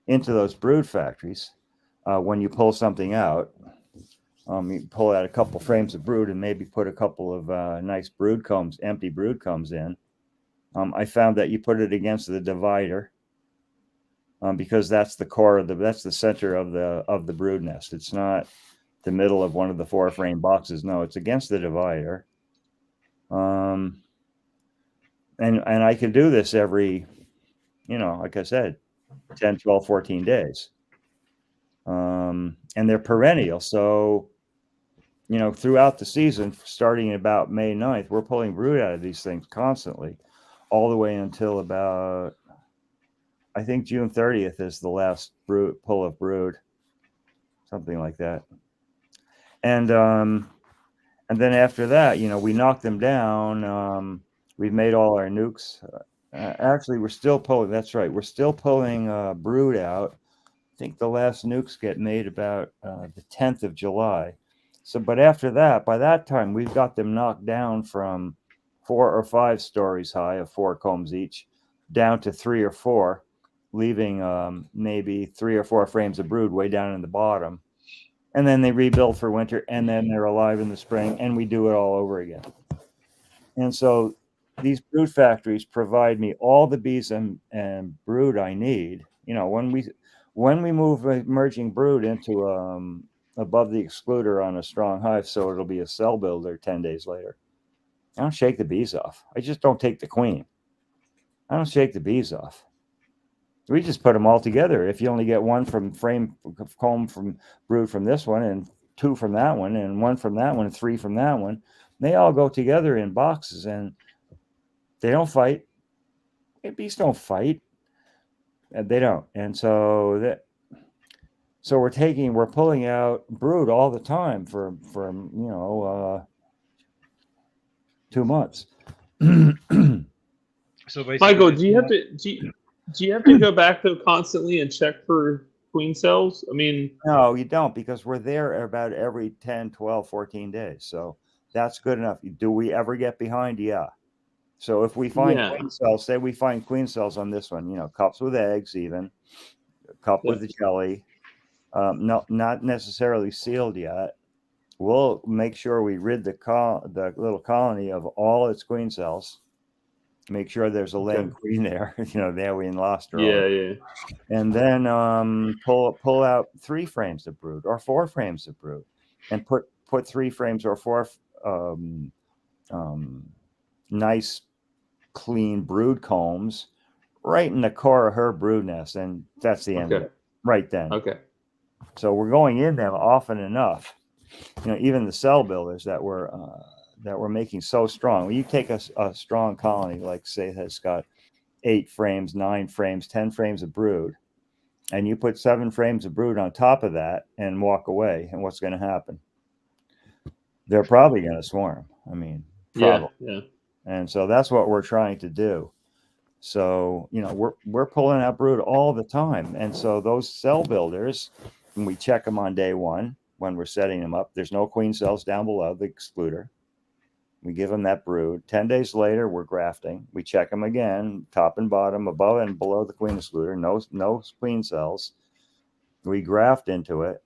[SPEAKER 5] into those brood factories. When you pull something out, you pull out a couple frames of brood and maybe put a couple of nice brood combs, empty brood combs in. I found that you put it against the divider because that's the core that's the center of the brood nest. It's not the middle of one of the 4 frame boxes. No, it's against the divider. And I can do this every, like I said, 10, 12, 14 days. And they're perennial. So, throughout the season, starting about May 9th, we're pulling brood out of these things constantly, all the way until about, I think June 30th is the last pull of brood, something like that. And then after that, we knock them down. We've made all our nukes. Actually, we're still pulling. That's right. We're still pulling brood out. I think the last nukes get made about the 10th of July. So, but after that, by that time, we've got them knocked down from 4 or 5 stories high of 4 combs each down to 3 or 4, leaving maybe 3 or 4 frames of brood way down in the bottom. And then they rebuild for winter, and then they're alive in the spring, and we do it all over again. And so these brood factories provide me all the bees and brood I need. When we move emerging brood into above the excluder on a strong hive, so it'll be a cell builder 10 days later, I don't shake the bees off. I just don't take the queen. I don't shake the bees off. We just put them all together. If you only get 1 from comb from brood from this one, and 2 from that one, and 1 from that one, and 3 from that one, they all go together in boxes, and they don't fight. Bees don't fight. They don't. And so we're pulling out brood all the time for 2 months.
[SPEAKER 1] So basically,
[SPEAKER 3] Michael, do you have to go back though constantly and check for queen cells? I mean,
[SPEAKER 5] no, you don't, because we're there about every 10, 12, 14 days. So that's good enough. Do we ever get behind? Yeah. So if we find queen cells, say we find queen cells on this one, cups with eggs, even a cup with the jelly, not necessarily sealed yet. We'll make sure we rid the little colony of all its queen cells. Make sure there's a laying queen there. There we lost her.
[SPEAKER 3] Yeah.
[SPEAKER 5] And then pull out 3 frames of brood or 4 frames of brood, and put 3 frames or 4 nice clean brood combs right in the core of her brood nest, and that's the end of it. Right then.
[SPEAKER 3] Okay.
[SPEAKER 5] So we're going in them often enough even the cell builders that were making so strong. When you take a strong colony, like say has got 8 frames, 9 frames, 10 frames of brood, and you put 7 frames of brood on top of that and walk away, and what's going to happen? They're probably going to swarm. I mean, probably.
[SPEAKER 3] Yeah.
[SPEAKER 5] And so that's what we're trying to do. So, we're pulling out brood all the time. And so those cell builders, when we check them on day 1, when we're setting them up, there's no queen cells down below the excluder. We give them that brood. 10 days later, we're grafting. We check them again, top and bottom, above and below the queen excluder. No queen cells. We graft into it.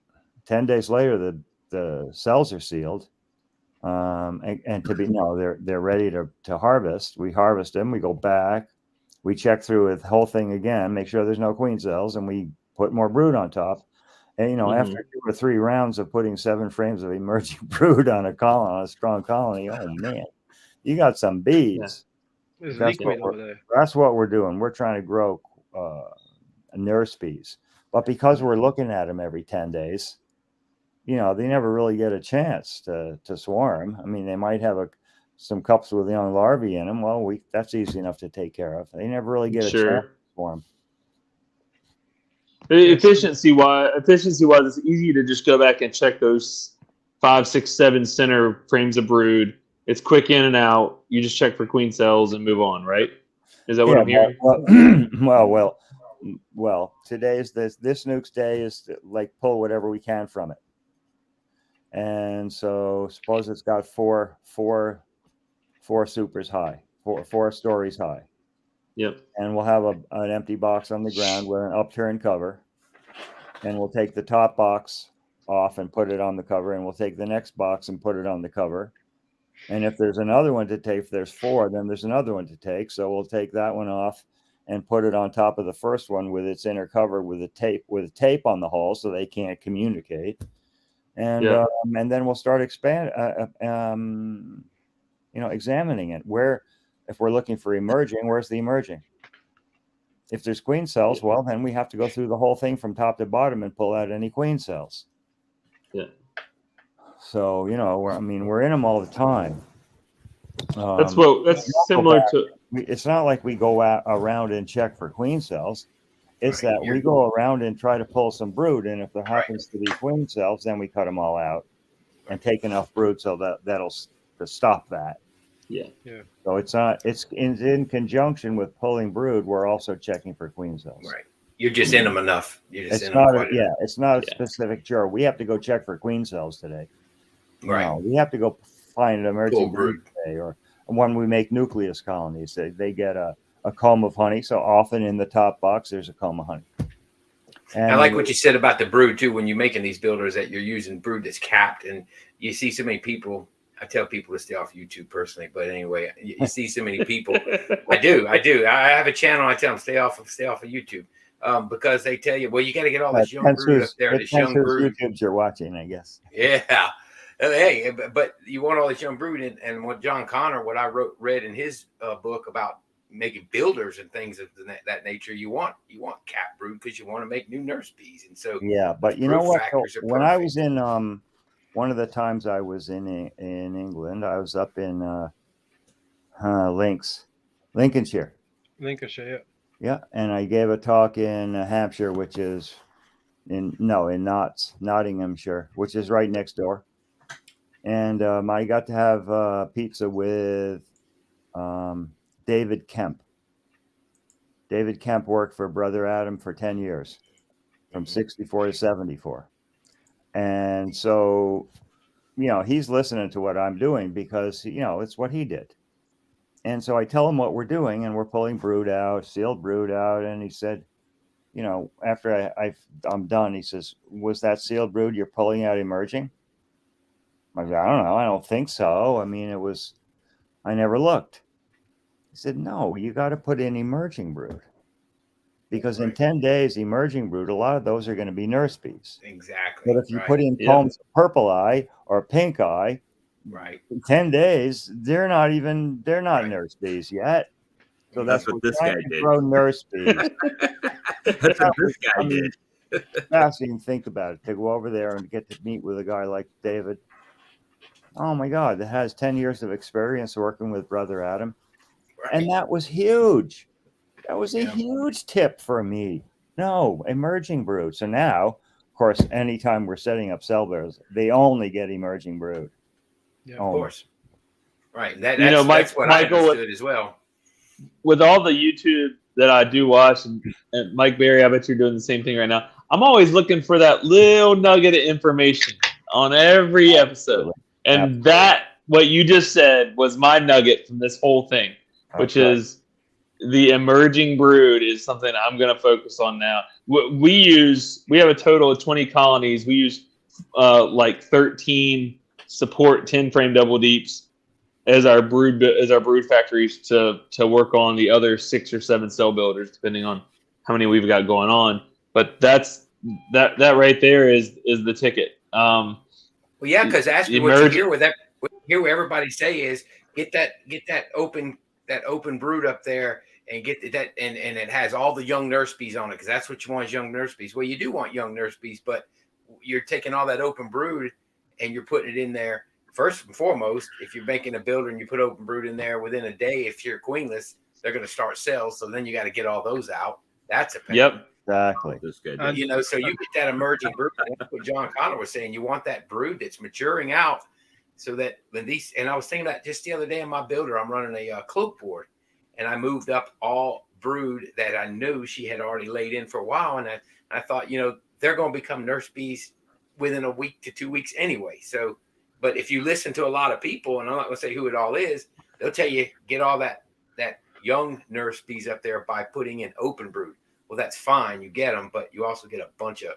[SPEAKER 5] 10 days later, the cells are sealed. And to be they're ready to harvest. We harvest them. We go back. We check through the whole thing again, make sure there's no queen cells, and we put more brood on top. And after 2 or 3 rounds of putting 7 frames of emerging brood on a strong colony, oh man, you got some bees.
[SPEAKER 1] There's
[SPEAKER 5] That's
[SPEAKER 1] liquid over there.
[SPEAKER 5] That's what we're doing. We're trying to grow nurse bees, but because we're looking at them every 10 days, they never really get a chance to swarm. I mean, they might have some cups with young larvae in them. Well, that's easy enough to take care of. They never really get a chance to swarm.
[SPEAKER 3] Efficiency wise, it's easy to just go back and check those 5, 6, 7 center frames of brood. It's quick in and out. You just check for queen cells and move on, right? Is that what I'm hearing?
[SPEAKER 5] Well, today's this nuke's day is to, like, pull whatever we can from it. And so suppose it's got four supers high, four stories high.
[SPEAKER 3] Yep.
[SPEAKER 5] And we'll have an empty box on the ground with an upturned cover. And we'll take the top box off and put it on the cover. And we'll take the next box and put it on the cover. And if there's another one to take, if there's 4, then there's another one to take. So we'll take that one off and put it on top of the first one with its inner cover with a tape on the hole so they can't communicate. And then we'll start examining it. Where, if we're looking for emerging, where's the emerging? If there's queen cells, well, then we have to go through the whole thing from top to bottom and pull out any queen cells.
[SPEAKER 3] Yeah.
[SPEAKER 5] So, we're in them all the time.
[SPEAKER 3] That's similar to.
[SPEAKER 5] It's not like we go around and check for queen cells. It's that we go around and try to pull some brood, and if there happens to be queen cells, then we cut them all out and take enough brood so that'll to stop that.
[SPEAKER 3] Yeah.
[SPEAKER 5] So it's in conjunction with pulling brood. We're also checking for queen cells.
[SPEAKER 2] Right. You're just in them enough.
[SPEAKER 5] It's not a specific chore. We have to go check for queen cells today.
[SPEAKER 2] Right.
[SPEAKER 5] No, we have to go find an emerging brood today, or when we make nucleus colonies, they get a comb of honey. So often in the top box, there's a comb of honey. And
[SPEAKER 2] I like what you said about the brood too. When you're making these builders, that you're using brood that's capped, and you see so many people. I tell people to stay off YouTube personally, but anyway, you see so many people. I do. I have a channel. I tell them stay off of YouTube because they tell you, well, you got to get all this young brood up there. This young brood.
[SPEAKER 5] YouTubes you're watching, I guess.
[SPEAKER 2] Yeah. Hey, but you want all this young brood, and what John Connor, what I read in his book about making builders and things of that nature, you want cap brood because you want to make new nurse bees, and so
[SPEAKER 5] yeah. But you know what? When I was in one of the times I was in England, I was up in Lincolnshire. Yeah, and I gave a talk in Hampshire, which is in Nottinghamshire, which is right next door. And I got to have pizza with David Kemp. David Kemp worked for Brother Adam for 10 years, from 64 to 74. And so, he's listening to what I'm doing because, it's what he did. And so I tell him what we're doing, and we're pulling brood out, sealed brood out. And he said, after I'm done, he says, was that sealed brood you're pulling out emerging? I go, I don't know. I don't think so. I mean, I never looked. He said, no, you got to put in emerging brood. Because in 10 days, emerging brood, a lot of those are going to be nurse bees.
[SPEAKER 2] Exactly.
[SPEAKER 5] But if you put in combs of purple eye or pink eye, in 10 days, they're not nurse bees yet. So that's what
[SPEAKER 4] this guy did.
[SPEAKER 5] Grow nurse bees.
[SPEAKER 4] That's what this guy did.
[SPEAKER 5] Fascinating. Think about it. To go over there and get to meet with a guy like David. Oh my God, that has 10 years of experience working with Brother Adam.
[SPEAKER 2] Right.
[SPEAKER 5] And that was huge. That was a
[SPEAKER 2] Yeah.
[SPEAKER 5] huge tip for me. No, emerging brood. So now, of course, anytime we're setting up cell bears, they only get emerging brood.
[SPEAKER 1] Yeah,
[SPEAKER 2] Of course. Right. That's what I
[SPEAKER 3] Michael,
[SPEAKER 2] understood as well.
[SPEAKER 3] With all the YouTube that I do watch, and Mike Berry, I bet you're doing the same thing right now. I'm always looking for that little nugget of information on every episode. And
[SPEAKER 5] Absolutely.
[SPEAKER 3] that, what you just said, was my nugget from this whole thing, which is the emerging brood is something I'm going to focus on now. We have a total of 20 colonies. We use like 13 support 10 frame double deeps as our brood factories to work on the other 6 or 7 cell builders, depending on how many we've got going on. But that right there is the ticket.
[SPEAKER 2] Well, yeah, because Ashby, what you hear everybody say is get that open brood up there and get that, and it has all the young nurse bees on it, because that's what you want is young nurse bees. Well, you do want young nurse bees, but you're taking all that open brood and you're putting it in there. First and foremost, if you're making a builder and you put open brood in there, within a day, if you're queenless, they're going to start cells. So then you got to get all those out. That's a pain.
[SPEAKER 3] Yep.
[SPEAKER 5] Exactly.
[SPEAKER 4] That's good.
[SPEAKER 2] So you get that emerging brood. That's what John Connor was saying. You want that brood that's maturing out, so that when these, and I was thinking that just the other day in my builder, I'm running a cloak board, and I moved up all brood that I knew she had already laid in for a while. And I thought, they're going to become nurse bees within a week to 2 weeks anyway. So, but if you listen to a lot of people, and I'm not going to say who it all is, they'll tell you get all that young nurse bees up there by putting in open brood. Well, that's fine. You get them, but you also get a bunch of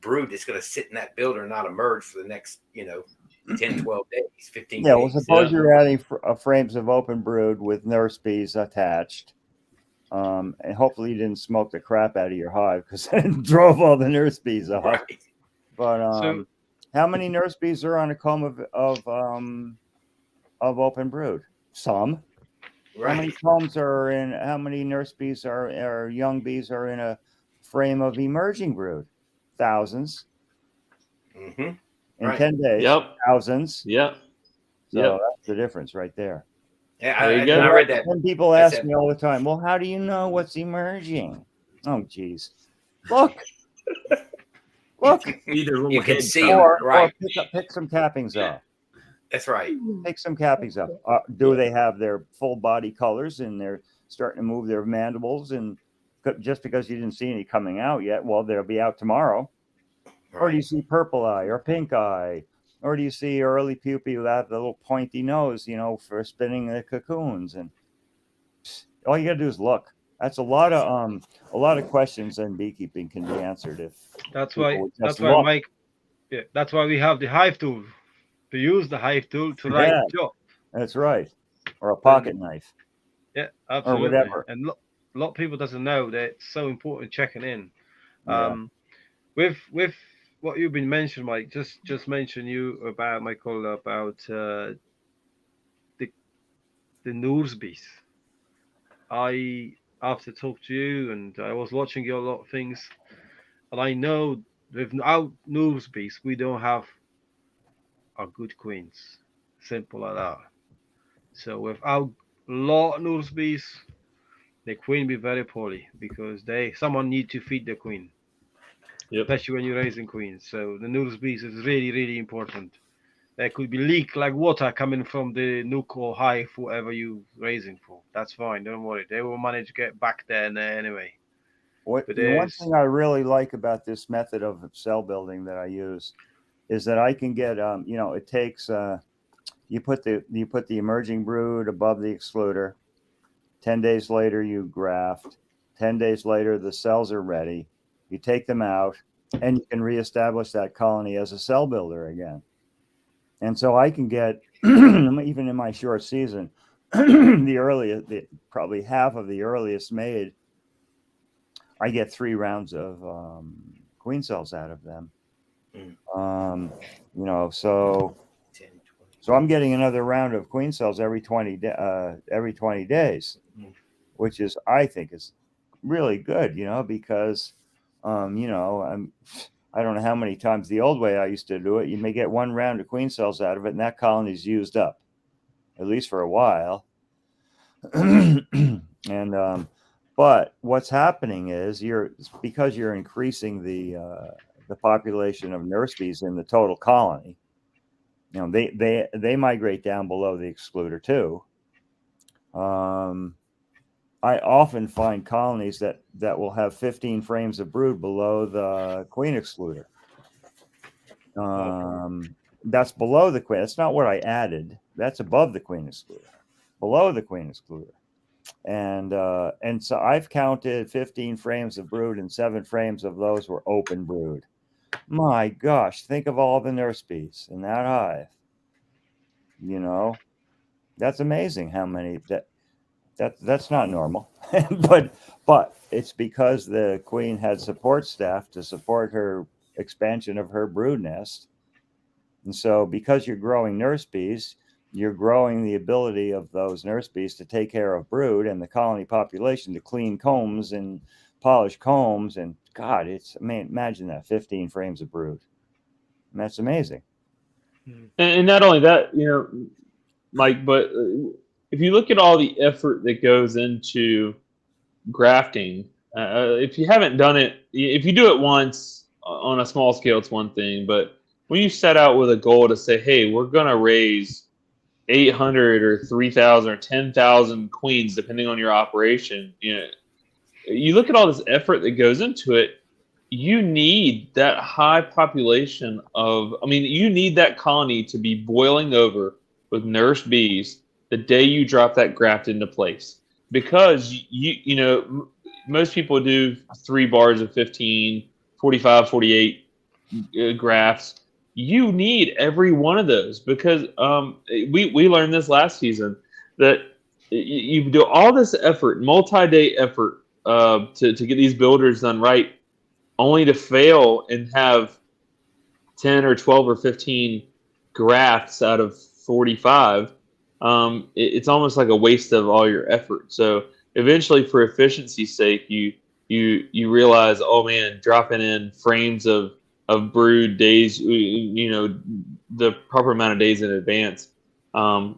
[SPEAKER 2] brood that's going to sit in that builder and not emerge for the next, 10, 12 days, 15 days.
[SPEAKER 5] Yeah, well, suppose you're adding frames of open brood with nurse bees attached. And hopefully you didn't smoke the crap out of your hive, because it drove all the nurse bees off.
[SPEAKER 2] Right.
[SPEAKER 5] But how many nurse bees are on a comb of open brood? Some.
[SPEAKER 2] Right.
[SPEAKER 5] How many combs are in? How many nurse bees are young bees are in a frame of emerging brood? Thousands.
[SPEAKER 2] Mm-hmm.
[SPEAKER 5] In 10 days.
[SPEAKER 3] Yep.
[SPEAKER 5] Thousands.
[SPEAKER 3] Yep.
[SPEAKER 5] So that's the difference right there.
[SPEAKER 2] Yeah,
[SPEAKER 3] There you
[SPEAKER 2] I
[SPEAKER 3] go.
[SPEAKER 2] read that.
[SPEAKER 5] And people ask me all the time, well, how do you know what's emerging? Oh, geez. Look.
[SPEAKER 2] You can see
[SPEAKER 5] or
[SPEAKER 2] right.
[SPEAKER 5] pick some cappings off.
[SPEAKER 2] That's right.
[SPEAKER 5] Pick some cappings up. Do they have their full body colors and they're starting to move their mandibles? And just because you didn't see any coming out yet, well, they'll be out tomorrow.
[SPEAKER 2] Right.
[SPEAKER 5] Or do you see purple eye or pink eye? Or do you see early pupae without the little pointy nose, for spinning the cocoons? And all you got to do is look. That's a lot of questions in beekeeping can be answered if
[SPEAKER 1] that's why
[SPEAKER 5] look.
[SPEAKER 1] Mike. Yeah, that's why we have the hive tool. To use the hive tool to write the job.
[SPEAKER 5] That's right. Or a pocket knife.
[SPEAKER 1] Yeah, absolutely.
[SPEAKER 5] Or whatever.
[SPEAKER 1] And a lot of people doesn't know that it's so important checking in.
[SPEAKER 5] Yeah.
[SPEAKER 1] With what you've been mentioning, Mike, just mention you about Michael about the nurse bees. I have to talk to you, and I was watching you a lot of things, and I know without nurse bees we don't have a good queens. Simple like that. So without a lot of nurse bees, the queen be very poorly, because someone need to feed the queen.
[SPEAKER 3] Yep.
[SPEAKER 1] Especially when you're raising queens. So the nurse bees is really, really important. There could be leak like water coming from the nook or hive, whatever you're raising for. That's fine. Don't worry. They will manage to get back there anyway.
[SPEAKER 5] One thing I really like about this method of cell building that I use is that I can get, it takes, you put the emerging brood above the excluder. 10 days later, you graft. 10 days later, the cells are ready. You take them out, and you can reestablish that colony as a cell builder again. And so I can get, even in my short season, probably half of the earliest made, I get 3 rounds of queen cells out of them. So I'm getting another round of queen cells every 20 days, which I think is really good, because You know, I don't know how many times the old way I used to do it. You may get one round of queen cells out of it, and that colony's used up, at least for a while. And but what's happening is because you're increasing the population of nurse bees in the total colony. You know, they migrate down below the excluder too. I often find colonies that will have 15 frames of brood below the queen excluder. That's below the queen. That's not what I added. That's above the queen excluder, below the queen excluder. And so I've counted 15 frames of brood, and 7 frames of those were open brood. My gosh, think of all the nurse bees in that hive. You know, that's amazing how many that's not normal. but it's because the queen had support staff to support her expansion of her brood nest. And so because you're growing nurse bees, you're growing the ability of those nurse bees to take care of brood and the colony population to clean combs and polish combs. And God, imagine that, 15 frames of brood. And that's amazing.
[SPEAKER 3] And not only that, you know, Mike, but if you look at all the effort that goes into grafting, if you haven't done it, if you do it once on a small scale, it's one thing. But when you set out with a goal to say, hey, we're going to raise 800 or 3,000 or 10,000 queens, depending on your operation, you know, you look at all this effort that goes into it. You need that high population you need that colony to be boiling over with nurse bees the day you drop that graft into place. Because you know, most people do 3 bars of 15, 45, 48 grafts. You need every one of those because we learned this last season that you do all this effort, multi-day effort to get these builders done right, only to fail and have 10 or 12 or 15 grafts out of 45. It's almost like a waste of all your effort. So eventually, for efficiency's sake, you realize, oh man, dropping in frames of brood days, you know, the proper amount of days in advance,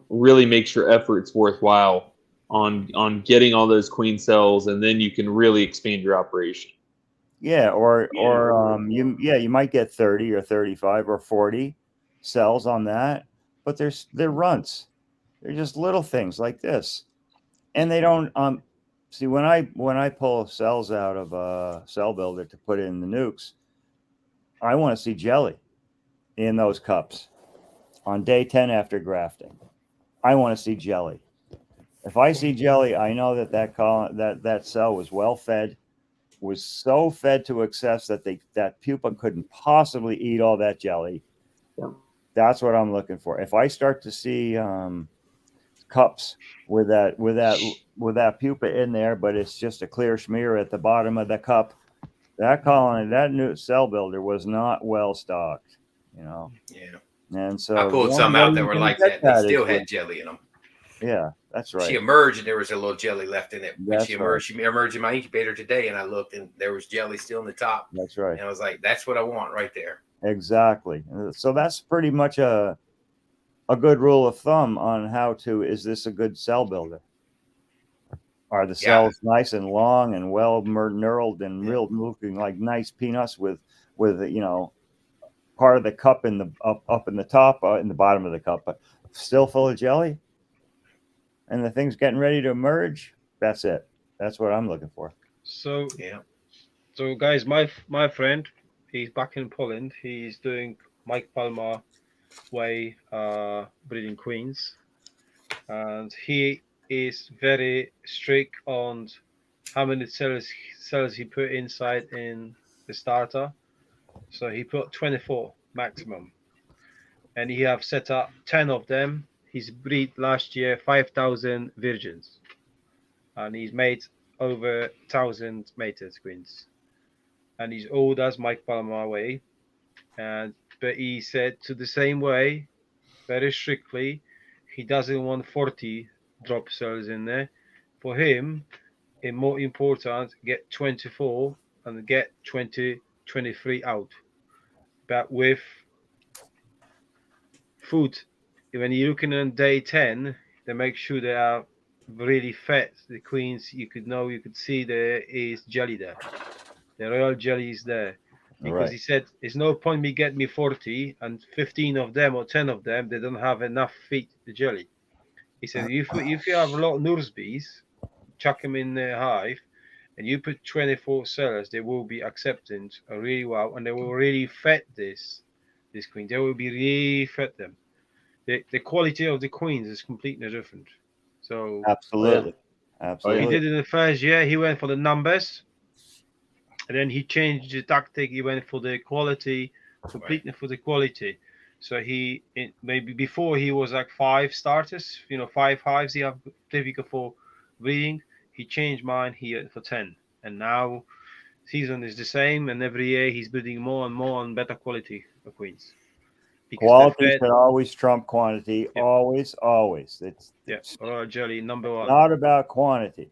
[SPEAKER 3] really makes your efforts worthwhile on getting all those queen cells, and then you can really expand your operation.
[SPEAKER 5] Yeah, you might get 30 or 35 or 40 cells on that, but they're runts. They're just little things like this. And they don't see when I pull cells out of a cell builder to put in the nukes, I want to see jelly in those cups on day 10 after grafting. I want to see jelly. If I see jelly, I know that cell was well fed, was so fed to excess that pupa couldn't possibly eat all that jelly.
[SPEAKER 3] Yeah.
[SPEAKER 5] That's what I'm looking for. If I start to see cups with that pupa in there, but it's just a clear smear at the bottom of the cup, that colony, that new cell builder was not well stocked, you know.
[SPEAKER 2] Yeah.
[SPEAKER 5] And so
[SPEAKER 2] I pulled some out that were like that. They still had jelly in them.
[SPEAKER 5] Yeah, that's right.
[SPEAKER 2] She emerged and there was a little jelly left in it. When
[SPEAKER 5] That's
[SPEAKER 2] she emerged, she emerged in my incubator today, and I looked and there was jelly still in the top.
[SPEAKER 5] That's right.
[SPEAKER 2] And I was like, that's what I want right there.
[SPEAKER 5] Exactly. So that's pretty much a good rule of thumb on is this a good cell builder? Are the cells nice and long and well knurled and real looking like nice peanuts with you know, part of the cup in the up in the top, in the bottom of the cup, but still full of jelly? And the thing's getting ready to emerge. That's it. That's what I'm looking for.
[SPEAKER 1] So So guys, my friend, he's back in Poland. He's doing Mike Palmer way breeding queens, and he is very strict on how many cells he put inside in the starter. So he put 24 maximum, and he have set up 10 of them. He's breed last year 5,000 virgins, and he's made over 1,000 mated queens, and he's all does Mike Palmer way. But he said to the same way, very strictly, he doesn't want 40 drop cells in there. For him, it's more important get 24 and get 20, 23 out. But with food, when you're looking on day 10, they make sure they are really fat. The queens, you could see there is jelly there. The royal jelly is there. Because he said, there's no point me getting me 40 and 15 of them or 10 of them, they don't have enough feed the jelly. He said, if you have a lot of nurse bees, chuck them in the hive, and you put 24 sellers, they will be accepting really well, and they will really fed this queen. They will be really fed them. The quality of the queens is completely different. So
[SPEAKER 5] Absolutely.
[SPEAKER 1] he
[SPEAKER 5] Absolutely.
[SPEAKER 1] did it in the first year. He went for the numbers, and then he changed the tactic. He went for the quality, completely for the quality. So maybe before he was like 5 starters, 5 hives he have typical for breeding. He changed mine here for 10, and now season is the same, and every year he's breeding more and more on better quality of queens. Because
[SPEAKER 5] Quality should always trump quantity.
[SPEAKER 1] Yep.
[SPEAKER 5] Always, always. It's
[SPEAKER 1] royal jelly number one.
[SPEAKER 5] not about quantity.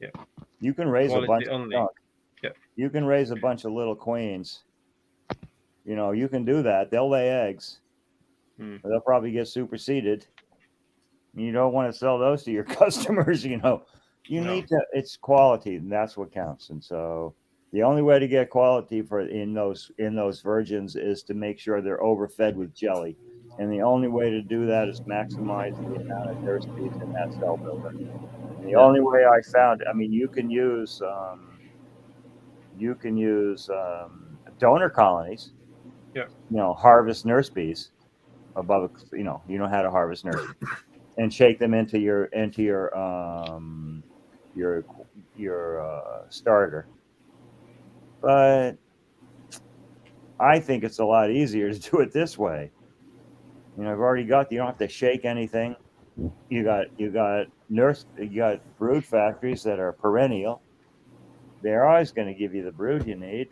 [SPEAKER 1] Yeah.
[SPEAKER 5] You can raise
[SPEAKER 1] Quality
[SPEAKER 5] a bunch
[SPEAKER 1] only.
[SPEAKER 5] of junk.
[SPEAKER 1] Yeah.
[SPEAKER 5] You can raise a bunch of little queens. You can do that. They'll lay eggs. They'll probably get superseded. You don't want to sell those to your customers, You need to, it's quality, and that's what counts. And so the only way to get quality in those virgins is to make sure they're overfed with jelly. And the only way to do that is maximize the amount of nurse bees in that cell builder. And the only way I found, you can use donor colonies.
[SPEAKER 1] Yeah.
[SPEAKER 5] Harvest nurse bees above. You know how to harvest nurse bees and shake them into your starter. But I think it's a lot easier to do it this way. I've already got. You don't have to shake anything. You got brood factories that are perennial. They're always going to give you the brood you need.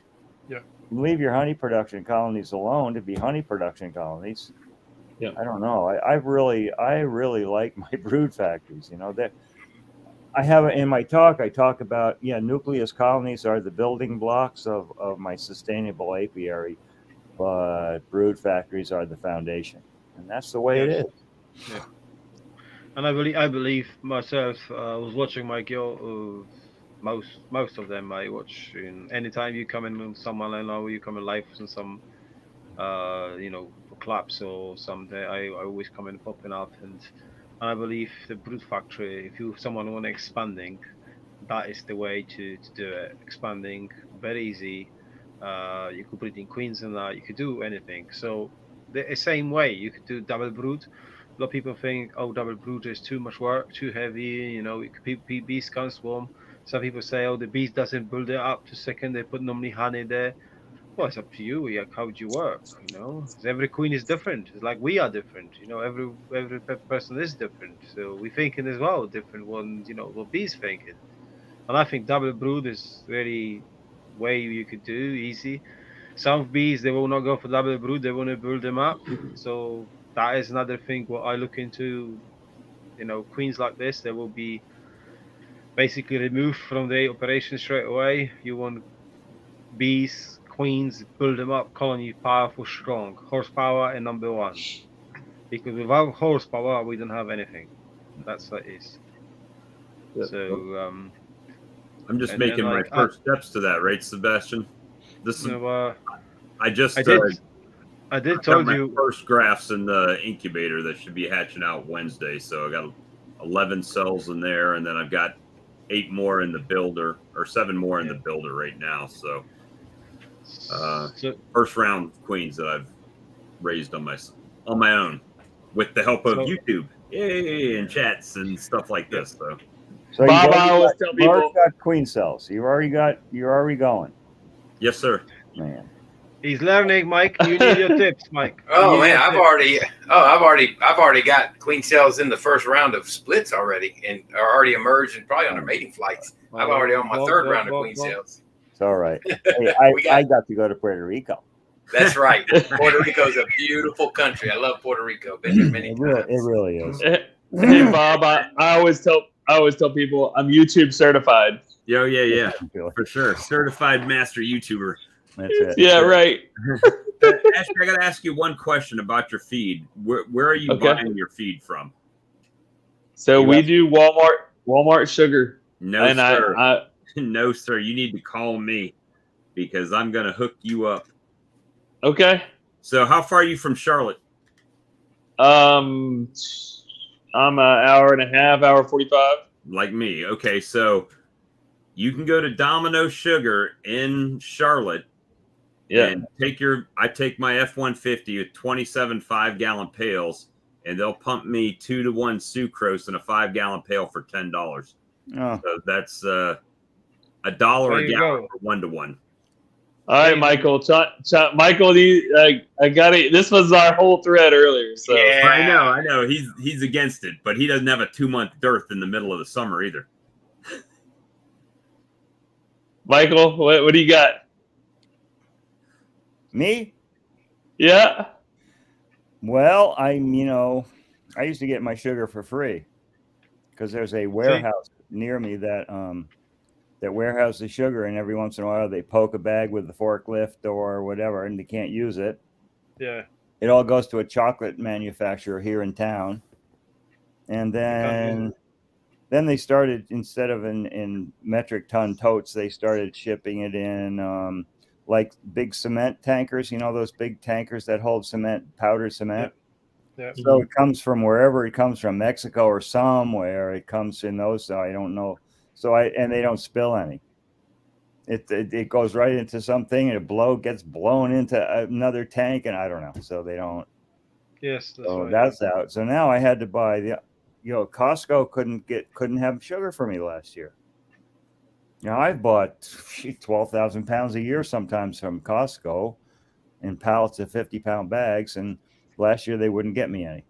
[SPEAKER 1] Yeah.
[SPEAKER 5] Leave your honey production colonies alone to be honey production colonies.
[SPEAKER 3] Yeah.
[SPEAKER 5] I don't know. I really like my brood factories. That I have in my talk. I talk about nucleus colonies are the building blocks of my sustainable apiary, but brood factories are the foundation, and that's the way it is.
[SPEAKER 1] Yeah. And I believe myself. I was watching my girl. Most of them I watch. Anytime you come in with someone I know, you come in live in some, for clubs or something. I always come in popping up, and I believe the brood factory. If someone want expanding, that is the way to do it. Expanding very easy. You could breed in queens and that. You could do anything. So the same way you could do double brood. A lot of people think, double brood is too much work, too heavy. Bees can't swarm. Some people say, the bees doesn't build it up to second. They put normally honey there. Well, it's up to you. How would you work? Every queen is different. It's like we are different. Every person is different. So we're thinking as well different ones. What bees thinking. And I think double brood is really way you could do easy. Some bees they will not go for double brood. They want to build them up. So that is another thing. What I look into. Queens like this, they will be basically removed from the operation straight away. You want bees, queens, build them up, colony, powerful, strong, horsepower, and number one. Because without horsepower, we don't have anything. That's what it is.
[SPEAKER 4] Yeah.
[SPEAKER 1] So
[SPEAKER 4] I'm just making my first steps to that, right, Sebastian? This is, I did tell you first grafts in the incubator that should be hatching out Wednesday. So I got 11 cells in there, and then I've got 8 more in the builder, or 7 more in the builder right now. So, first round of queens that I've raised on my own with the help of YouTube, and chats and stuff like this.
[SPEAKER 5] So
[SPEAKER 3] Bob, I always tell people,
[SPEAKER 5] got queen cells. You're already going.
[SPEAKER 4] Yes, sir.
[SPEAKER 5] Man,
[SPEAKER 1] he's learning, Mike. You need your tips, Mike.
[SPEAKER 2] I've already got queen cells in the first round of splits already, and are already emerged and probably on their mating flights. I'm already on my third round of queen cells.
[SPEAKER 5] It's all right. Hey, I got to go to Puerto Rico.
[SPEAKER 2] That's right. Puerto Rico is a beautiful country. I love Puerto Rico. Been there many times.
[SPEAKER 5] It really is.
[SPEAKER 3] Hey, Bob, I always tell people I'm YouTube certified.
[SPEAKER 4] Yo, yeah, for sure. Certified master YouTuber.
[SPEAKER 5] That's it.
[SPEAKER 3] Yeah, right.
[SPEAKER 4] Ashby, I got to ask you one question about your feed. Where are you
[SPEAKER 3] Okay.
[SPEAKER 4] buying your feed from?
[SPEAKER 3] So we do Walmart sugar.
[SPEAKER 4] No,
[SPEAKER 3] and
[SPEAKER 4] sir. No, sir. You need to call me because I'm going to hook you up.
[SPEAKER 3] Okay.
[SPEAKER 4] So how far are you from Charlotte?
[SPEAKER 3] I'm an hour and a half, hour 45.
[SPEAKER 4] Like me. Okay, so you can go to Domino Sugar in Charlotte.
[SPEAKER 3] Yeah.
[SPEAKER 4] And I take my F-150 with 27 5-gallon pails, and they'll pump me 2-to-1 sucrose in a 5-gallon pail for $10.
[SPEAKER 5] Oh.
[SPEAKER 4] So that's $1 a gallon for 1-to-1.
[SPEAKER 3] All right, Michael. Michael, I got it. This was our whole thread earlier. So
[SPEAKER 2] Yeah.
[SPEAKER 4] I know. He's against it, but he doesn't have a 2-month dearth in the middle of the summer either.
[SPEAKER 3] Michael, what do you got?
[SPEAKER 5] Me?
[SPEAKER 3] Yeah.
[SPEAKER 5] Well, I used to get my sugar for free because there's a warehouse near me that warehouses sugar, and every once in a while they poke a bag with the forklift or whatever, and they can't use it.
[SPEAKER 1] Yeah.
[SPEAKER 5] It all goes to a chocolate manufacturer here in town, and then they started, instead of in metric ton totes, they started shipping it in like big cement tankers, those big tankers that hold cement, powdered cement.
[SPEAKER 1] Yeah.
[SPEAKER 5] So it comes from wherever it comes from, Mexico or somewhere. It comes in those. So I don't know. And they don't spill any. It goes right into something, and it gets blown into another tank, and I don't know. So they don't.
[SPEAKER 1] Yes. That's
[SPEAKER 5] So
[SPEAKER 1] right.
[SPEAKER 5] that's out. So now I had to buy Costco couldn't have sugar for me last year. I've bought 12,000 pounds a year sometimes from Costco in pallets of 50-pound bags, and last year they wouldn't get me any.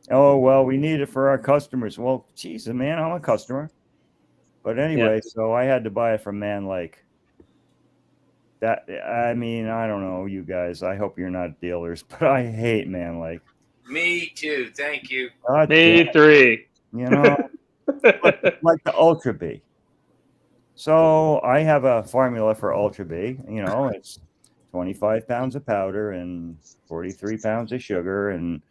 [SPEAKER 5] Oh, well, we need it for our customers. Well, geez, man, I'm a customer. But anyway, So I had to buy it from Man Lake. I don't know, you guys. I hope you're not dealers, but I hate Man Lake.
[SPEAKER 2] Me too. Thank you.
[SPEAKER 3] Me three.
[SPEAKER 5] Like the Ultra B. So I have a formula for Ultra B. It's 25 pounds of powder and 43 pounds of sugar and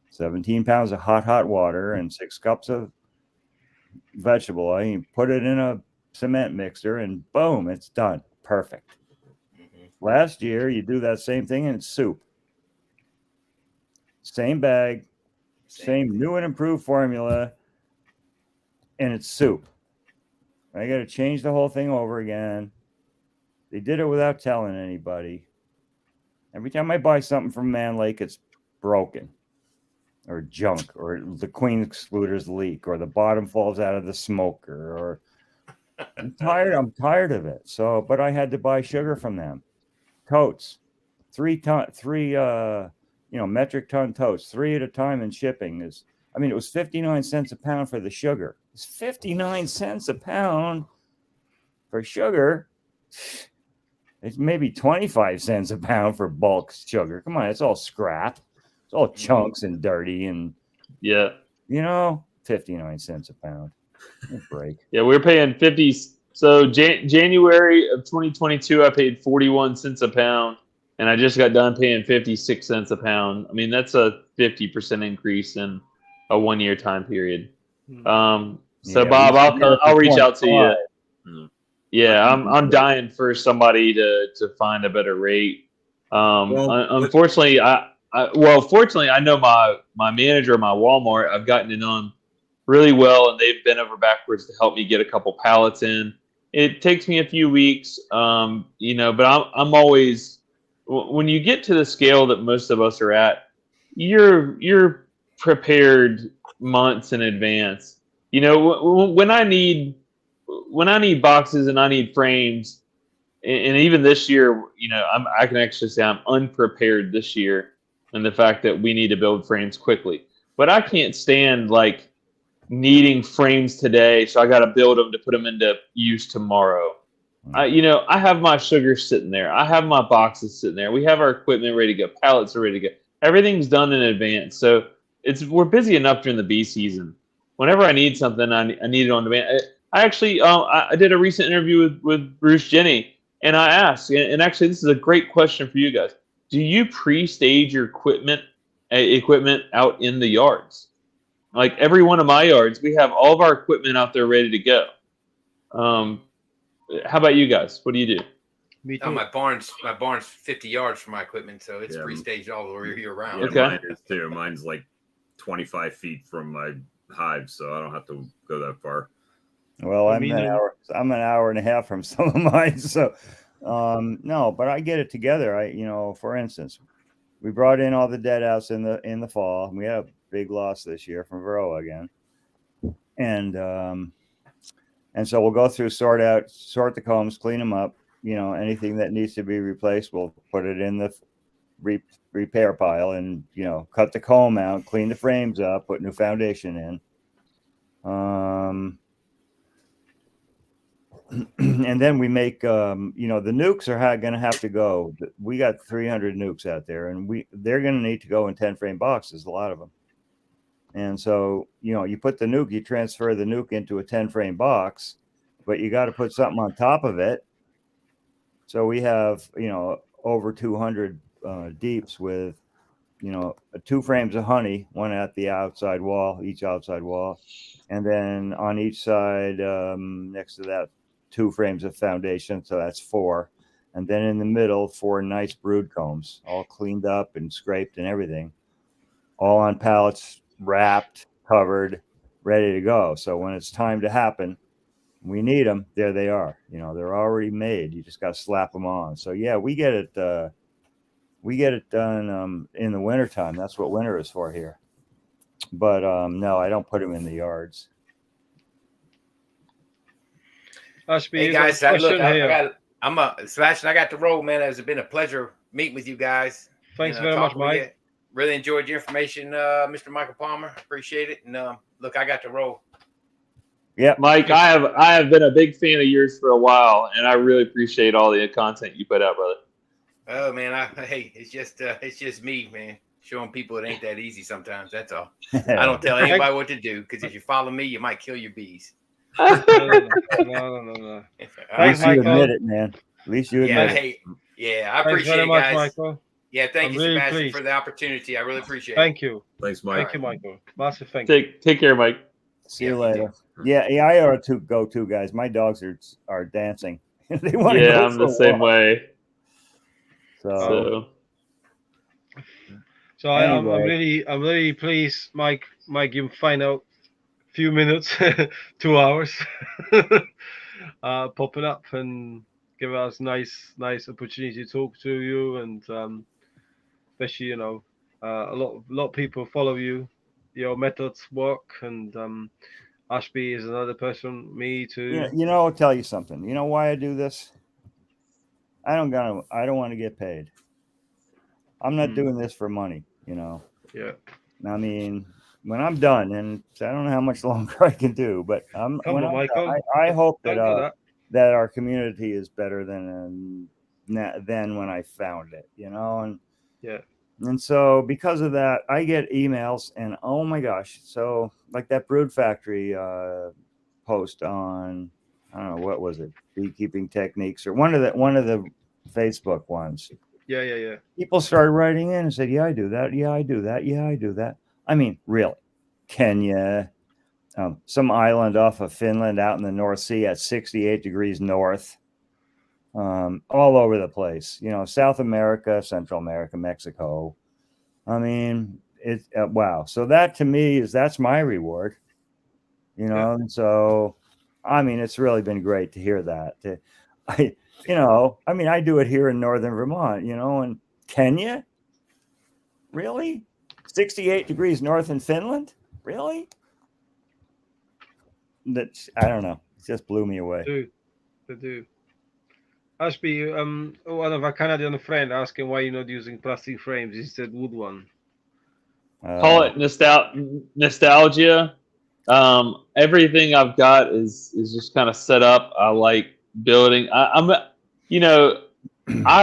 [SPEAKER 5] 17 pounds of hot water and 6 cups of vegetable oil. You put it in a cement mixer and boom, it's done. Perfect. Mm-hmm. Last year, you do that same thing and it's soup. Same bag, same new and improved formula, and it's soup. I got to change the whole thing over again. They did it without telling anybody. Every time I buy something from Man Lake, it's broken or junk, or the queen excluder's leak, or the bottom falls out of the smoker, or I'm tired of it. So, but I had to buy sugar from them. Totes, 3 metric ton totes, 3 at a time, and shipping it was 59 cents a pound for the sugar. It's 59 cents a pound for sugar. It's maybe 25 cents a pound for bulk sugar. Come on, it's all scrap. It's all chunks and dirty, and 59 cents a pound. Break.
[SPEAKER 3] Yeah, we're paying 50. So January of 2022, I paid 41 cents a pound, and I just got done paying 56 cents a pound. I mean, that's a 50% increase in a 1-year time period. Bob, I'll reach out to you. Yeah, I'm dying for somebody to find a better rate. Unfortunately, fortunately, I know my manager at my Walmart. I've gotten it on really well, and they've bent over backwards to help me get a couple pallets in. It takes me a few weeks, but I'm always, when you get to the scale that most of us are at, you're prepared months in advance. When I need boxes and I need frames, and even this year, I can actually say I'm unprepared this year in the fact that we need to build frames quickly. But I can't stand needing frames today, so I got to build them to put them into use tomorrow. I have my sugar sitting there. I have my boxes sitting there. We have our equipment ready to go. Pallets are ready to go. Everything's done in advance. So we're busy enough during the bee season. whenever I need something, I need it on demand. I actually I did a recent interview with Bruce Jenny, and I asked, and actually this is a great question for you guys. Do you pre-stage your equipment out in the yards? Like every one of my yards, we have all of our equipment out there ready to go. How about you guys? What do you do?
[SPEAKER 1] Me
[SPEAKER 2] Oh,
[SPEAKER 1] too.
[SPEAKER 2] my barn's 50 yards from my equipment, so it's
[SPEAKER 4] Yeah.
[SPEAKER 2] pre-staged all the way year round.
[SPEAKER 4] Yeah,
[SPEAKER 3] Okay.
[SPEAKER 4] mine is too. Mine's like 25 feet from my hive, so I don't have to go that far.
[SPEAKER 5] Well,
[SPEAKER 1] I
[SPEAKER 5] I'm
[SPEAKER 1] mean,
[SPEAKER 5] an hour and a half from some of mine, so no, but I get it together. For instance, we brought in all the dead outs in the fall. We had a big loss this year from Varroa again, and so we'll go through, sort the combs, clean them up. Anything that needs to be replaced, we'll put it in the repair pile, and cut the comb out, clean the frames up, put new foundation in. And then we make the nukes are going to have to go. We got 300 nukes out there, and they're going to need to go in 10 frame boxes, a lot of them. And so you put the nuke, you transfer the nuke into a 10 frame box, but you got to put something on top of it. So we have over 200 deeps with 2 frames of honey, one at the outside wall, each outside wall, and then on each side next to that, 2 frames of foundation, so that's 4, and then in the middle 4 nice brood combs, all cleaned up and scraped and everything, all on pallets, wrapped, covered, ready to go. So when it's time to happen, we need them, there they are. They're already made. You just got to slap them on. So yeah, we get it done in the wintertime. That's what winter is for here. But no, I don't put them in the yards.
[SPEAKER 1] Ashby,
[SPEAKER 2] Hey
[SPEAKER 1] you
[SPEAKER 2] guys,
[SPEAKER 1] got a
[SPEAKER 2] look,
[SPEAKER 1] question here.
[SPEAKER 2] Sebastian. I got to roll, man. It's been a pleasure meeting with you guys.
[SPEAKER 1] Thanks
[SPEAKER 2] and,
[SPEAKER 1] very much,
[SPEAKER 2] talking with
[SPEAKER 1] Mike.
[SPEAKER 2] you. Really enjoyed your information, Mr. Michael Palmer. Appreciate it. And look, I got to roll.
[SPEAKER 5] Yeah,
[SPEAKER 3] Mike, I have been a big fan of yours for a while, and I really appreciate all the content you put out, brother.
[SPEAKER 2] Oh man, hey, it's just me, man. Showing people it ain't that easy sometimes. That's all. I don't tell anybody what to do, because if you follow me, you might kill your bees.
[SPEAKER 1] No.
[SPEAKER 2] All
[SPEAKER 5] At
[SPEAKER 2] right,
[SPEAKER 5] least you
[SPEAKER 1] Michael.
[SPEAKER 5] admit it, man. At least you admit it.
[SPEAKER 2] hey, I
[SPEAKER 1] Thanks
[SPEAKER 2] appreciate
[SPEAKER 1] very
[SPEAKER 2] it,
[SPEAKER 1] much,
[SPEAKER 2] guys.
[SPEAKER 1] Michael.
[SPEAKER 2] Yeah, thank
[SPEAKER 1] I'm
[SPEAKER 2] you,
[SPEAKER 1] really
[SPEAKER 2] Sebastian,
[SPEAKER 1] pleased.
[SPEAKER 2] for the opportunity. I really appreciate it.
[SPEAKER 1] Thank you.
[SPEAKER 4] Thanks, Mike.
[SPEAKER 1] Thank you, Michael. Massive thank you.
[SPEAKER 3] Take care, Mike.
[SPEAKER 5] See you
[SPEAKER 2] Yeah, you
[SPEAKER 5] later. Yeah, I ought to go too, guys. My dogs are dancing. They want to
[SPEAKER 3] Yeah,
[SPEAKER 5] go
[SPEAKER 3] I'm
[SPEAKER 5] for
[SPEAKER 3] the
[SPEAKER 5] a
[SPEAKER 3] same
[SPEAKER 5] walk.
[SPEAKER 3] way.
[SPEAKER 5] So
[SPEAKER 3] So
[SPEAKER 1] I'm
[SPEAKER 5] Anyway.
[SPEAKER 1] really pleased, Mike, you find out a few minutes, 2 hours, popping up and give us nice opportunity to talk to you, and especially a lot of people follow you, your methods work, and Ashby is another person, me too.
[SPEAKER 5] I'll tell you something. You know why I do this? I don't want to get paid. I'm not doing this for money,
[SPEAKER 1] Yeah.
[SPEAKER 5] I mean, when I'm done, and I don't know how much longer I can do, but
[SPEAKER 1] Come on, Michael.
[SPEAKER 5] I hope
[SPEAKER 1] Don't
[SPEAKER 5] that
[SPEAKER 1] do that.
[SPEAKER 5] that our community is better than when I found it, and
[SPEAKER 1] Yeah.
[SPEAKER 5] and so because of that, I get emails, and oh my gosh, so like that Brood Factory post on, I don't know, what was it, Beekeeping Techniques, or one of the Facebook ones.
[SPEAKER 1] Yeah.
[SPEAKER 5] People started writing in and said, yeah, I do that. Yeah, I do that. Yeah, I do that. I mean, really, Kenya, some island off of Finland out in the North Sea at 68 degrees north, all over the place, South America, Central America, Mexico. I mean, it's wow. So that to me that's my reward, and so, I mean, it's really been great to hear that. I do it here in northern Vermont, and Kenya, really? 68 degrees north in Finland, really? I don't know. It just blew me away.
[SPEAKER 1] They do. Ashby, one of our Canadian friend asking why you're not using plastic frames instead wood one.
[SPEAKER 3] call it nostalgia. Everything I've got is just kind of set up. I like building. I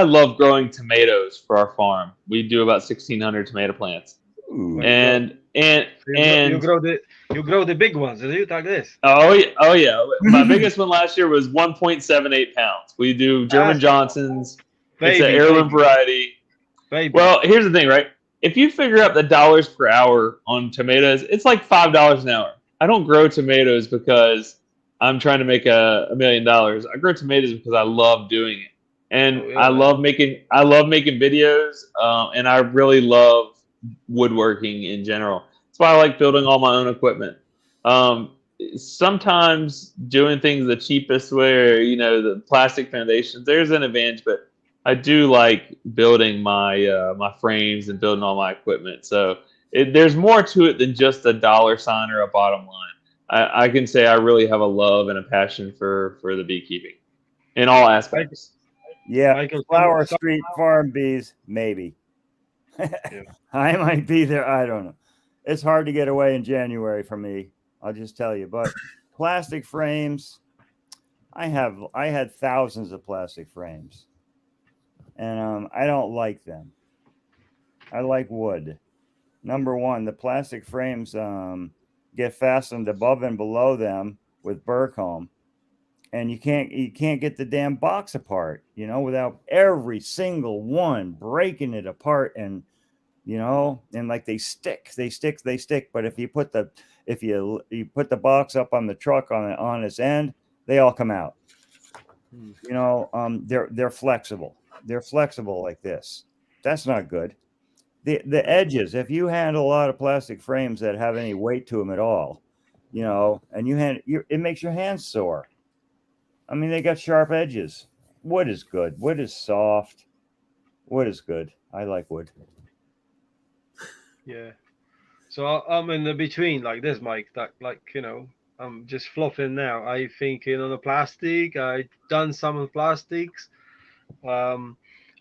[SPEAKER 3] love growing tomatoes for our farm. We do about 1,600 tomato plants.
[SPEAKER 5] Ooh.
[SPEAKER 3] And And
[SPEAKER 1] you grow the big ones, is it like this?
[SPEAKER 3] oh yeah. My biggest one last year was 1.78 pounds. We do German Johnsons. It's an heirloom variety.
[SPEAKER 1] Baby.
[SPEAKER 3] Well, here's the thing, right? If you figure out the dollars per hour on tomatoes, it's like $5 an hour. I don't grow tomatoes because I'm trying to make $1 million. I grow tomatoes because I love doing it, and I love making videos, and I really love woodworking in general. That's why I like building all my own equipment. Sometimes doing things the cheapest way, or the plastic foundations, there's an advantage, but I do like building my my frames and building all my equipment. So there's more to it than just a dollar sign or a bottom line. I can say I really have a love and a passion for the beekeeping in all aspects.
[SPEAKER 5] Yeah, Flower Street Farm bees, maybe. I might be there. I don't know. It's hard to get away in January for me. I'll just tell you. But plastic frames, I had thousands of plastic frames. And I don't like them. I like wood. Number one, the plastic frames get fastened above and below them with burr comb, and you can't get the damn box apart, without every single one breaking it apart, and and like they stick. But if you put the box up on the truck on its end, they all come out. They're flexible. They're flexible like this. That's not good. The edges, if you handle a lot of plastic frames that have any weight to them at all, and it makes your hands sore. I mean, they got sharp edges. Wood is good. Wood is soft. Wood is good. I like wood.
[SPEAKER 1] Yeah. So I'm in the between like this, Mike. I'm just fluffing now. I thinking on the plastic. I done some of the plastics.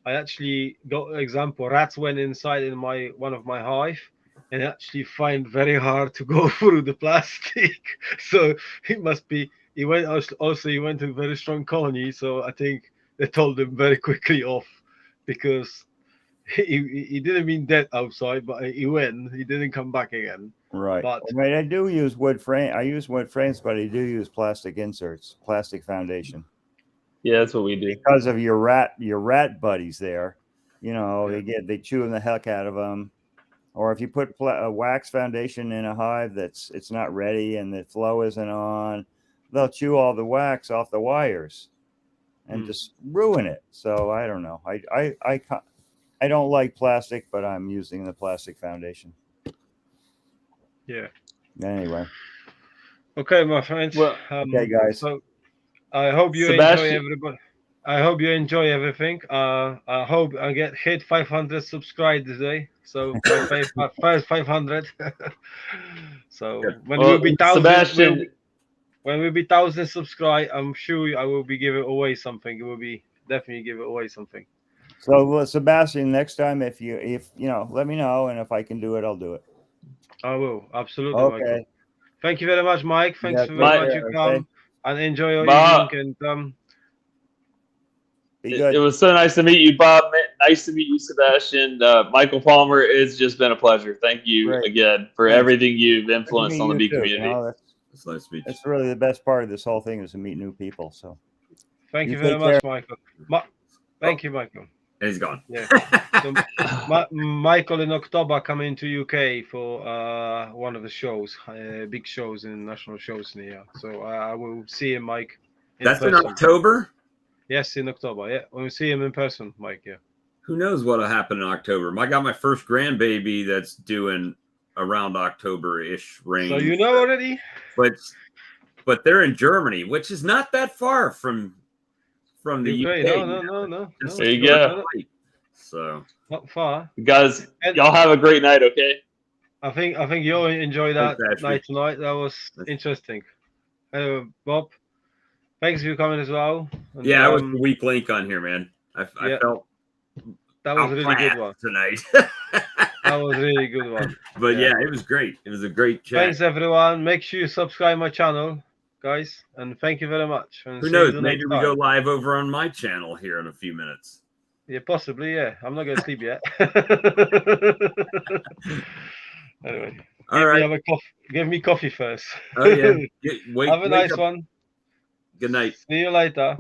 [SPEAKER 1] I actually got an example. Rats went inside in one of my hive, and actually find very hard to go through the plastic. So it must be. He went to very strong colony. So I think they told him very quickly off, because he didn't mean dead outside, but he went. He didn't come back again.
[SPEAKER 5] Right.
[SPEAKER 1] But
[SPEAKER 5] I do use wood frame. I use wood frames, but I do use plastic inserts, plastic foundation.
[SPEAKER 3] Yeah, that's what we do.
[SPEAKER 5] Because of your rat buddies there, they chew the heck out of them. Or if you put a wax foundation in a hive it's not ready and the flow isn't on, they'll chew all the wax off the wires and just ruin it. So I don't know. I don't like plastic, but I'm using the plastic foundation.
[SPEAKER 1] Yeah.
[SPEAKER 5] Anyway.
[SPEAKER 1] Okay, my friends.
[SPEAKER 5] Well, okay, guys.
[SPEAKER 1] So I hope you enjoy everybody. I hope you enjoy everything. I hope I hit 500 subscribed today. So first 500. So when we'll be 1,000, when we'll be 1,000 subscribed, I'm sure I will be giving away something. It will be definitely give away something.
[SPEAKER 5] So Sebastian, next time if you let me know, and if I can do it, I'll do it.
[SPEAKER 1] I will, absolutely.
[SPEAKER 5] Okay.
[SPEAKER 1] Michael. Thank you very much, Mike. Thanks very much you come and enjoy your evening. And
[SPEAKER 3] it was so nice to meet you, Bob. Nice to meet you, Sebastian. Michael Palmer, it's just been a pleasure. Thank you again for everything you've influenced on the bee community.
[SPEAKER 5] It's nice to meet you. That's really the best part of this whole thing, is to meet new people. So
[SPEAKER 1] thank you very much, Michael. Thank you, Michael.
[SPEAKER 4] And he's gone.
[SPEAKER 1] Yeah. So, Michael in October coming to UK for one of the shows, big shows and national shows here. So I will see him, Mike.
[SPEAKER 4] That's in October?
[SPEAKER 1] Yes, in October. Yeah, we'll see him in person, Mike. Yeah.
[SPEAKER 4] Who knows what'll happen in October? I got my first grandbaby that's doing around October-ish range.
[SPEAKER 1] So you know already?
[SPEAKER 4] But they're in Germany, which is not that far from the UK.
[SPEAKER 1] No.
[SPEAKER 3] There you go.
[SPEAKER 4] So
[SPEAKER 1] not far.
[SPEAKER 3] Guys, y'all have a great night, okay?
[SPEAKER 1] I think you'll enjoy that night tonight. That was interesting. Anyway, Bob, thanks for coming as well. And,
[SPEAKER 4] I was the weak link on here, man. I felt
[SPEAKER 1] that was a really good one
[SPEAKER 4] tonight.
[SPEAKER 1] That was a really good one.
[SPEAKER 4] But yeah, it was great. It was a great chat.
[SPEAKER 1] Thanks everyone. Make sure you subscribe my channel, guys, and thank you very much. And
[SPEAKER 4] who knows? Maybe we go live over on my channel here in a few minutes.
[SPEAKER 1] Yeah, possibly. Yeah, I'm not going to sleep yet. Anyway.
[SPEAKER 4] All right.
[SPEAKER 1] Give me coffee first.
[SPEAKER 4] Oh yeah.
[SPEAKER 1] Have a nice one.
[SPEAKER 4] Good night.
[SPEAKER 1] See you later.